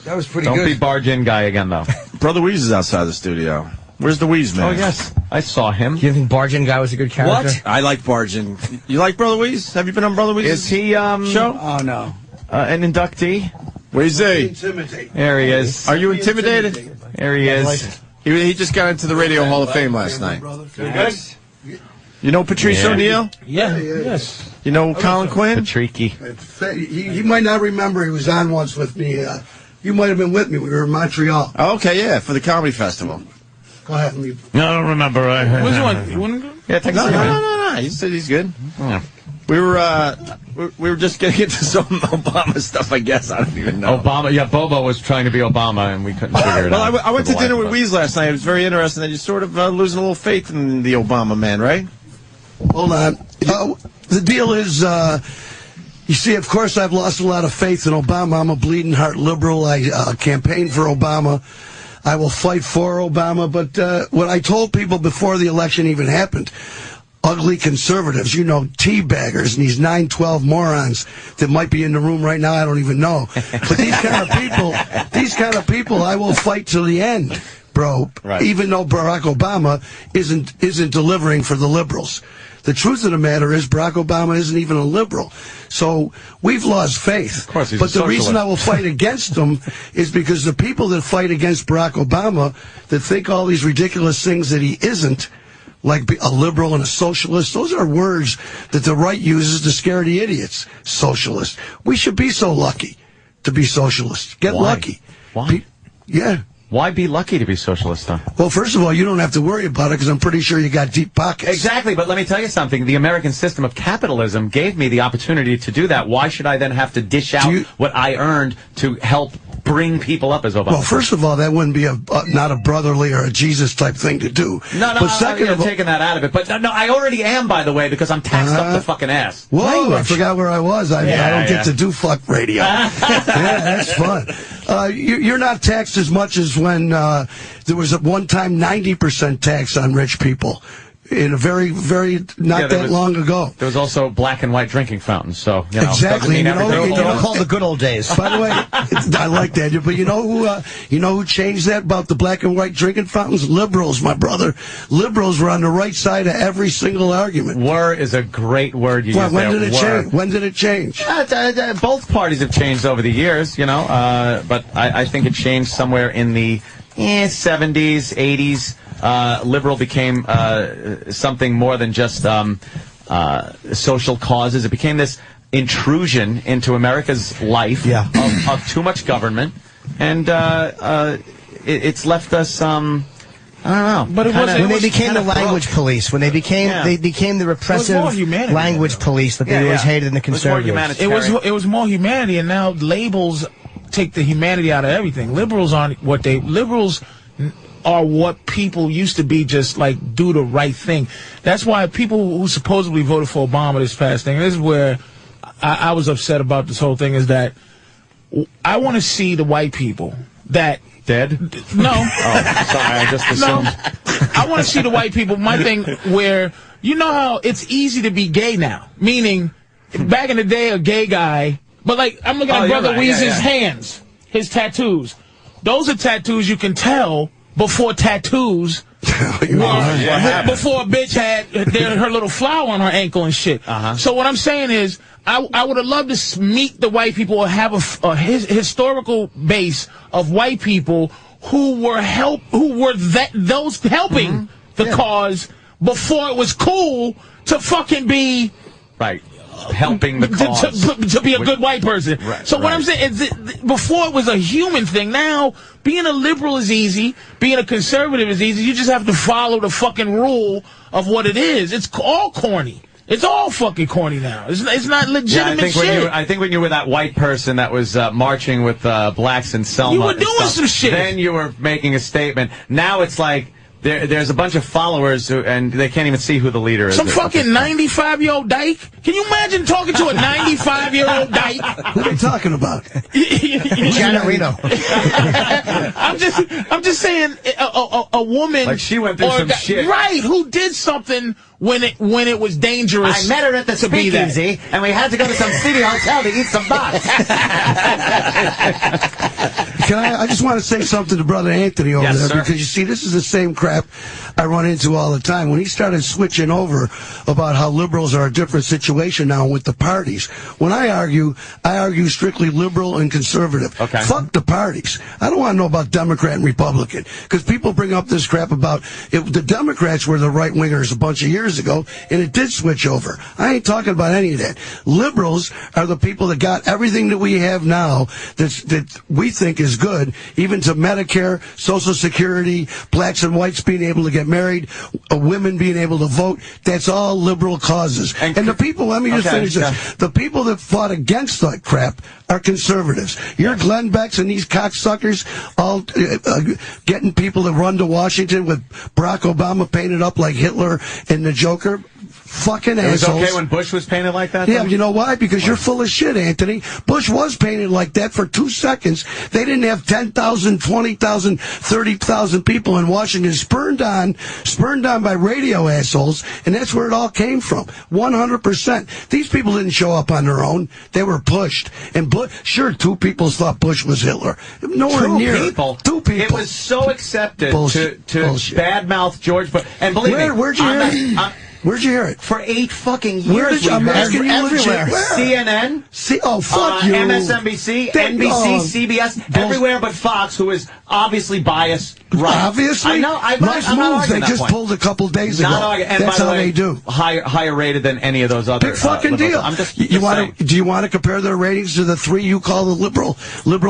That was pretty Don't good. be barge in guy again, though. Brother Wease is outside the studio. Where's the Wease man? Oh, yes. I saw him. You think Bargain Guy was a good character? What? I like Bargain. You like Brother Wease? Have you been on Brother Wease's Is he show? Oh, no. An inductee? Wease. There he is. Are you intimidated? There he is. He just got into the Radio Hall of Fame last night. You know Patrice O'Neill? Yeah, yes. You know Colin Quinn? Patrice. He might not remember he was on once with me. You might have been with me. We were in Montreal. Oh, okay, yeah, for the comedy festival. Go ahead and leave. No, I don't remember. Which one? You want to go? Yeah, take No. He said he's good. Yeah. We were just getting into some Obama stuff, I guess. I don't even know. Obama, yeah, Bobo was trying to be Obama, and we couldn't figure it out. Well, I went to dinner with Wease last night. It was very interesting. And you're sort of losing a little faith in the Obama man, right? Hold on. The deal is, you see, of course, I've lost a lot of faith in Obama. I'm a bleeding heart liberal. I campaigned for Obama. I will fight for Obama. But what I told people before the election even happened, ugly conservatives, teabaggers, and these 9/12 morons that might be in the room right now, I don't even know. But these kind of people, I will fight till the end, bro. Right. Even though Barack Obama isn't delivering for the liberals. The truth of the matter is Barack Obama isn't even a liberal. So we've lost faith. Of course, he's but a the socialist. reason I will fight against him is because the people that fight against Barack Obama, that think all these ridiculous things that he isn't, like a liberal and a socialist, those are words that the right uses to scare the idiots. Socialist. We should be so lucky to be socialists. Get lucky. Why? Yeah. Why be lucky to be socialist, though? Well, first of all, you don't have to worry about it because I'm pretty sure you got deep pockets. Exactly, but let me tell you something. The American system of capitalism gave me the opportunity to do that. Why should I then have to dish out what I earned to help bring people up as Obama? Well, first of all, that wouldn't be not a brotherly or a Jesus type thing to do. No, but second I'm taking that out of it. But no, I already am, by the way, because I'm taxed up the fucking ass. Whoa, I forgot where I was. I don't get to do fuck radio. Yeah, that's fun. You're not taxed as much as when there was at one time 90% tax on rich people. In a very, very long ago. There was also black and white drinking fountains, so exactly. Called the good old days. By the way, I like that. But you know who changed that about the black and white drinking fountains? Liberals, my brother. Liberals were on the right side of every single argument. Were is a great word you use when there. did it change? When did it change? Both parties have changed over the years, but I think it changed somewhere in the 70s, 80s. Liberal became something more than just social causes. It became this intrusion into America's life of too much government, and it's left us. I don't know. But when they became the language police, when they became the repressive language police that they always hated in the conservatives. It was more humanity, and now labels take the humanity out of everything. Liberals aren't what they liberals are what people used to be, just like do the right thing. That's why people who supposedly voted for Obama this past thing, this is where I was upset about this whole thing, is that I want to see the white people that dead. No. Oh, sorry, I just assumed. No, I want to see the white people. My thing where how it's easy to be gay now, meaning back in the day a gay guy, but like I'm looking at Brother Wease's hands, his tattoos. Those are tattoos you can tell before tattoos. Before a bitch had her little flower on her ankle and shit. So what I'm saying is, I would have loved to meet the white people or have a historical base of white people who were those helping the cause before it was cool to fucking be helping the cause to be a good white person. So what I'm saying is, before it was a human thing. Now being a liberal is easy, being a conservative is easy. You just have to follow the fucking rule of what it is. It's all corny. It's all fucking corny now. It's not legitimate shit. I think when you were that white person that was marching with blacks in Selma, you were doing some shit. Then you were making a statement. Now it's like there's a bunch of followers and they can't even see who the leader is. Some fucking 95-year-old dyke. Can you imagine talking to a 95-year-old dyke? Who are you talking about? Janet Reno. I'm just saying a woman. Like she went through some shit. Right, who did something when it was dangerous. I met her at the speakeasy, and we had to go to some city hotel to eat some box. I just want to say something to Brother Anthony over there, because you see, this is the same crap I run into all the time. When he started switching over about how liberals are a different situation now with the parties. When I argue strictly liberal and conservative. Okay. Fuck the parties. I don't want to know about Democrat and Republican, because people bring up this crap about the Democrats were the right wingers a bunch of years ago, and it did switch over. I ain't talking about any of that. Liberals are the people that got everything that we have now that we think is good, even to Medicare, Social Security, blacks and whites being able to get married, women being able to vote. That's all liberal causes. And the people, let me just finish this. The people that fought against that crap are conservatives. Your Glenn Becks and these cocksuckers all getting people to run to Washington with Barack Obama painted up like Hitler and the Joker. Fucking assholes. It was okay when Bush was painted like that? Yeah, you know why? Because you're full of shit, Anthony. Bush was painted like that for 2 seconds. They didn't have 10,000, 20,000, 30,000 people in Washington spurned on by radio assholes, and that's where it all came from. 100%. These people didn't show up on their own. They were pushed. And sure, 2 people thought Bush was Hitler. Nowhere near. 2 people. It was so accepted to badmouth George Bush. And believe me, where'd you hear it? Where'd you hear it? For 8 fucking years. I'm asking you everywhere. Legit. CNN. Fuck you. MSNBC, NBC, CBS, everywhere but Fox, who is obviously biased. Right. Obviously. I know. I'm nice not move. arguing They that just point. pulled a couple days ago. And that's by the how way, they do. Higher rated than any of those other. Big fucking deal. I'm just do you want to compare their ratings to the 3 you call the liberal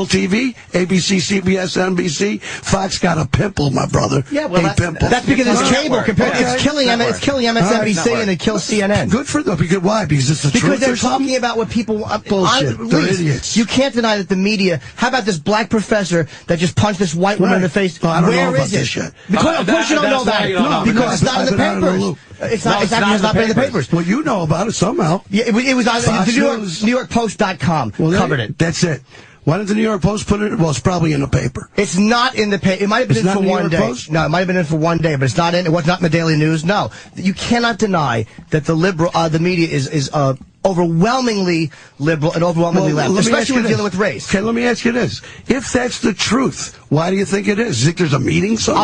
TV? ABC, CBS, NBC. Fox got a pimple, my brother. Yeah, well, that's because it's cable. It's killing MSNBC and it kills CNN. Good for them. Because why? Because it's the truth. Because they're talking about what people bullshit. They're idiots. You can't deny that the media. How about this black professor that just punched this white woman in the face? I don't know Where about is it? this shit. Because of course you don't know about it. No, because it's not in the papers. It's not been in the papers. Well, you know about it somehow. Yeah, it was on NewYorkPost.com. Covered it. That's it. Why did the New York Post put it? Well, it's probably in the paper. It's not in the paper. It might have been in for 1 day. No, it might have been in for 1 day, but it's not in. It was not in the Daily News. No, you cannot deny that the media is overwhelmingly liberal and overwhelmingly left, especially when dealing with race. Okay, let me ask you this: if that's the truth, why do you think it is? You think there's a meeting somewhere?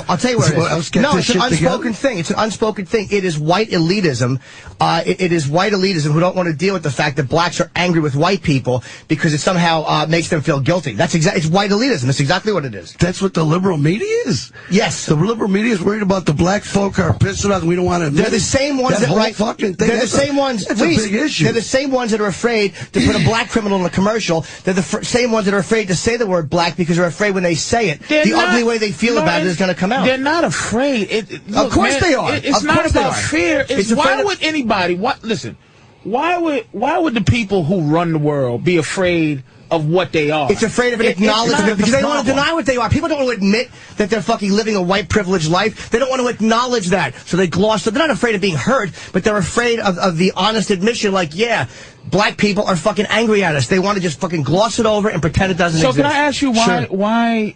I'll tell you where it is. No, it's an unspoken thing. It's an unspoken thing. It is white elitism. It is white elitism who don't want to deal with the fact that blacks are angry with white people because it somehow makes them feel guilty. It's white elitism. That's exactly what it is. That's what the liberal media is? Yes. The liberal media is worried about the black folk are pissed off and we don't want to admit. They're the same ones that write fucking thing. They're the same ones. That's a big issue. They're the same ones that are afraid to put a black criminal in a commercial. They're the same ones that are afraid to say the word black because they're afraid when they say it, the ugly way they feel about it is going to come out. They're not afraid. Of course they are. It's not about fear. Why would anybody? Listen. Why would the people who run the world be afraid of what they are? It's afraid of an acknowledgement because they don't want to deny what they are. People don't want to admit that they're fucking living a white privileged life. They don't want to acknowledge that, so they gloss it. They're not afraid of being hurt, but they're afraid of the honest admission. Like, yeah, black people are fucking angry at us. They want to just fucking gloss it over and pretend it doesn't exist. So can I ask you why?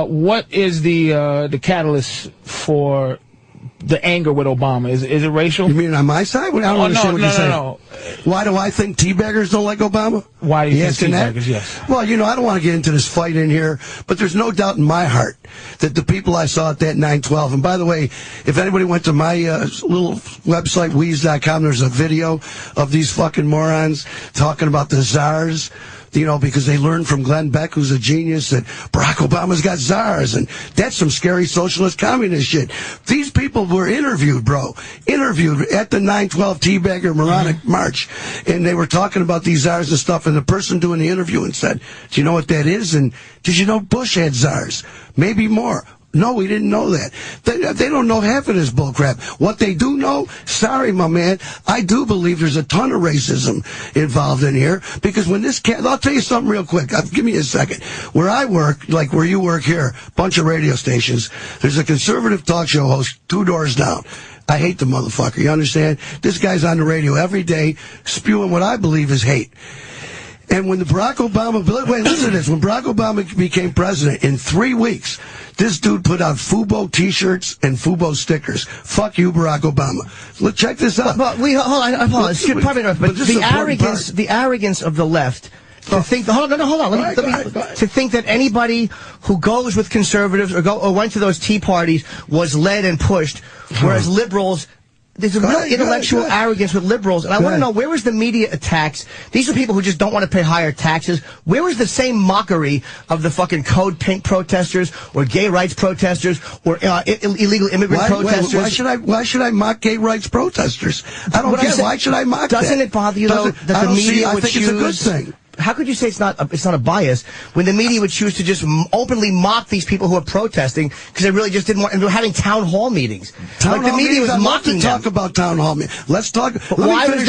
What is the catalyst for the anger with Obama? Is it racial? You mean on my side? I don't understand what you're saying. No. Why do I think teabaggers don't like Obama? Why do you think teabaggers? Yes. Well, I don't want to get into this fight in here, but there's no doubt in my heart that the people I saw at that 9/12, and by the way, if anybody went to my little website, Wease.com, there's a video of these fucking morons talking about the czars. Because they learned from Glenn Beck, who's a genius, that Barack Obama's got czars, and that's some scary socialist communist shit. These people were interviewed, interviewed at the 9/12 Teabagger Moronic March, and they were talking about these czars and stuff, and the person doing the interview and said, do you know what that is? And did you know Bush had czars? Maybe more. No, we didn't know that. They don't know half of this bullcrap. What they do know, sorry, my man, I do believe there's a ton of racism involved in here. Because when this I'll tell you something real quick. Give me a second. Where I work, like where you work here, bunch of radio stations, there's a conservative talk show host 2 doors down. I hate the motherfucker, you understand? This guy's on the radio every day spewing what I believe is hate. And when Barack Obama, listen to this, when Barack Obama became president, in 3 weeks, this dude put out Fubo T-shirts and Fubo stickers. Fuck you, Barack Obama. Look, check this out. But hold on. It's probably not, but the arrogance of the left To think, hold on. To think that anybody who goes with conservatives or went to those Tea Parties was led and pushed, whereas liberals. There's a real intellectual arrogance with liberals, and I want to know, where was the media attacks? These are people who just don't want to pay higher taxes. Where was the same mockery of the fucking Code Pink protesters, or gay rights protesters, or illegal immigrant protesters? Why should I mock gay rights protesters? I don't get it. Why should I mock Doesn't it bother you, though, that the media would choose... I think it's a good thing. How could you say it's not a bias when the media would choose to just openly mock these people who are protesting because they really just didn't want, and they're having town hall meetings. The media was mocking them. Talk about town hall meetings. Let's talk. Why was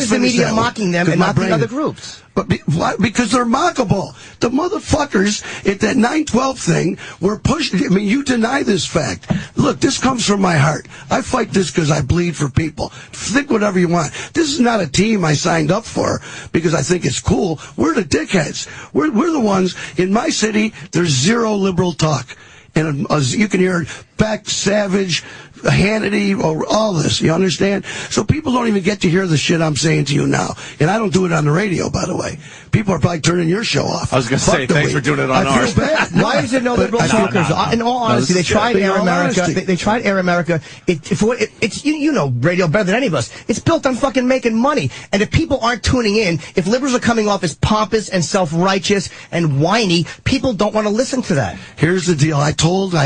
the media mocking them and not the other groups? But because they're mockable. The motherfuckers at that 9/12 thing were pushing. I mean, you deny this fact. Look, this comes from my heart. I fight this because I bleed for people. Think whatever you want. This is not a team I signed up for because I think it's cool. We're the dickheads. We're the ones in my city. There's zero liberal talk. And you can hear Beck, Savage, Hannity, or all this. You understand? So people don't even get to hear the shit I'm saying to you now. And I don't do it on the radio, by the way. People are probably turning your show off. I was going to say, thanks for doing it on ours. I feel bad. Why is there no liberal talkers? In all honesty, they tried Air America. They tried Air America. It's you know radio better than any of us. It's built on fucking making money. And if people aren't tuning in, if liberals are coming off as pompous and self-righteous and whiny, people don't want to listen to that. Here's the deal. I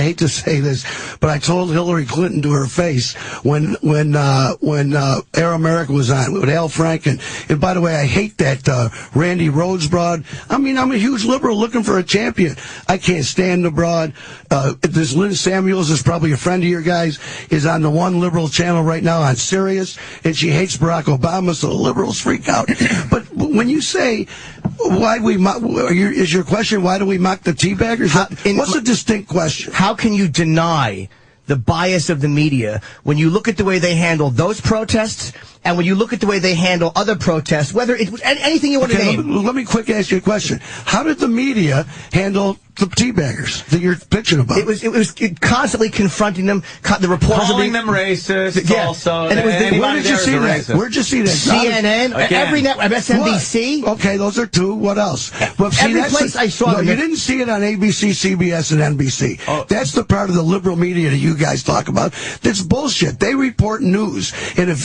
hate to say this, but I told Hillary Clinton to her face when Air America was on with Al Franken. And by the way, I hate that Randy Rhodes broad. I mean, I'm a huge liberal looking for a champion. I can't stand the broad. This Lynn Samuels is probably a friend of your guys, is on the one liberal channel right now on Sirius, and she hates Barack Obama, so the liberals freak out. But when you say, why we mock, is your question, why do we mock the teabaggers? What's the distinct question? How can you deny the bias of the media when you look at the way they handle those protests and when you look at the way they handle other protests, whether it's anything you want to name? Let me quick ask you a question. How did the media handle the teabaggers that you're bitching about? It was constantly confronting them. The reporters calling them racist. Yeah. Also, and it was where did you see that? Where'd you see that? CNN, every network, MSNBC. What? Okay, those are two. What else? Well, see, every place I saw them. You didn't see it on ABC, CBS, and NBC. Oh. That's the part of the liberal media that you guys talk about. That's bullshit. They report news, and if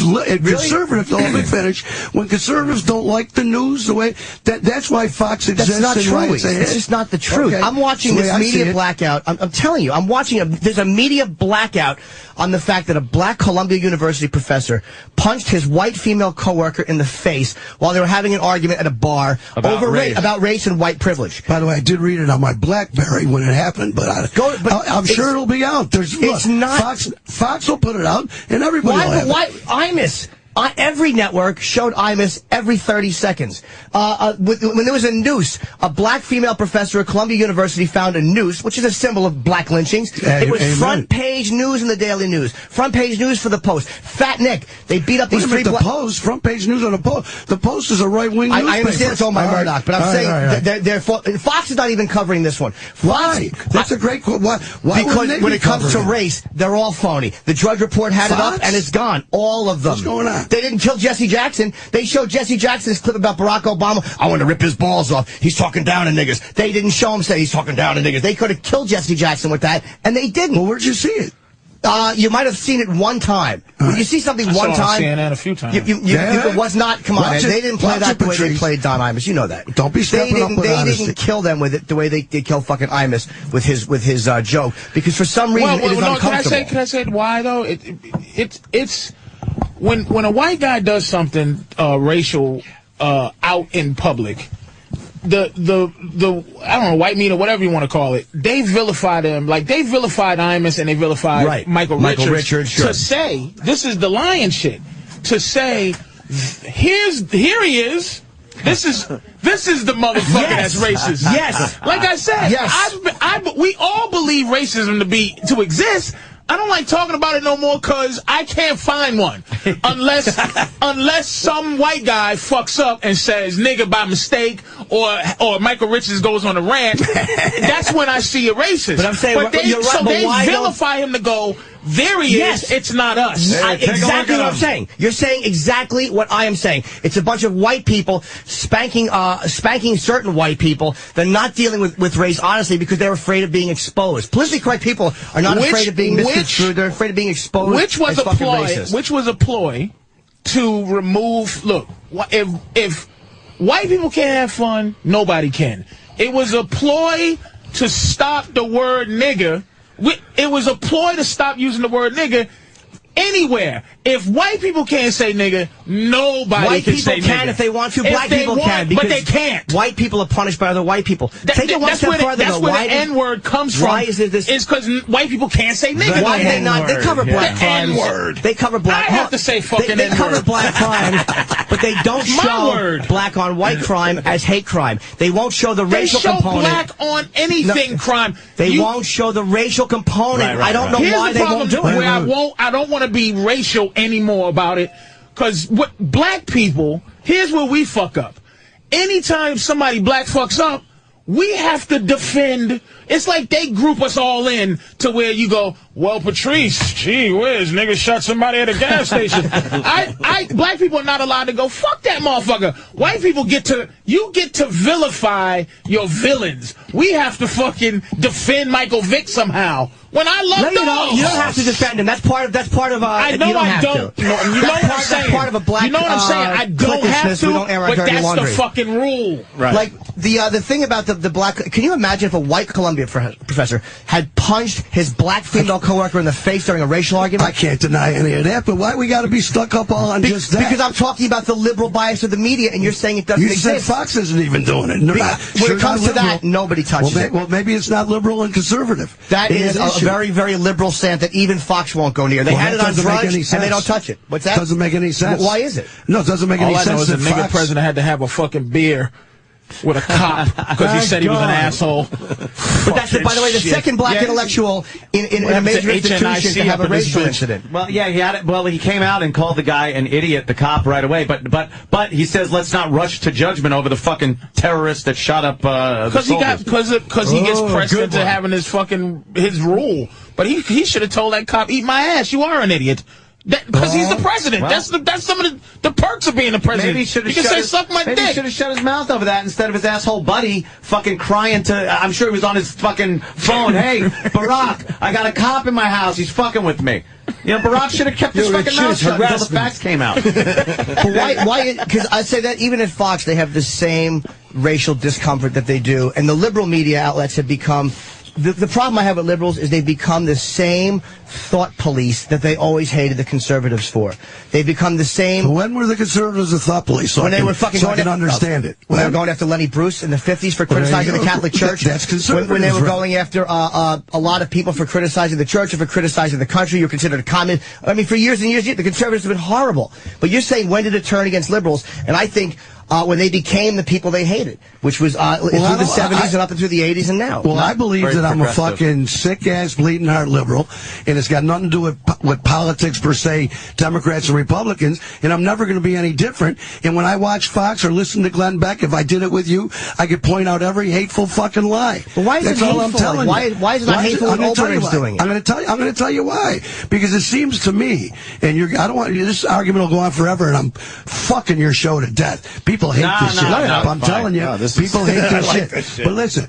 conservatives, let me finish. When conservatives don't like the news, the way that's why Fox exists. That's not true. It's just not the truth. Okay. I'm watching this media blackout. I'm telling you, there's a media blackout on the fact that a black Columbia University professor punched his white female coworker in the face while they were having an argument at a bar about race and white privilege. By the way, I did read it on my BlackBerry when it happened, but I'm sure it'll be out. Fox will put it out, and everybody will have it. Why Imus? Every network showed Imus every 30 seconds. When there was a noose, a black female professor at Columbia University found a noose, which is a symbol of black lynchings. It was front page news in the Daily News. Front page news for the Post. Fat Nick. They beat up these three black... The Post? Front page news on the Post? The Post is a right-wing newspaper. I understand it's owned by Murdoch, but I'm saying Fox is not even covering this one. Why? That's a great quote. Why because when it comes to race, they're all phony. The Drudge Report had it up, and it's gone. All of them. What's going on? They didn't kill Jesse Jackson. They showed Jesse Jackson's clip about Barack Obama. I want to rip his balls off. He's talking down to niggers. They didn't show him say he's talking down to niggers. They could have killed Jesse Jackson with that, and they didn't. Well, where'd you see it? You might have seen it one time. When you see something one time, I saw CNN a few times. It was not. Come on, they didn't play that the way they played Don Imus. You know that. Don't be stepping up with honesty. They didn't kill them with it the way they killed fucking Imus with his joke, because for some reason it is uncomfortable. Can I say why though? It's when a white guy does something racial out in public, the I don't know, white meat or whatever you want to call it, they vilify them. Like they vilified Imus and they vilified Michael Richards sure. To say this is the lion shit. To say here he is. This is the motherfucker that's racist. Yes. Like I said, yes. We all believe racism to exist. I don't like talking about it no more because I can't find one. Unless some white guy fucks up and says nigga by mistake or Michael Richards goes on a rant. That's when I see a racist. But I'm saying, they vilify him to go, there he is, it's not us. Exactly what I'm saying. You're saying exactly what I am saying. It's a bunch of white people spanking certain white people. They're not dealing with race honestly because they're afraid of being exposed. Politically correct people are not afraid of being misconstrued. They're afraid of being exposed. Which was a ploy to remove. Look, if white people can't have fun, nobody can. It was a ploy to stop the word nigger. It was a ploy to stop using the word nigger anywhere. If white people can't say nigger, nobody can say nigger. White people can if they want to. Black people can. But they can't. White people are punished by other white people. Take it one step further. That's where the N-word comes from. Why is it this? It's because white people can't say nigger. Why are they not? They cover black crimes. N-word. They cover black. I have to say fucking They N-word. cover black crime, but they don't show black on white crime as hate crime. They won't show the racial component. They show black on anything crime. They won't show the racial component. I don't know why they won't do it. I don't want to be racial anymore about it, because what black people, here's where we fuck up. Anytime somebody black fucks up, we have to defend. It's like they group us all in to where you go, well, Patrice, gee whiz, nigga shot somebody at a gas station. Black people are not allowed to go, fuck that motherfucker. White people you get to vilify your villains. We have to fucking defend Michael Vick somehow. When I love dogs. You don't have to defend him. That's part of I know I don't. You know what I'm saying? That's part of a black. You know what I'm saying? I don't have to. But that's the fucking rule. Right. Like the thing about the black. Can you imagine if a white Columbia professor had punched his black female coworker in the face during a racial argument? I can't deny any of that. But why we got to be stuck up on just that? Because I'm talking about the liberal bias of the media, and you're saying it doesn't exist. You said Fox isn't even doing it. When it comes to that, nobody touches it. Well, maybe it's not liberal and conservative. That is a very, very liberal stand that even Fox won't go near. They had it on drugs, and they don't touch it. What's that? Doesn't make any sense. Why is it? No, it doesn't make any sense. All I know is the nigga president had to have a fucking beer with a cop because he said he was an asshole. But that's, by the way, the second black intellectual in a major institution to have a racial incident. Well, yeah, he had it. Well, he came out and called the guy an idiot, the cop, right away. But he says let's not rush to judgment over the fucking terrorist that shot up the soldiers. Because he gets pressed into having his rule. But he should have told that cop, eat my ass. You are an idiot. Because he's the president. Well, that's some of the perks of being the president. Maybe he should have suck my dick. Maybe he should have shut his mouth over that instead of his asshole buddy fucking crying to. I'm sure he was on his fucking phone. Hey, Barack, I got a cop in my house. He's fucking with me. You know, Barack should have kept his fucking mouth shut until the facts came out. But why? Because I say that even at Fox, they have the same racial discomfort that they do, and the liberal media outlets have become. The problem I have with liberals is they've become the same thought police that they always hated the conservatives for. They've become the same. When were the conservatives the thought police? So when they were fucking going to understand it. When they were going after Lenny Bruce in the 50s for criticizing the Catholic Church. That's conservative. When they were going after a lot of people for criticizing the church or for criticizing the country, you're considered a communist. I mean, for years and years, the conservatives have been horrible. But you're saying when did it turn against liberals? And I think when they became the people they hated, which was through the 70s and up through the 80s and now. Well, I believe that I'm a fucking sick-ass, bleeding-heart liberal, and it's got nothing to do with politics per se, Democrats and Republicans, and I'm never going to be any different. And when I watch Fox or listen to Glenn Beck, if I did it with you, I could point out every hateful fucking lie. But why is That's it all hateful? I'm telling you. Why is it not hateful when Oberman's doing it? I'm going to tell you why. Because it seems to me, and I don't want this argument will go on forever, and I'm fucking your show to death. People hate this shit. I'm telling you, people hate this shit. But listen,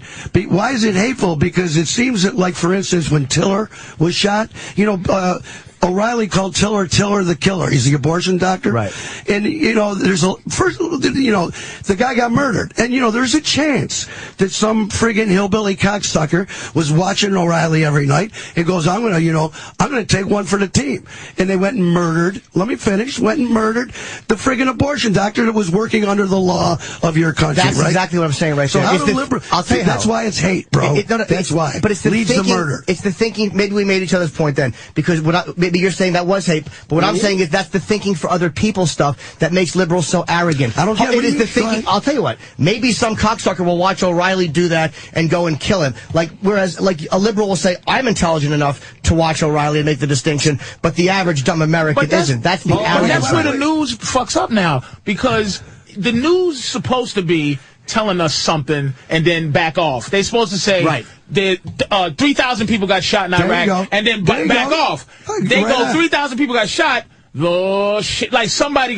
why is it hateful? Because it seems that, like, for instance, when Tiller was shot, you know, O'Reilly called Tiller the killer. He's the abortion doctor. Right. And, you know, the guy got murdered. And, you know, there's a chance that some friggin' hillbilly cocksucker was watching O'Reilly every night and goes, I'm going to take one for the team. And they went and murdered, let me finish, went and murdered the friggin' abortion doctor that was working under the law of your country, That's right? exactly what I'm saying right there. I'll tell you that's why it's hate, bro. That's why. But it's the leads thinking, to murder. It's the thinking. Maybe we made each other's point then, because maybe you're saying that was hate, but what I'm saying is that's the thinking for other people stuff that makes liberals so arrogant. I don't get it is the thinking. I'll tell you what. Maybe some cocksucker will watch O'Reilly do that and go and kill him. Whereas a liberal will say, I'm intelligent enough to watch O'Reilly and make the distinction, but the average dumb American isn't. That's the But that's where the news fucks up now, because the news is supposed to be telling us something and then back off. They're supposed to say, right. 3,000 people got shot in Iraq, and then back off. They go, 3,000 people got shot. Oh, shit. Like somebody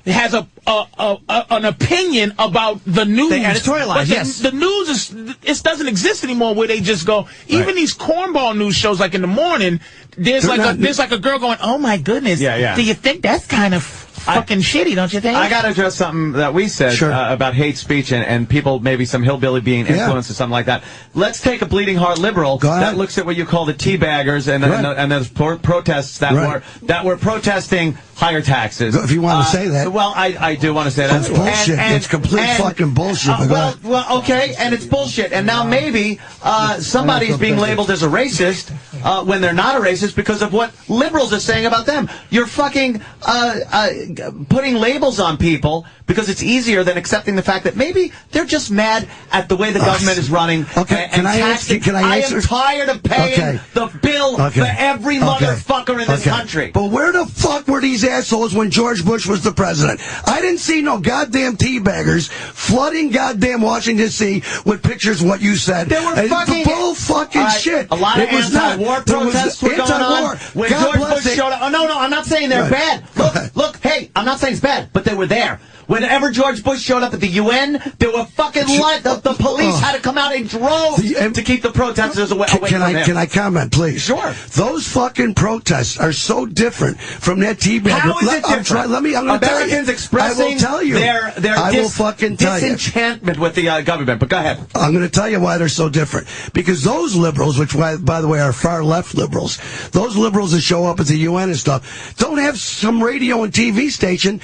has an opinion about the news. They editorialize, yes. The news it doesn't exist anymore where they just go, even these cornball news shows like in the morning, there's like a girl going, oh my goodness. Yeah. Do you think that's kind of fucking shitty, don't you think? I got to address something that we said about hate speech and people, maybe some hillbilly being influenced or something like that. Let's take a bleeding heart liberal that looks at what you call the teabaggers and those protests that were protesting higher taxes. If you want to say that. Well, I do want to say that. It's bullshit. It's complete fucking bullshit. Well, okay, and it's bullshit. And now maybe somebody's being labeled as a racist when they're not a racist because of what liberals are saying about them. You're fucking putting labels on people because it's easier than accepting the fact that maybe they're just mad at the way the government is running. Okay, can I answer? I am tired of paying the bill for every motherfucker in this country. But where the fuck were these assholes when George Bush was the president? I didn't see no goddamn teabaggers flooding goddamn Washington D.C. with pictures of what you said. There were fucking bull fucking shit. A lot of anti-war protests were going on when George Bush showed up. Oh, no, I'm not saying they're bad. Look, hey, I'm not saying it's bad, but they were there. Whenever George Bush showed up at the UN, there were fucking the police had to come out in droves to keep the protesters away from him. Can I comment, please? Sure. Those fucking protests are so different from that teabagger. How is it different? I'm going to tell you. Americans expressing I will tell you. their disenchantment with the government. But go ahead. I'm going to tell you why they're so different. Because those liberals, which, by the way, are far left liberals, those liberals that show up at the UN and stuff, don't have some radio and TV station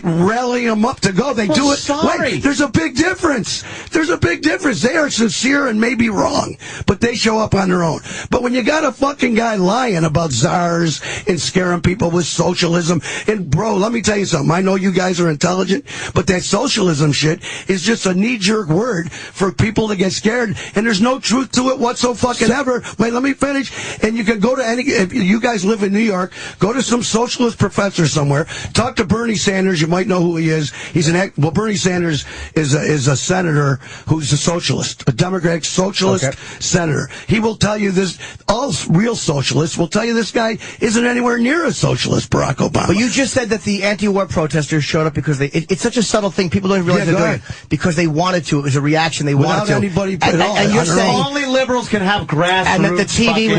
rallying them up to go. They do it. Sorry. Wait, there's a big difference. There's a big difference. They are sincere and maybe wrong, but they show up on their own. But when you got a fucking guy lying about czars and scaring people with socialism, and bro, let me tell you something. I know you guys are intelligent, but that socialism shit is just a knee-jerk word for people to get scared, and there's no truth to it whatsoever. Wait, let me finish. And you can go to if you guys live in New York, go to some socialist professor somewhere, talk to Bernie Sanders. You might know who he is. Bernie Sanders is a senator who's a socialist, a Democratic socialist senator. He will tell you this. All real socialists will tell you this guy isn't anywhere near a socialist, Barack Obama. But you just said that the anti-war protesters showed up because it's such a subtle thing. People don't realize they're doing it because they wanted to. It was a reaction they wanted to. Anybody at all. And you're saying only liberals can have grassroots. And that the TV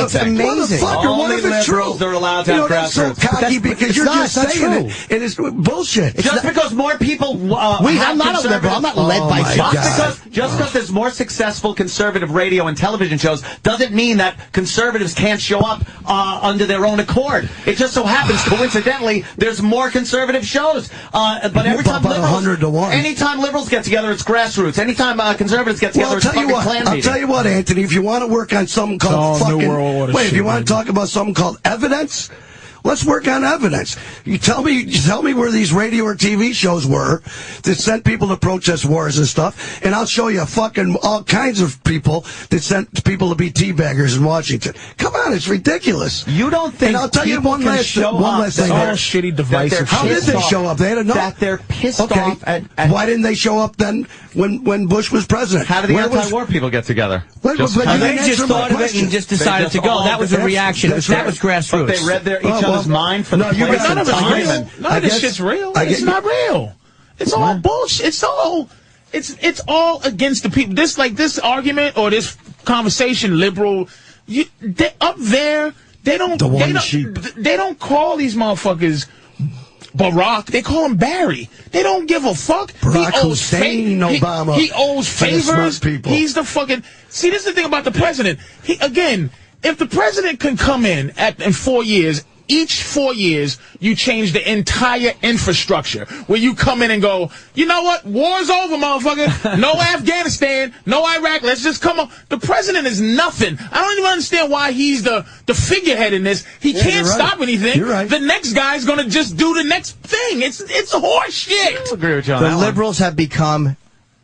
it's amazing. Only liberals are allowed to have grassroots. So cocky because you're just saying it, and it's bullshit. Just because more people I'm not a liberal. I'm not led by just because there's more successful conservative radio and television shows doesn't mean that conservatives can't show up under their own accord. It just so happens, coincidentally, there's more conservative shows. But every time anytime liberals get together, it's grassroots. Anytime conservatives get together, it's fucking clan meeting. I'll tell you what, Anthony. If you want to work on something called if you want to talk about something called evidence. Let's work on evidence. You tell me where these radio or TV shows were that sent people to protest wars and stuff, and I'll show you fucking all kinds of people that sent people to be teabaggers in Washington. Come on, it's ridiculous. You don't think? And I'll tell you one last thing. All shitty devices. How did they show up? They had enough. That they're pissed off. Why didn't they show up then when Bush was president? How did the anti-war people get together? They just thought of it and just decided to go. That was a reaction. That was grassroots. But they read each other's mind for the place none of it's real. None of this shit's real. It's not real. It's all bullshit. It's all against the people. This argument or this conversation, liberal, up there, they don't call these motherfuckers Barack. They call him Barry. They don't give a fuck. Barack Hussein Obama. He owes favors. He's the fucking. See, this is the thing about the president. If the president can come in in 4 years. Each 4 years, you change the entire infrastructure. Where you come in and go, you know what? War's over, motherfucker. No Afghanistan, no Iraq. Let's just come on. The president is nothing. I don't even understand why he's the figurehead in this. He can't stop anything. You're right. The next guy's going to just do the next thing. It's horse shit. I agree with you on the that liberals have become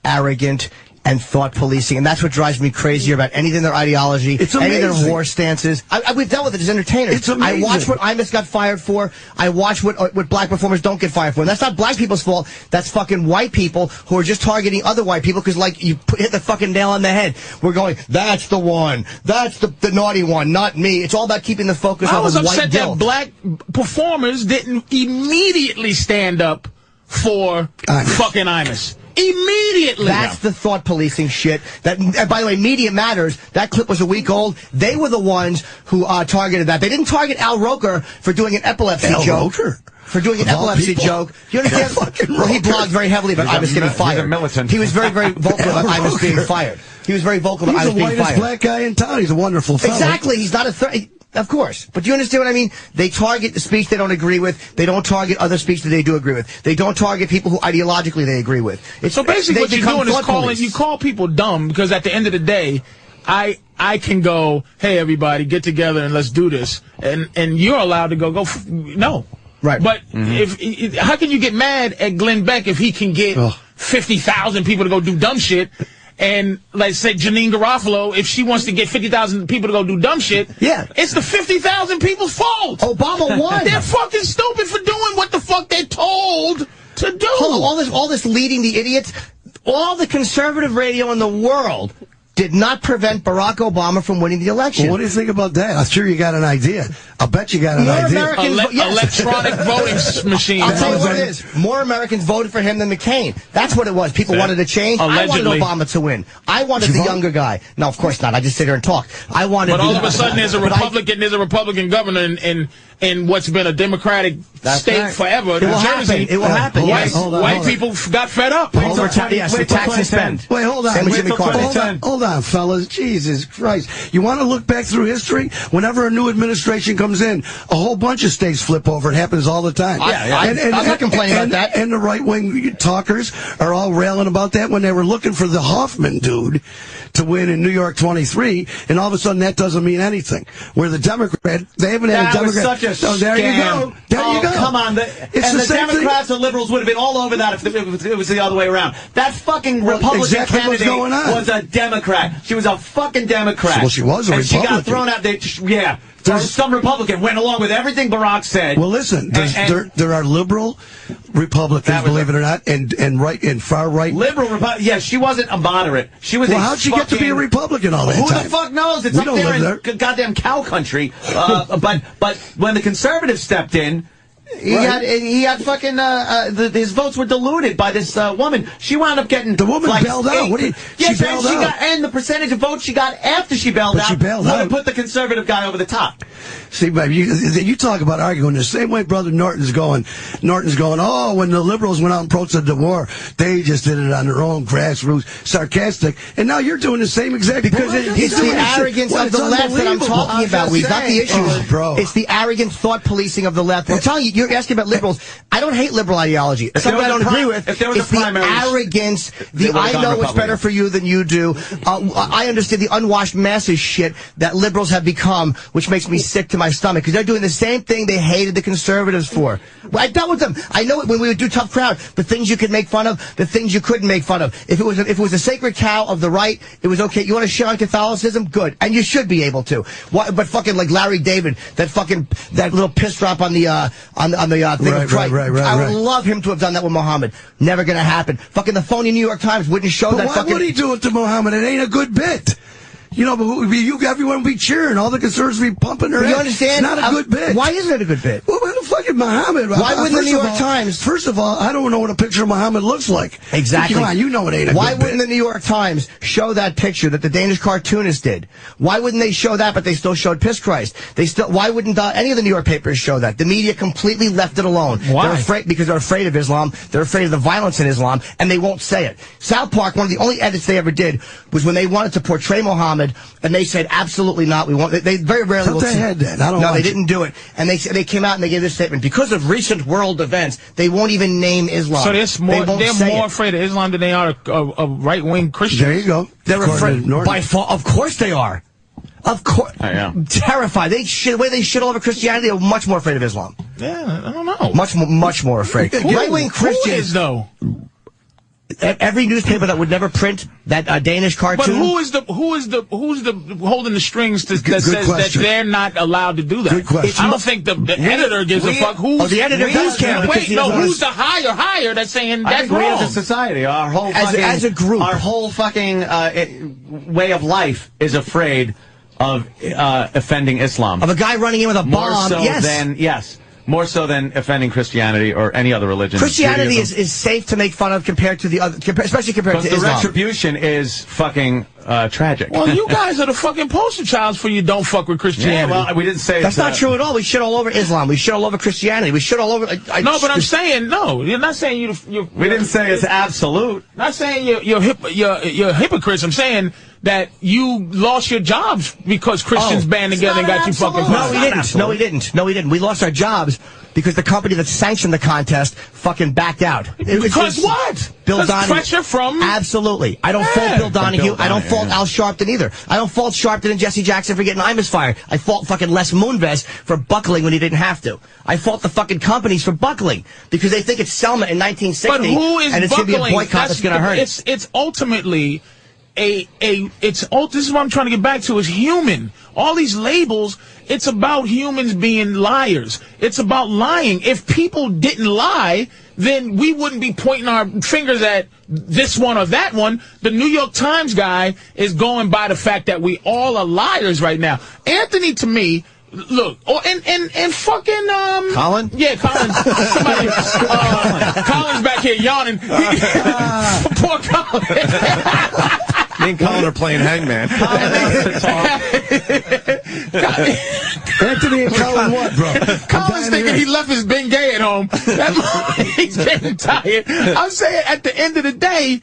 arrogant, and thought policing, and that's what drives me crazier about anything their ideology, any of their war stances. We've dealt with it as entertainers. It's amazing. I watch what Imus got fired for. I watch what black performers don't get fired for. And that's not black people's fault. That's fucking white people who are just targeting other white people because, like, you hit the fucking nail on the head. We're going, that's the one. That's the naughty one, not me. It's all about keeping the focus on the white guilt. I was upset that black performers didn't immediately stand up for fucking Imus. Immediately. That's the thought policing shit. That, by the way, Media Matters. That clip was a week old. They were the ones who targeted that. They didn't target Al Roker for doing an epilepsy joke. For doing an epilepsy joke. You understand? Well, he blogged very heavily about Imus getting fired. He's a militant. He was very, very vocal about Imus being fired. He was very vocal about Imus being fired. He's the whitest black guy in town. He's a wonderful fellow. Exactly. He's not a threat. Of course. But do you understand what I mean? They target the speech they don't agree with. They don't target other speech that they do agree with. They don't target people who ideologically they agree with. So basically what you're doing is you call people dumb because at the end of the day, I can go, hey, everybody, get together and let's do this. And you're allowed to go, no. Right. But how can you get mad at Glenn Beck if he can get 50,000 people to go do dumb shit? And, like, say, Janine Garofalo, if she wants to get 50,000 people to go do dumb shit, it's the 50,000 people's fault. Obama won. They're fucking stupid for doing what the fuck they're told to do. Hold on, all this leading the idiots, all the conservative radio in the world did not prevent Barack Obama from winning the election. Well, what do you think about that? I'm sure you got an idea. I'll bet you got an idea. Electronic voting machine. I'll tell you what it is. More Americans voted for him than McCain. That's what it was. People wanted a change. Allegedly. I wanted Obama to win. I wanted the younger guy. No, of course not. I just sit here and talk. I wanted. But all of a sudden, there's a Republican governor in what's been a Democratic state forever. New Jersey. It will happen. White people got fed up. The tax and spend. Wait, hold on. Hold on, fellas. Jesus Christ. You want to look back through history? Whenever a new administration comes in, a whole bunch of states flip over. It happens all the time. I'm not complaining about that. And the right-wing talkers are all railing about that when they were looking for the Hoffman dude to win in New York 23, and all of a sudden that doesn't mean anything. Where the Democrat, they haven't had a Democrat. That was such a scam. There you go. There you go. Come on. The Democrats and liberals would have been all over that if it was the other way around. That fucking Republican candidate was a Democrat. She was a fucking Democrat. Well, she was a Republican. And she got thrown out. Some Republican went along with everything Barack said. Well, listen, there are liberal Republicans, believe it or not, and right and far right. Liberal Republican. Yeah, she wasn't a moderate. She was. Well, how'd she get to be a Republican all that time? Who the fuck knows? It's up there in goddamn cow country. But when the conservatives stepped in. He had fucking his votes were diluted by this woman. She wound up getting the woman bailed out. She bailed out. And the percentage of votes she got after she bailed out would have put the conservative guy over the top. See, baby, you talk about arguing the same way Brother Norton's going. Oh, when the liberals went out and protested the war, they just did it on their own grassroots, sarcastic. And now you're doing the same exact because it's the arrogance of the left that I'm talking about. We've got the issue, bro. It's the arrogant thought policing of the left. I'm telling you. You're asking about liberals. I don't hate liberal ideology. It's something I don't agree with. It's the arrogance, I know what's better for you than you do. I understand the unwashed masses shit that liberals have become, which makes me sick to my stomach, because they're doing the same thing they hated the conservatives for. Well, I dealt with them. I know it when we would do Tough Crowd. The things you could make fun of, the things you couldn't make fun of. If it was a sacred cow of the right, it was okay. You want to shit on Catholicism? Good. And you should be able to. But fucking like Larry David, that little piss drop on the thing of Christ. Right. I would love him to have done that with Muhammad. Never gonna happen. Fucking the phony New York Times wouldn't show that fucking... Why would he do it to Muhammad? It ain't a good bit. You know, but everyone would be cheering. All the conservatives would be pumping their head. You understand? It's not a good bit. Why isn't it a good bit? Well, the fucking Muhammad. Why wouldn't the New York Times? First of all, I don't know what a picture of Muhammad looks like. Exactly. Come on, you know it ain't a good bit. Why wouldn't the New York Times show that picture that the Danish cartoonist did? Why wouldn't they show that, but they still showed Piss Christ? Why wouldn't any of the New York papers show that? The media completely left it alone. Why? They're afraid because they're afraid of Islam. They're afraid of the violence in Islam, and they won't say it. South Park, one of the only edits they ever did was when they wanted to portray Muhammad, and they said absolutely not. We won't. They very rarely. But they had that. No, they didn't do it. And they came out and they gave this statement because of recent world events. They won't even name Islam. So they're more afraid of Islam than they are of right-wing Christians. There you go. They're afraid by far. Of course they are. Of course. I am terrified. The way they shit all over Christianity, they're much more afraid of Islam. Yeah, I don't know. Much more afraid. Right-wing Christians, though. Every newspaper that would never print that Danish cartoon. But who's holding the strings that says that they're not allowed to do that? Good question. I don't think the editor gives a fuck. The editor does care. Wait, no, who's the higher that's saying that's wrong? We as a society, our whole as a group, our whole fucking way of life is afraid of offending Islam. Of a guy running in with a bomb. More so than offending Christianity or any other religion. Christianity is safe to make fun of compared to the other, especially compared to Islam. The retribution is fucking tragic. Well, you guys are the fucking poster childs for you don't fuck with Christianity. Yeah, well, we didn't say that's not true at all. We shit all over Islam. We shit all over Christianity. We shit all over. No, but I'm saying no. You're not saying you. We didn't say it's absolute. Not saying you're hypocrites. I'm saying that you lost your jobs because Christians band together and got you fucking fired. No, we didn't. We lost our jobs because the company that sanctioned the contest fucking backed out. Because what? Bill Donahue. Pressure from... Absolutely. I don't fault Bill Donahue. I don't fault Al Sharpton either. I don't fault Sharpton and Jesse Jackson for getting Imus fired. I fault fucking Les Moonves for buckling when he didn't have to. I fault the fucking companies for buckling because they think it's Selma in 1960 but who is and it's going to be a boycott that's going to hurt it. It's ultimately... this is what I'm trying to get back to, is human. All these labels, it's about humans being liars. It's about lying. If people didn't lie, then we wouldn't be pointing our fingers at this one or that one. The New York Times guy is going by the fact that we all are liars right now. Anthony, to me, look, and fucking Colin? Yeah, Colin. Somebody, Colin's back here yawning. Poor Colin. Me and Colin are playing hangman. Anthony and Colin what, bro? Colin's thinking he left his Bengay at home. He's getting tired. I'm saying at the end of the day,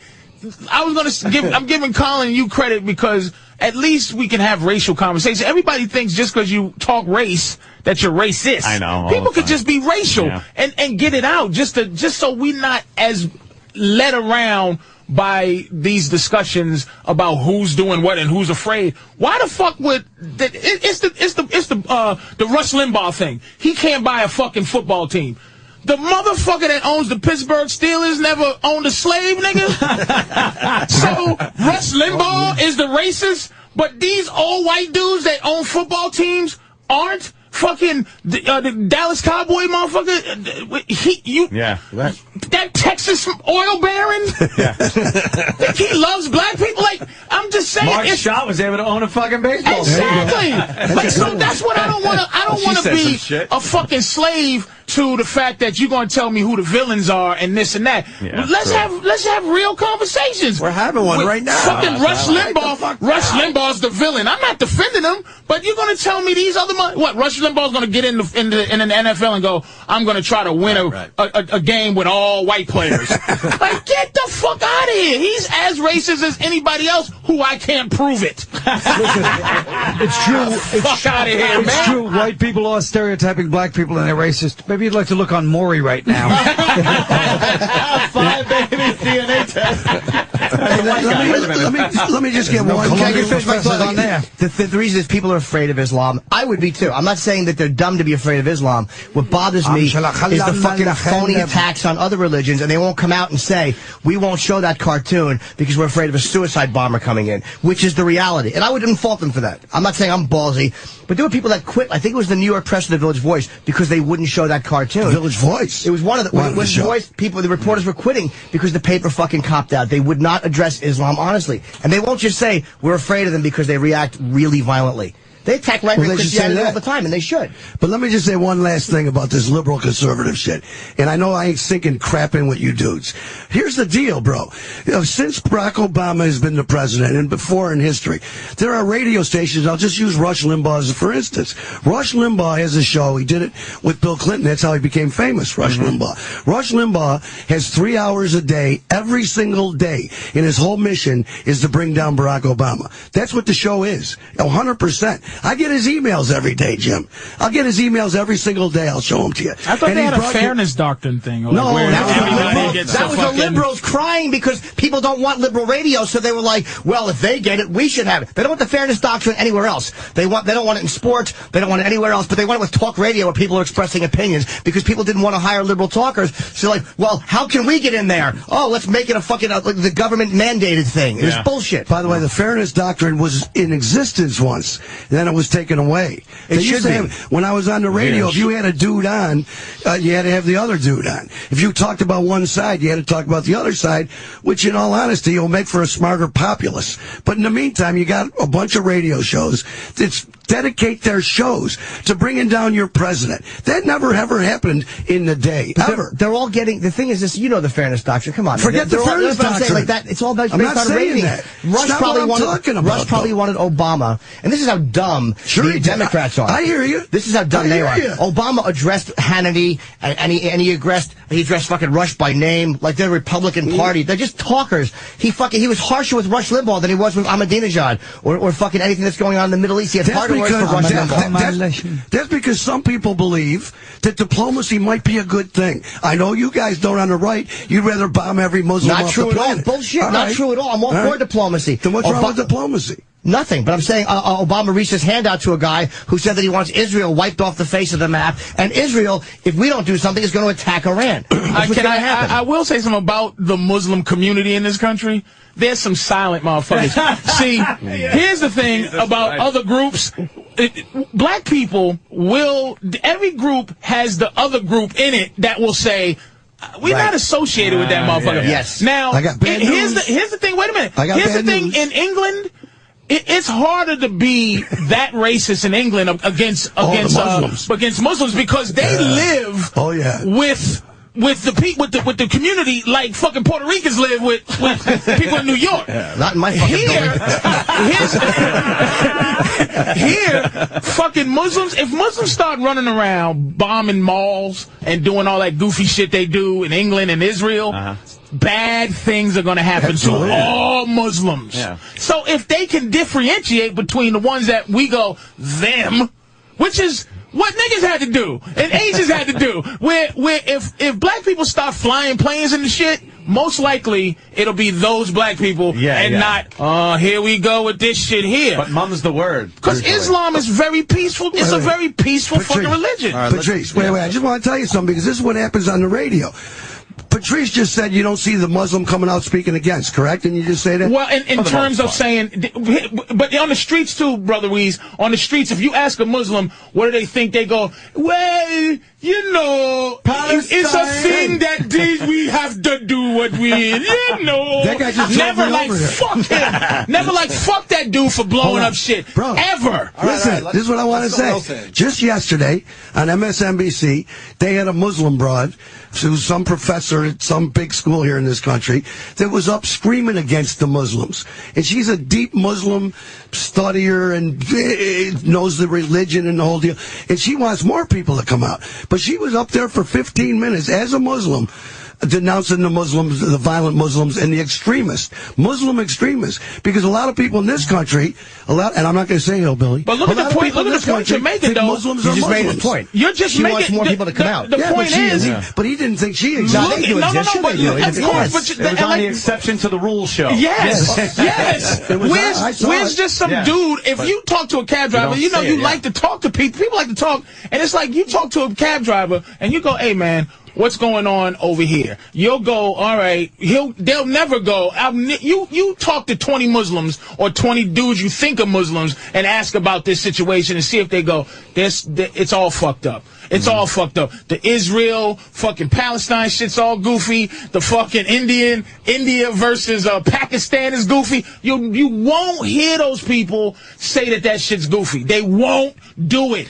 I'm giving Colin and you credit because at least we can have racial conversation. Everybody thinks just because you talk race that you're racist. I know. People could just be racial and get it out just so we're not as led around by these discussions about who's doing what and who's afraid. Why the fuck would it's the Rush Limbaugh thing? He can't buy a fucking football team. The motherfucker that owns the Pittsburgh Steelers never owned a slave, nigga. So Rush Limbaugh is the racist, but these old white dudes that own football teams aren't. Fucking the Dallas Cowboy motherfucker. That Texas oil baron. Think he loves black people? Like, I'm just saying. Mark Shaw was able to own a fucking baseball. Exactly. Like, so that's what I don't want to. I don't want to be a fucking slave to the fact that you're going to tell me who the villains are and this and that. Let's have real conversations. We're having one right now. Fucking Rush Limbaugh. Rush Limbaugh's the villain. I'm not defending him, but you're going to tell me these other what? Rush Limbaugh's going to get in the NFL and go, I'm going to try to win a game with all white players. Like, get the fuck out of here. He's as racist as anybody else who I can't prove it. Listen, it's true. Fuck out of here, man. It's true. White people are stereotyping black people and they're racist. Maybe you'd like to look on Maury right now. 5 babies DNA test. Let me just get one. Can I just finish my thought on there? The reason is people are afraid of Islam. I would be too. I'm not saying that they're dumb to be afraid of Islam. What bothers me is the fucking phony attacks on other religions, and they won't come out and say, we won't show that cartoon because we're afraid of a suicide bomber coming in, which is the reality. And I wouldn't fault them for that. I'm not saying I'm ballsy, but there were people that quit. I think it was the New York Press or the Village Voice because they wouldn't show that cartoon. Village Voice? It was one of the Voice people, the reporters were quitting because the paper fucking copped out. They would not address Islam honestly. And they won't just say, we're afraid of them because they react really violently. They attack right-wing Christianity all the time, and they should. But let me just say one last thing about this liberal conservative shit. And I know I ain't sinking crap in with you dudes. Here's the deal, bro. You know, since Barack Obama has been the president, and before in history, there are radio stations. I'll just use Rush Limbaugh as for instance. Rush Limbaugh has a show. He did it with Bill Clinton. That's how he became famous, Rush Limbaugh. Rush Limbaugh has 3 hours a day, every single day, and his whole mission is to bring down Barack Obama. That's what the show is, 100%. I get his emails every day, Jim. I'll get his emails every single day. I'll show them to you. I thought they had a fairness doctrine thing. No, that was the liberals crying because people don't want liberal radio, so they were like, well, if they get it, we should have it. They don't want the fairness doctrine anywhere else. They don't want it in sports. They don't want it anywhere else, but they want it with talk radio where people are expressing opinions because people didn't want to hire liberal talkers. So like, well, how can we get in there? Oh, let's make it a fucking the government mandated thing. It was bullshit. By the way, the fairness doctrine was in existence once. Then it was taken away. It should be. When I was on the radio, if you had a dude on, you had to have the other dude on. If you talked about one side, you had to talk about the other side, which in all honesty will make for a smarter populace. But in the meantime, you got a bunch of radio shows that dedicate their shows to bringing down your president. That never ever happened in the day, ever. They're all getting, the thing is this, you know the fairness doctrine. Come on. Forget the fairness doctrine. Like that, it's all based I'm not on saying rating. that. Rush It's not probably what I'm talking about, Rush probably wanted Obama, and this is how dumb the Democrats are. I hear you. This is how dumb they are. Obama addressed Hannity, and he addressed fucking Rush by name, like they're the Republican Party. They're just talkers. He was harsher with Rush Limbaugh than he was with Ahmadinejad, or fucking anything that's going on in the Middle East. He had harder words for Rush Limbaugh. That's because some people believe that diplomacy might be a good thing. I know you guys don't on the right. You'd rather bomb every Muslim Not off true the at all. planet. Bullshit. All Not right. true at all. I'm all for diplomacy. Then what's wrong with diplomacy? Nothing, but I'm saying Obama reached his hand out to a guy who said that he wants Israel wiped off the face of the map, and Israel, if we don't do something, is going to attack Iran. I will say something about the Muslim community in this country. There's some silent motherfuckers. See, here's the thing about other groups. Black people every group has the other group in it that will say, we're not associated with that motherfucker. Yes. Now, I got bad here's news. the thing. Wait a minute. I got Here's the bad thing. news. In England, it's harder to be that racist in England against Muslims because they live with the community like fucking Puerto Ricans live with people in New York. Not in my fucking Here, fucking Muslims, if Muslims start running around bombing malls and doing all that goofy shit they do in England and Israel, bad things are going to happen to all Muslims. Yeah. So if they can differentiate between the ones that we go, them, which is what niggas had to do and Asians had to do, where if black people start flying planes and the shit, most likely it'll be those black people not, here we go with this shit here. But mum's the word. Because Islam is very peaceful. It's a very peaceful fucking religion. Patrice, wait, I just want to tell you something because this is what happens on the radio. Patrice just said you don't see the Muslim coming out speaking against, correct? Didn't you just say that? Well, in terms of saying, but on the streets too, Brother Wease, on the streets, if you ask a Muslim, what do they think? They go, well, you know, it's a thing that we have to do what we, you know. That guy just never like, fuck him. Never like, fuck that dude for blowing up shit. Bro, ever. Listen, this is what I want to say. Just yesterday on MSNBC, they had a Muslim broad, who's some professor at some big school here in this country, that was up screaming against the Muslims. And she's a deep Muslim studier and knows the religion and the whole deal. And she wants more people to come out. But she was up there for 15 minutes as a Muslim, denouncing the Muslims, the violent Muslims, and the Muslim extremists. Because a lot of people in this country, and I'm not going to say hillbilly. But look at the point you're making, though. Muslims you are just Muslims. made his point. You're just she making wants more people to come out. The point is, but he didn't think she existed. No, but of course, but it was on the exception to the rule show. Yes. Where's just some dude? If you talk to a cab driver, you know you like to talk to people. People like to talk, and it's like you talk to a cab driver and you go, "Hey, man, what's going on over here?" You'll go, all right. They'll never go. You talk to 20 Muslims or 20 dudes you think are Muslims and ask about this situation and see if they go, it's all fucked up. It's all fucked up. The Israel, fucking Palestine shit's all goofy. The fucking India versus Pakistan is goofy. You won't hear those people say that shit's goofy. They won't do it.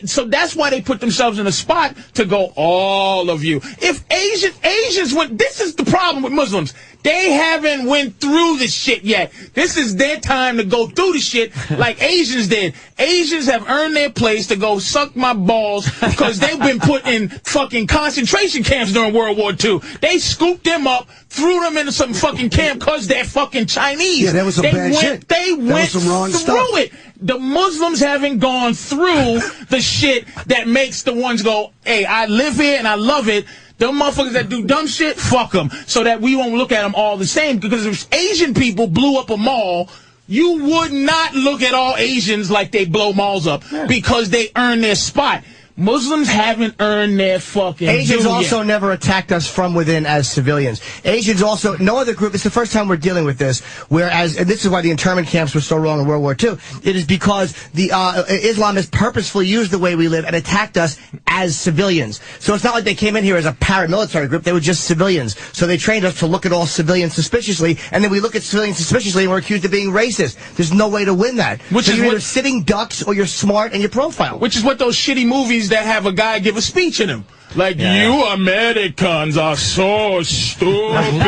So that's why they put themselves in a spot to go, all of you. If Asians went, this is the problem with Muslims. They haven't went through this shit yet. This is their time to go through the shit like Asians did. Asians have earned their place to go suck my balls because they've been put in fucking concentration camps during World War II. They scooped them up, threw them into some fucking camp because they're fucking Chinese. Yeah, that was some bad shit. They went some wrong through stuff. it. the Muslims haven't gone through the shit that makes the ones go, hey, I live here and I love it. The motherfuckers that do dumb shit, fuck them. So that we won't look at them all the same. Because if Asian people blew up a mall, you would not look at all Asians like they blow malls up because they earn their spot. Muslims haven't earned their fucking Asians also never attacked us from within as civilians. Asians also, no other group, it's the first time we're dealing with this, whereas, and this is why the internment camps were so wrong in World War II, it is because the Islamists purposefully used the way we live and attacked us as civilians. So it's not like they came in here as a paramilitary group, they were just civilians. So they trained us to look at all civilians suspiciously, and then we look at civilians suspiciously and we're accused of being racist. There's no way to win that. Which so is you're what, either sitting ducks or you're smart and your profile. Which is what those shitty movies that have a guy give a speech in them. Like, you Americans are so stupid.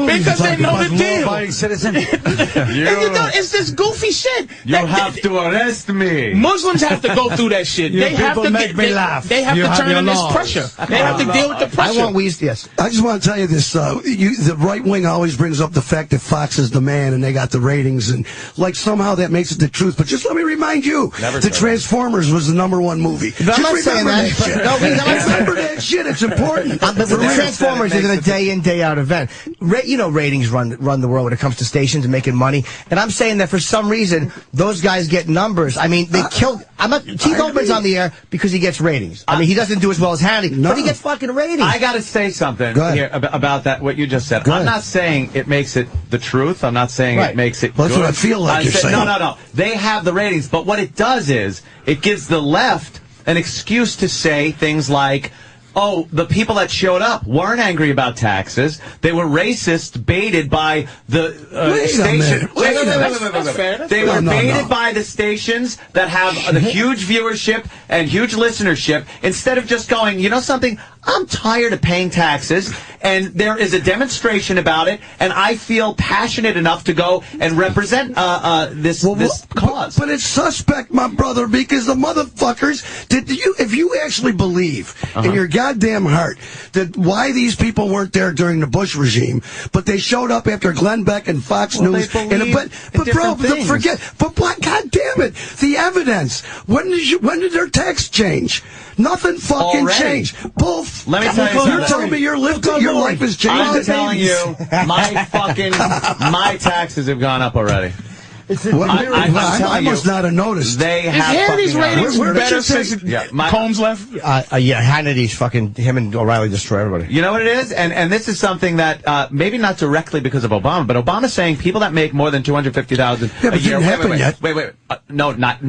Because they know the deal. Citizen. It's this goofy shit. You have to arrest me. Muslims have to go through that shit. They have to make me laugh. They have to turn in this pressure. They have to deal with the pressure. I want Wease, yes. I just want to tell you this. The right wing always brings up the fact that Fox is the man and they got the ratings, and like somehow that makes it the truth. But just let me remind you, the Transformers was the #1 movie. But I'm not saying that. Remember that shit. It's important. But the Transformers is a day in, day out event. Ratings run the world when it comes to stations and making money. And I'm saying that for some reason, those guys get numbers. I mean, they killed. Keith Olbermann's on the air because he gets ratings. I mean, he doesn't do as well as Hannity, but he gets fucking ratings. I got to say something here about that. What you just said. I'm not saying it makes it the truth. I'm not saying it makes it. That's what I feel like you're saying. No. They have the ratings, but what it does is it gives the left an excuse to say things like, oh, the people that showed up weren't angry about taxes. They were racist, baited by the station. They were baited by the stations that have the huge viewership and huge listenership, instead of just going, you know something, I'm tired of paying taxes, and there is a demonstration about it, and I feel passionate enough to go and represent this cause. But it's suspect, my brother, because the motherfuckers, if you actually believe in your goddamn heart that why these people weren't there during the Bush regime, but they showed up after Glenn Beck and Fox News. But God damn it, the evidence. When did their tax change? Nothing fucking changed. Both. Let me tell you something. You're telling me your life has changed. I'm telling you, my taxes have gone up already. I must not have noticed. They have these ratings better since Combs left? Hannity's fucking, him and O'Reilly destroy everybody. You know what it is? And this is something that, maybe not directly because of Obama, but Obama's saying people that make more than $250,000 a year. Wait. No, not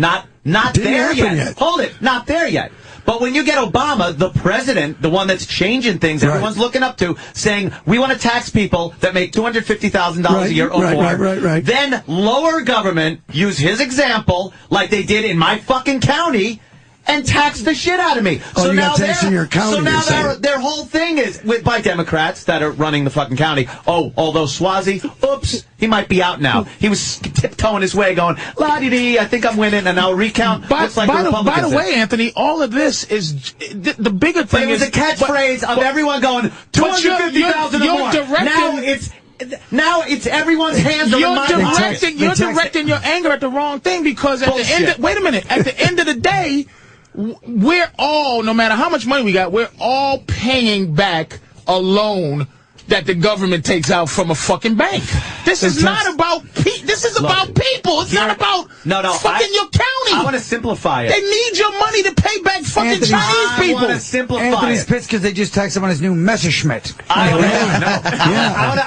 there yet. Hold it. Not there yet. But when you get Obama, the president, the one that's changing things, everyone's looking up to, saying, we want to tax people that make $250,000 a year or more. Then lower government, use his example, like they did in my fucking county, and tax the shit out of me. So now their whole thing is by Democrats that are running the fucking county. Oh, although Swazi, oops, he might be out now. He was tiptoeing his way, going la-di-di, I think I'm winning, and I'll recount. By the way, Anthony, all of this is the bigger thing. But it was a catchphrase of everyone going 250,000 or more. Now it's everyone's hands on the money. You're directing your anger at the wrong thing, because at the end. Wait a minute. At the end of the day, we're all, no matter how much money we got, we're all paying back a loan that the government takes out from a fucking bank. This is not about this is about people. It's not about fucking your county. I want to simplify it. They need your money to pay back fucking Chinese people. I want to simplify Anthony's pissed because they just taxed him on his new Messerschmitt. I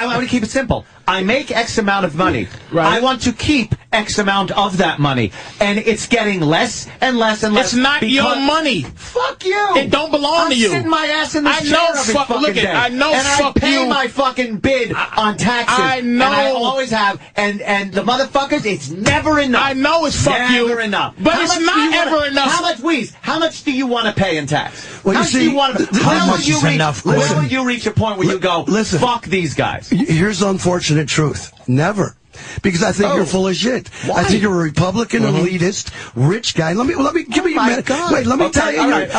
want to keep it simple. I make X amount of money. I want to keep X amount of that money. And it's getting less and less and less. It's not your money. Fuck you. It don't belong to you. I'm sitting my ass in this chair every fucking day. I know, and I pay my fucking bid on taxes. I know. And I always have. And the motherfuckers, it's never enough. I know it's fuck you. Never enough. But it's not ever enough. How much, Wease? How much do you want to pay in tax? Well, how much do you want to pay? Where will you reach a point where you go, fuck these guys? Here's the unfortunate truth. Never. Because I think you're full of shit. Why? I think you're a Republican, elitist, rich guy. Let me give me a minute. Wait, let me tell you. All right.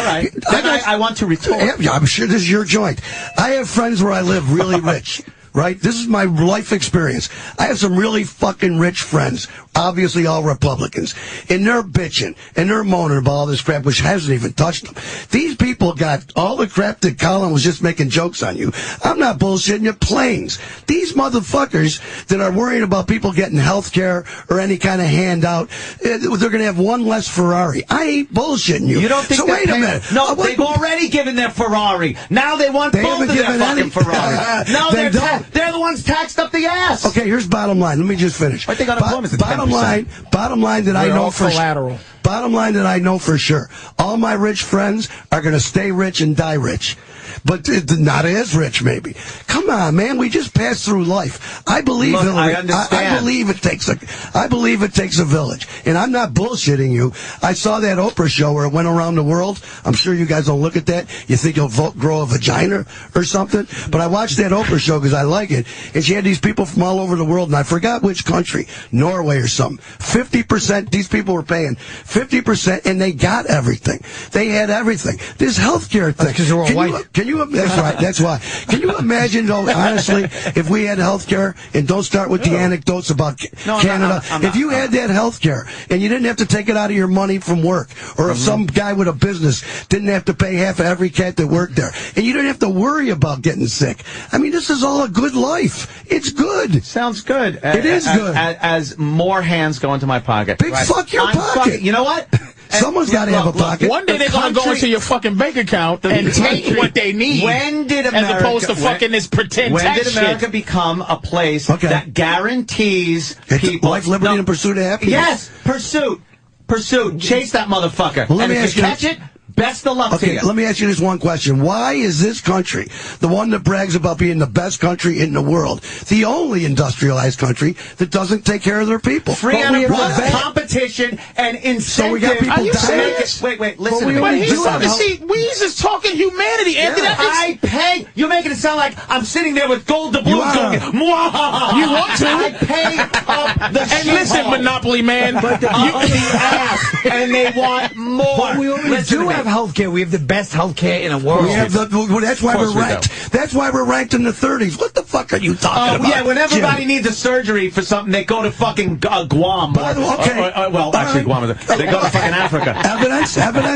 I want to retort. Yeah, I'm sure this is your joint. I have friends where I live really rich. Right? This is my life experience. I have some really fucking rich friends. obviously all Republicans, and they're bitching, and they're moaning about all this crap, which hasn't even touched them. These people got all the crap that Colin was just making jokes on you. I'm not bullshitting you, planes. These motherfuckers that are worrying about people getting health care or any kind of handout, they're going to have one less Ferrari. I ain't bullshitting you. You don't think so wait a minute. No, they've already given their Ferrari. Now they want both of their fucking Ferraris. No, they're the ones taxed up the ass. Okay, here's bottom line. Let me just finish. I think unemployment's bottom line that I know for collateral. Bottom line that I know for sure. All my rich friends are going to stay rich and die rich. But not as rich, maybe. Come on, man. We just pass through life. I believe Hillary. I understand. I believe it takes a village. And I'm not bullshitting you. I saw that Oprah show where it went around the world. I'm sure you guys don't look at that. You think you'll grow a vagina or something. But I watched that Oprah show because I like it. And she had these people from all over the world, and I forgot which country, Norway or something. 50%. These people were paying 50%, and they got everything. They had everything. This healthcare thing. Because they're all white. That's right. That's why. Can you imagine, though, honestly, if we had health care, and don't start with the anecdotes about Canada, if you had that health care, and you didn't have to take it out of your money from work, or if some guy with a business didn't have to pay half of every cat that worked there, and you didn't have to worry about getting sick. I mean, this is all a good life. It's good. Sounds good. It is good. As more hands go into my pocket. Big fuck your pocket. You know what? Someone's got to have a pocket. One day they're going to go into your fucking bank account and take what they need. When did America, as opposed to fucking this pretend when tax did America shit. become a place that guarantees people life, liberty, and pursuit of happiness? Yes, pursuit. Chase that motherfucker. Well, and if you catch it, best of luck to you. Let me ask you this one question. Why is this country, the one that brags about being the best country in the world, the only industrialized country that doesn't take care of their people? Free enterprise, competition, and incentive. So we got people dying. Wait, listen to me. But he's talking, Wease is talking humanity, Anthony. I pay. You're making it sound like I'm sitting there with gold doubloons going, mwah. You want to? I pay up the And listen, Monopoly Man. But the ass, and they want more. But we already do have health care. We have the best health care in the world. We have that's why we're ranked. That's why we're ranked in the 30s. What the fuck are you talking about? Yeah, when everybody needs a surgery for something, they go to fucking Guam. Well, actually, Guam. They go to fucking Africa. Evidence.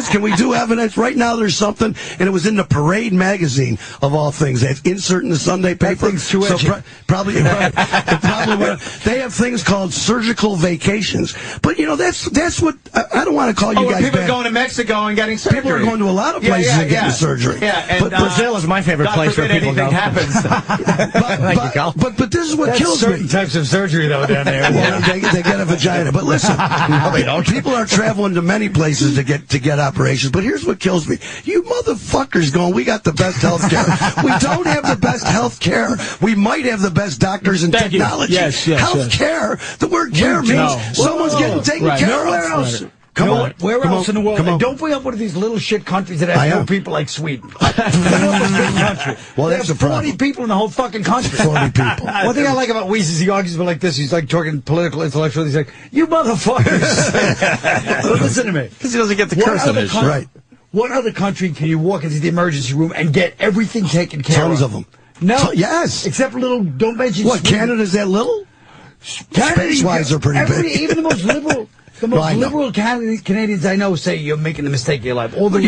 Can we do evidence? Right now, there's something, and it was in the Parade magazine of all things. That's insert in the Sunday paper. Probably they have things called surgical vacations. But that's what I don't want to call you guys. People bad. are going to Mexico and getting surgery. People are going to a lot of places and getting surgery. Yeah, and but Brazil is my favorite place where people go. Happens. But this is what kills me. Certain types of surgery, though, down there. Well, they get a vagina. But listen, no, they don't. People are traveling to many places to get operations. But here's what kills me. You motherfuckers going, we got the best health care. We don't have the best health care. We might have the best doctors and technology. Yes. Health care, the word care means someone's getting taken care of. Come on. Where else in the world? And don't bring up one of these little shit countries that have no people like Sweden. Well, that's a problem. 40 people in the whole fucking country. 40 people. One thing I like about Wease is he argues about like this. He's like talking political, intellectual. He's like, you motherfuckers. Listen to me. Because he doesn't get the curse in his right. What other country can you walk into the emergency room and get everything taken care of? Tons of them. No. Yes. Except for little, don't mention What, Sweden. Canada's that little? Space-wise, they're pretty big. Even the most liberal... The most liberal Canadians I know say you're making the mistake of your life. All the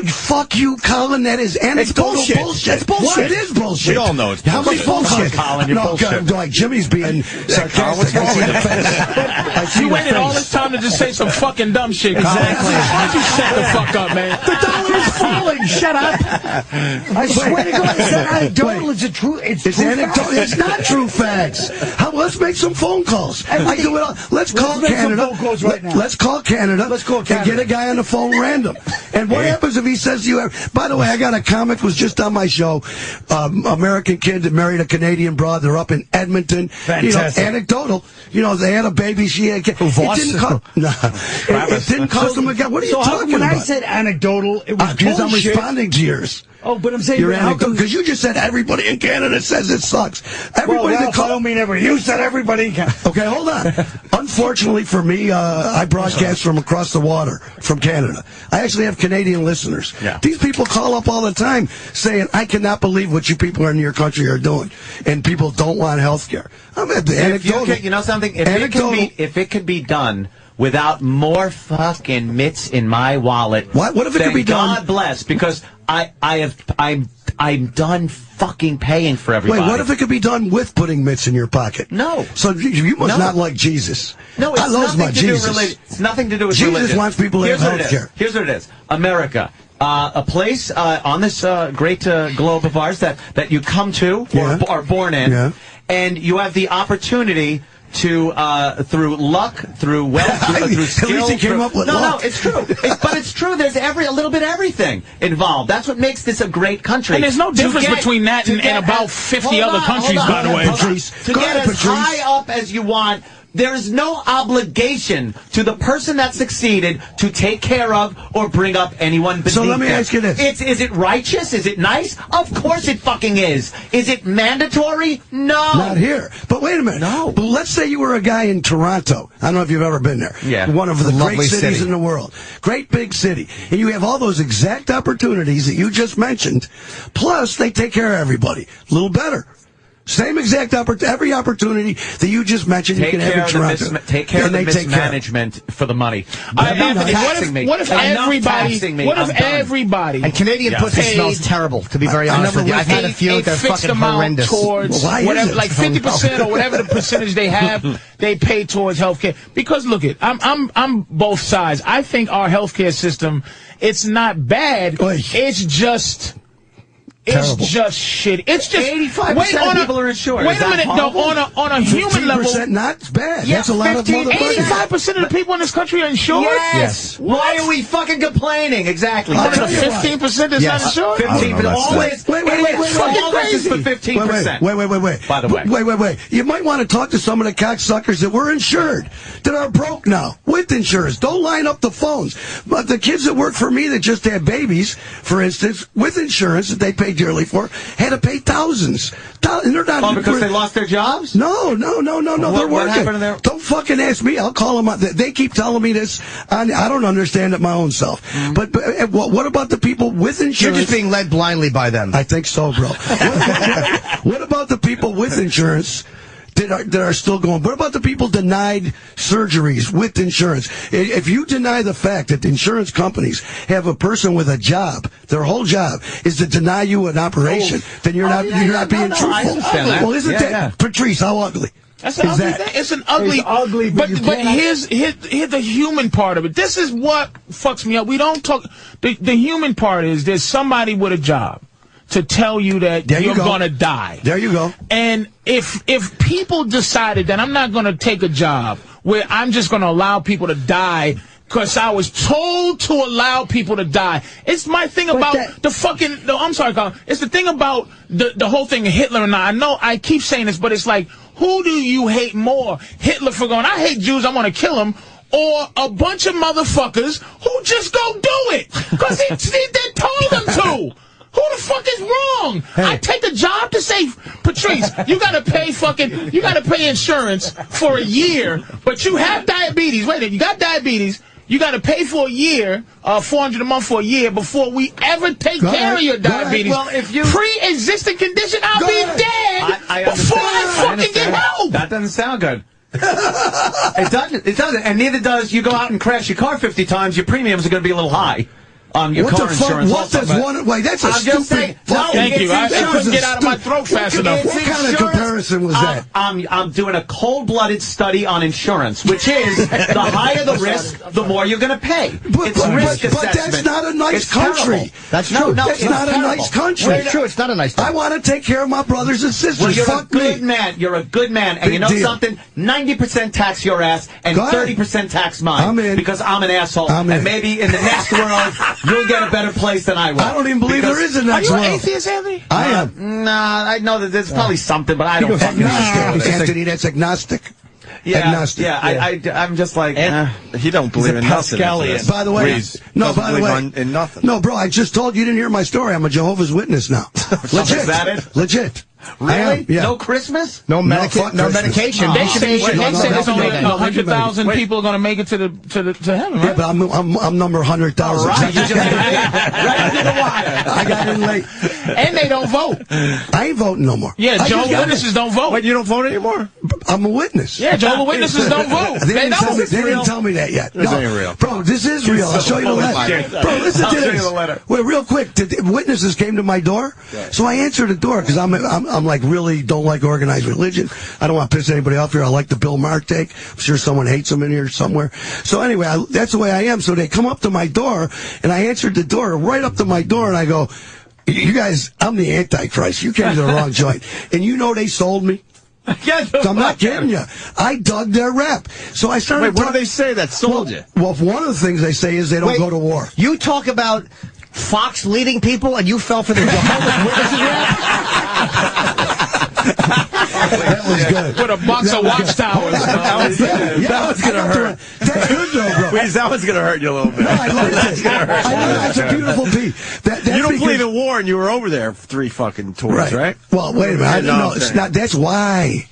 fuck you, Colin. That is anecdotal bullshit. It's bullshit. What? It is bullshit. We all know it's bullshit. How much bullshit? Colin, you're bullshit. Like Jimmy's being sarcastic. I see You waited all this time to just say some fucking dumb shit, Colin. Exactly. Why don't you shut the fuck up, man? The dollar is falling. Shut up. I swear to God, it's not anecdotal. It's a true. It's anecdotal. It's not true facts. Let's make some phone calls. I do it all. Let's call Canada. Let's call Canada. And get a guy on the phone random. And what happens if he says to you, by the way, I got a comic was just on my show, American kid that married a Canadian broad. They're up in Edmonton. Fantastic. Anecdotal. They had a baby. She had a kid. It didn't cost them a guy. What are you talking about? When I said anecdotal, it was because I'm responding to yours. Oh, but I'm saying you're anecdotal because you just said everybody in Canada says it sucks. Everybody I don't mean everybody. You said everybody in Canada. Okay, hold on. Unfortunately for me, I broadcast from across the water from Canada. I actually have Canadian listeners. Yeah. These people call up all the time saying, I cannot believe what you people in your country are doing. And people don't want health care. I mean, You know something? If it could be done without more fucking mitts in my wallet, what if it could be done? God bless, because I'm done fucking paying for everybody. Wait, what if it could be done with putting mitts in your pocket? No. So you must not like Jesus. No, it's I love my Jesus. It's nothing to do with Jesus religion. wants people to have health care. Here's what it is. America. A place on this great globe of ours that you come to or are born in, and you have the opportunity to, through luck, through wealth, through skill. At least he came up with luck. No, it's true. But it's true. There's a little bit of everything involved. That's what makes this a great country. And there's no difference between that and about 50 other countries, by the way. To get as high up as you want, there is no obligation to the person that succeeded to take care of or bring up anyone beneath them. So let me ask you this. Is it righteous? Is it nice? Of course it fucking is. Is it mandatory? No. Not here. But wait a minute. No. But let's say you were a guy in Toronto. I don't know if you've ever been there. Yeah. One of the great Lovely cities city. in the world. Great big city. And you have all those exact opportunities that you just mentioned. Plus, they take care of everybody. A little better. Same exact every opportunity that you just mentioned, you can have in Toronto. Take care of the mismanagement for the money. What if everybody and Canadian pussy smells terrible, to be very honest with you. I've had a few that are fucking horrendous. Towards whatever, like 50% or whatever the percentage they have, they pay towards healthcare. Because look I'm both sides. I think our healthcare system, it's not bad. It's just just shit. It's just 85% of people are insured. Wait a minute, though. On a human level, 15% not bad. Yeah, that's a lot of motherfuckers. 85% of the people in this country are insured. Yes. Why are we fucking complaining? Exactly. That's the 15% that's not insured. 15%. Always. Wait. Always is for 15%. Wait. By the way. Wait. You might want to talk to some of the cocksuckers that were insured, that are broke now with insurance. Don't line up the phones. But the kids that work for me that just had babies, for instance, with insurance that they pay dearly for, had to pay thousands. And they're not. Because they lost their jobs? No. They're What happened working. to their... Don't fucking ask me. I'll call them. They keep telling me this. I don't understand it my own self. But what about the people with insurance? You're just being led blindly by them. I think so, bro. What about the people with insurance that are still going? What about the people denied surgeries with insurance? If you deny the fact that the insurance companies have a person with a job, their whole job is to deny you an operation, then you're not being truthful. I understand that. Well, isn't that Patrice? How ugly? That's an ugly thing. It's an ugly. But here's the human part of it. This is what fucks me up. We don't talk. The human part is there's somebody with a job to tell you that you're gonna die. There you go. And if people decided that I'm not gonna take a job where I'm just gonna allow people to die because I was told to allow people to die. It's my thing about I'm sorry, Colin. It's the thing about the whole thing of Hitler and I know I keep saying this, but it's like, who do you hate more? Hitler for going, I hate Jews, I want to kill them, or a bunch of motherfuckers who just go do it because they told them to? Who the fuck is wrong? Hey. I take a job to say, Patrice, you gotta pay insurance for a year, but you have diabetes. Wait a minute, you got diabetes. You got to pay for a year, $400 a month for a year before we ever take care of your diabetes. Well, if you pre-existing condition, I'll be dead before I fucking get help. That doesn't sound good. It doesn't, and neither does you go out and crash your car 50 times. Your premiums are going to be a little high. Your car insurance. What does one? Wait, that's a stupid. Thank you. I couldn't get out of my throat fast enough. What kind of comparison was that? I'm doing a cold-blooded study on insurance, which is the higher the risk, the more you're going to pay. It's risk assessment. But that's not a nice country. That's true. That's not a nice country. It's true. It's not a nice country. I want to take care of my brothers and sisters. Well, you're Fuck a good me. man. You're a good man, and you know something? 90% tax your ass, and 30% tax mine. I'm in. Because I'm an asshole, I'm in. and maybe in the next world you'll get a better place than I will. I don't even believe there is a next world. Are you an atheist, Anthony? I am. Nah, I know that there's probably something, but I don't fucking know. Anthony, that's agnostic. Yeah, agnostic. I'm just like, he don't believe in nothing. By the way, in nothing. No, bro, I just told you didn't hear my story. I'm a Jehovah's Witness now. Legit. Is that it? Legit. Really? Yeah. No Christmas? No medication. They say there's only Wait. 100,000 people are going to make it to heaven, right? Yeah, but I'm number 100,000. Right. You just I got in late. And they don't vote. I ain't voting no more. Yeah, Jehovah's Witnesses don't vote. Wait, you don't vote anymore? I'm a witness. Yeah, Jehovah's Witnesses don't vote. They didn't tell me that yet. This ain't real. Bro, this is real. I'll show you the letter. Bro, listen to this. Wait, real quick. Witnesses came to my door, so I answered the door because I'm like really don't like organized religion. I don't want to piss anybody off here. I like the Bill Maher take. I'm sure someone hates him in here somewhere. So anyway, that's the way I am. So they come up to my door, and I answered the door right up to my door, and I go, "You guys, I'm the Antichrist. You came to the wrong joint." And you know they sold me. I'm not kidding you. I dug their rep. So I started. Wait, what do they say that sold you? Well, one of the things they say is they don't go to war. You talk about Fox leading people, and you fell for the Jehovah's Witnesses rap? That was good. With a box of watchtowers. That was going to hurt. That's good, though, bro. Wease, that one's going to hurt you a little bit. No, I like it. That's a beautiful piece. You don't believe in war, and you were over there for 3 fucking tours, right? Well, wait a minute. No, it's not. That's why.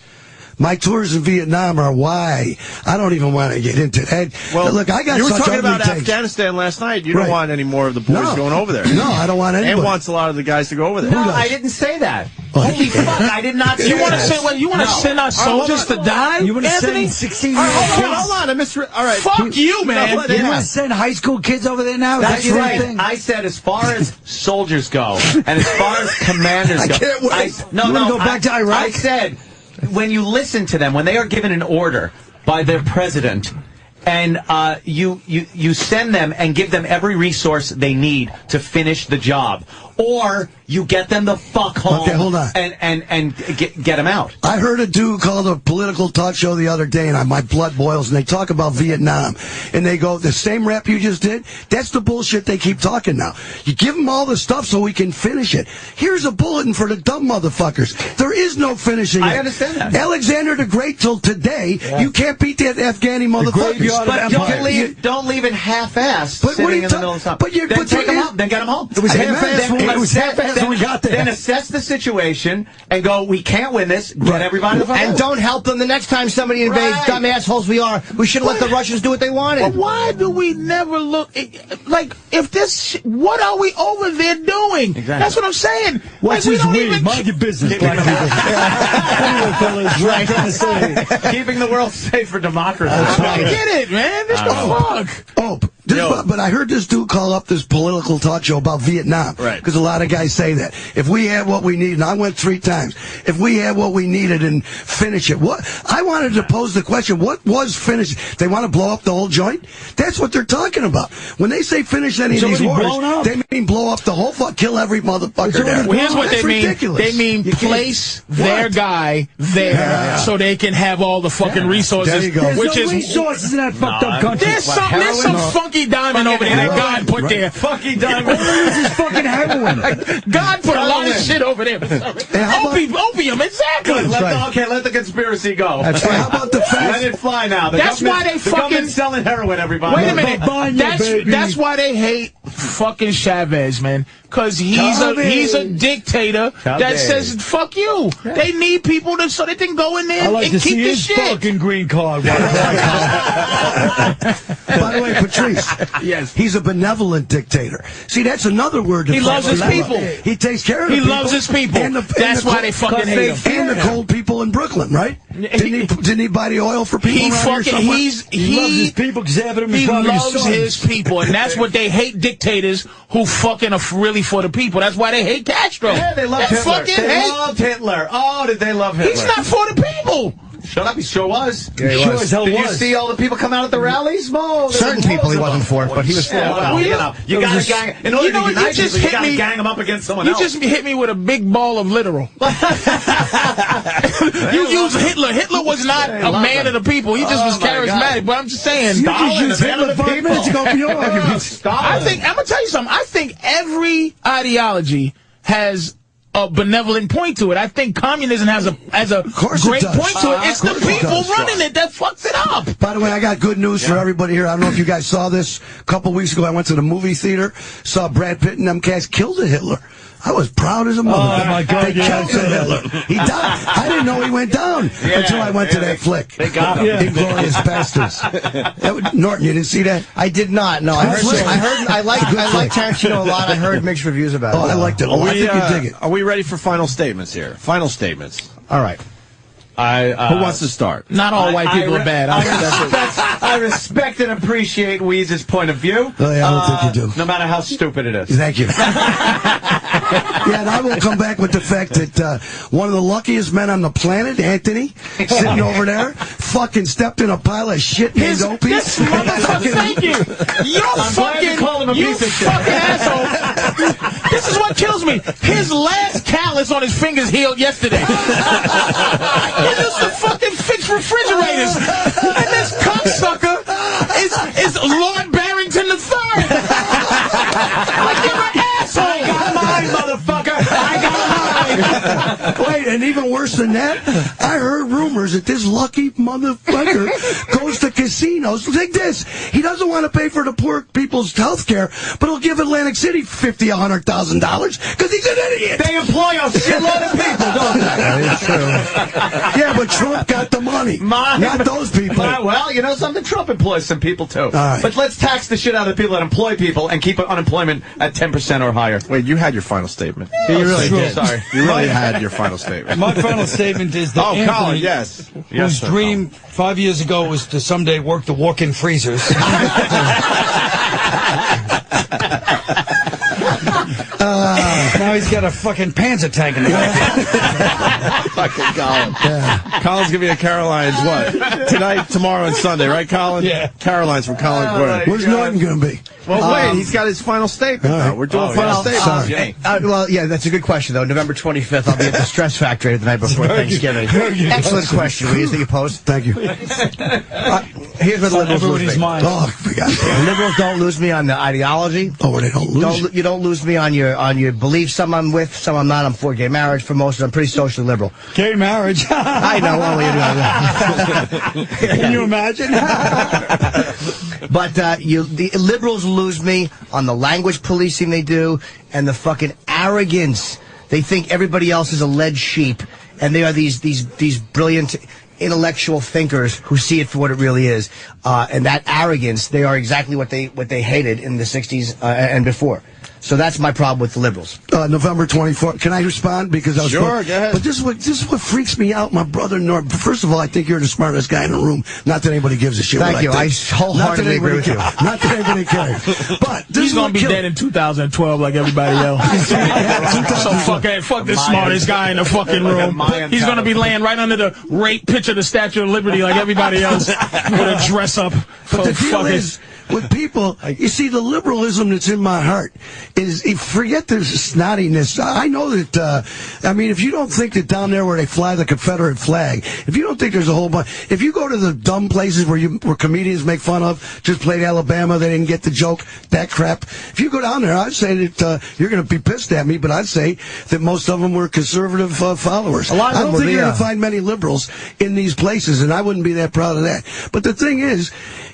My tours in Vietnam are why. I don't even want to get into that. Well, look, I got you were such talking ugly about takes. Afghanistan last night. You don't want any more of the boys going over there. No, I don't want anybody. And wants a lot of the guys to go over there. No, I didn't say that. Holy fuck, I did not say You want to that. say? You want to send our soldiers to die? You want to Anthony? send 16 Hold on. All right. Fuck you, man. You want to send high school kids over there now? That's your right. thing? I said as far as soldiers go, and as far as commanders go. I can't wait. You wanna go back to Iraq? I said, when you listen to them, when they are given an order by their president, and you send them and give them every resource they need to finish the job, or you get them the fuck home. Okay, hold on. And get them out. I heard a dude called a political talk show the other day, and my blood boils, and they talk about Vietnam. And they go, the same rap you just did, that's the bullshit they keep talking now. You give them all the stuff so we can finish it. Here's a bulletin for the dumb motherfuckers. There is no finishing it. I understand that. Alexander the Great till today, you can't beat that Afghani motherfuckers. But don't leave it half-assed sitting in the middle of something. Then take them out. Then get them home. It was half-assed when we got there. Then assess the situation and go, we can't win this. Get everybody to the And don't help them the next time somebody invades. Right. Dumb assholes we are. We should have let the Russians do what they wanted. But why do we never look like if this? What are we over there doing? Exactly. That's what I'm saying. What's like, his weed? Mind your business, black people. Anyway, fellas, what I'm trying to say. keeping the world safe for democracy. I don't get it, man. This the fuck. Oh, but I heard this dude call up this political talk show about Vietnam. Right. Because a lot of guys say that. If we had what we need, and I went 3 times, if we had what we needed and finish it, what? I wanted to pose the question, what was finished? They want to blow up the whole joint? That's what they're talking about. When they say finish any of these wars, they mean blow up the whole kill every motherfucker there. Well, here's what That's they mean. ridiculous. They mean place their guy there so they can have all the fucking resources. There you go. There's Which no is resources in that fucked up country. there's some funky diamond over there that God put there. Funky diamond. This is fucking heroin. God put a lot of shit over there. Opium, exactly. Let the conspiracy go. That's right. How about the fact? Let it fly now. That's why they the fucking government's selling heroin, everybody. Wait a minute. That's why they hate fucking Chavez, man. Because he's a dictator that says fuck you. Yeah. They need people so they can go in there and keep the shit. Fucking green card. By the way, Patrice. Yes. He's a benevolent dictator. See, that's another word. He loves his people. He takes care of the people. He loves his people. That's why they fucking hate him. And the cold people in Brooklyn, right? Didn't he buy the oil for people? He loves his people because he loves his people, and that's what they hate dictators who fucking are really for the people. That's why they hate Castro. Yeah, they love Hitler. They loved Hitler. Oh, did they love Hitler? He's not for the people. Shut up, he sure was. Yeah, he sure as hell Did was. you see all the people come out at the rallies? Certain people he wasn't for, but he was for. You gotta gang. In order to unite people, you gotta gang them up against someone else. You just hit me with a big ball of literal. You use Hitler. Hitler was not a man of the people. He just was charismatic. But I'm just saying. You just used Hitler 5 minutes ago for your arguments. I'm gonna tell you something. I think every ideology has a benevolent point to it. I think communism has a great point to it. It's the people running it that fucks it up. By the way, I got good news for everybody here. I don't know if you guys saw this. A couple weeks ago, I went to the movie theater, saw Brad Pitt and them cats killed a Hitler. I was proud as a motherfucker. Oh, my God, They killed Hitler. He died. I didn't know he went down until I went to that flick. They got him. Inglourious Bastards. Norton, you didn't see that? I did not. No, I like Tarantino a lot. I heard mixed reviews about it. Oh, I liked it. I think you dig it. Are we ready for final statements here? Final statements. All right. Who wants to start? Not all white people are bad. I respect and appreciate Wease's point of view. Oh, yeah, I don't think you do. No matter how stupid it is. Thank you. Yeah, and I will come back with the fact that one of the luckiest men on the planet, Anthony, sitting over there, fucking stepped in a pile of shit named Opie. This motherfucker, thank you. You fucking asshole. This is what kills me. His last callus on his fingers healed yesterday. He used to fucking fix refrigerators. And this cocksucker is Lord Barrington III. Like, you're an asshole. I got mine, motherfucker. I got mine. Wait, and even worse than that, I heard rumors that this lucky motherfucker goes to casinos. Like this, he doesn't want to pay for the poor people's health care, but he'll give Atlantic City $50,000, $100,000 because he's an idiot. They employ a shitload of people, don't they? That is true. Yeah, but Trump got the money, not those people. Well, you know something? Trump employs some people, too. Right. But let's tax the shit out of the people that employ people and keep unemployment at 10% or higher. Wait, you had your final statement. Yeah, you really did. Sorry. You really had your final statement. My final statement is that Colin, Anthony, yes. whose dream 5 years ago was to someday work the walk-in freezers. Now he's got a fucking Panzer tank in the back. Fucking Colin. Yeah. Colin's gonna be at Caroline's what? Tonight, tomorrow, and Sunday, right, Colin? Yeah. Caroline's from Colin Quinn. Where's Norton going to be? Well, wait, he's got his final statement. Right. We're doing final statements. Well, yeah, that's a good question, though. November 25th, I'll be at the Stress Factory the night before Thanksgiving. Excellent question, Wease, that you posed. Thank you. Here's where the liberals lose me. Oh, we got The liberals don't lose me on the ideology. Oh, they don't lose. You don't lose me on your beliefs. Some I'm with, some I'm not. I'm for gay marriage. For most of them, I'm pretty socially liberal. Gay marriage. I know. Can you imagine? But the liberals lose me on the language policing they do and the fucking arrogance. They think everybody else is a lead sheep, and they are these brilliant intellectual thinkers who see it for what it really is. And that arrogance, they are exactly what they hated in the 60s and before. So that's my problem with the liberals. November 24th. Can I respond? Because I was Sure, go ahead. But this is what freaks me out, my brother Norton. First of all, I think you're the smartest guy in the room. Not that anybody gives a shit. Thank you. I I wholeheartedly agree with you. Not that anybody cares. But this He's is gonna what be dead in 2012 like everybody else. So fuck this smartest guy in the fucking room. He's gonna be laying right under the rape picture of the Statue of Liberty like everybody else with a dress up. But the deal is, with people, you see, the liberalism that's in my heart is, forget this snottiness. I know that, I mean, if you don't think that down there where they fly the Confederate flag, if you don't think there's a whole bunch, if you go to the dumb places where comedians make fun of, just played Alabama, they didn't get the joke, that crap. If you go down there, I'd say that, you're going to be pissed at me, but I'd say that most of them were conservative followers. A lot of I them don't think were, you're going to find many liberals in these places, and I wouldn't be that proud of that. But the thing is,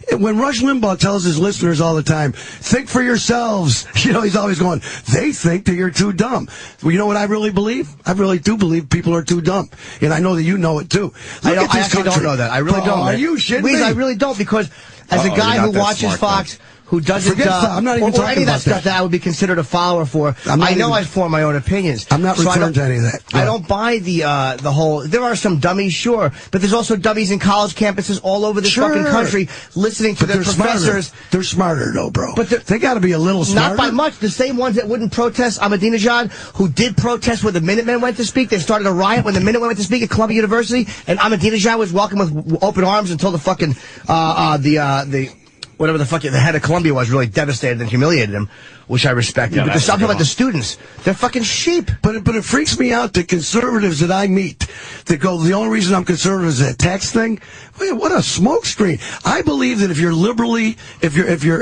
when Rush Limbaugh tells his listeners all the time, think for yourselves, you know, he's always going, they think that you're too dumb. Well, you know what I really believe? I really do believe people are too dumb. And I know that you know it too. I actually don't know that. I really don't. Are you shitting me? I really don't, because as a guy who watches Fox, who doesn't, I'm not even or talking any of that about stuff that I would be considered a follower for. I know I form my own opinions. I'm not referring to any of that. I don't buy the whole. There are some dummies, sure, but there's also dummies in college campuses all over this fucking country listening to their professors. They're smarter, though, bro. But they got to be a little smarter. Not by much. The same ones that wouldn't protest Ahmadinejad, who did protest when the Minutemen went to speak. They started a riot when the Minutemen went to speak at Columbia University, and Ahmadinejad was welcomed with open arms until the fucking whatever the fuck the head of Columbia was really devastated and humiliated him, which I respected. But there's something about the students. They're fucking sheep. But it freaks me out that conservatives that I meet that go, the only reason I'm conservative is that tax thing. Wait, what a smokescreen. I believe that if you're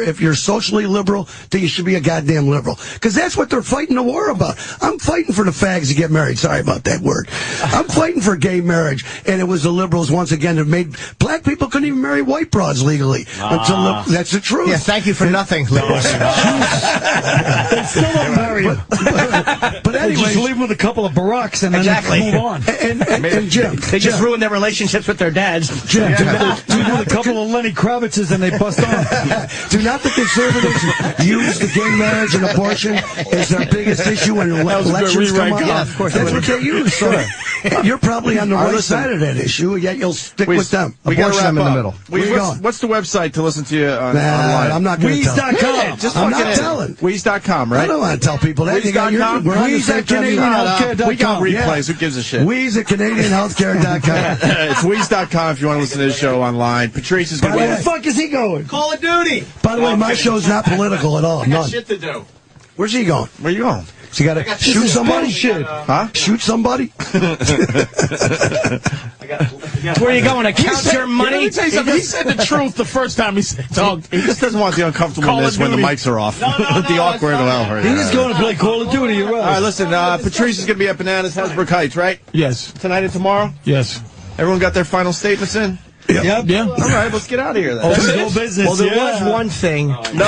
if you're socially liberal, that you should be a goddamn liberal. Because that's what they're fighting the war about. I'm fighting for the fags to get married. Sorry about that word. I'm fighting for gay marriage. And it was the liberals once again that made black people couldn't even marry white broads legally. Until that's the truth. Yeah, thank you for nothing, liberals. They still don't marry him. But anyway, just leave him with a couple of Baracks and then move on. And Jim, they just ruin their relationships with their dads. Jim, with a couple of Lenny Kravitzes and they bust on. Do not the conservatives use the gay marriage and abortion as their biggest issue when elections come up? Yeah, of course. That's what they use. So you're probably on the right side of that issue, yet you'll stick with them. We got to wrap in the middle. What's the website to listen to you online? I'm not going to tell. Wease.com. I'm not telling. Wease.com, right? I don't want to tell people that. Wease.com? Wease at CanadianHealthcare.com. We got replays. Who gives a shit? Wease at CanadianHealthcare.com. It's Wease.com if you want to listen to this show online. Patrice is going to be... Where the fuck is he going? Call of Duty. By the way, my show's not political at all. I got None. shit to do. Where's he going? Where you going? So you got to shoot somebody? Huh? Shoot somebody? Where are you going to count your money? Let me tell you something. He said the truth the first time he talked. He just doesn't want the uncomfortableness when the mics are off. The awkward. Well, He's going to play Call of Duty. You're right. All right, listen. Patrice is going to be at Bananas Hasbrook Heights, right? Yes. Tonight and tomorrow? Yes. Everyone got their final statements in? Yep. Yeah. All right, let's get out of here then. Open business. Well, there was one thing. No.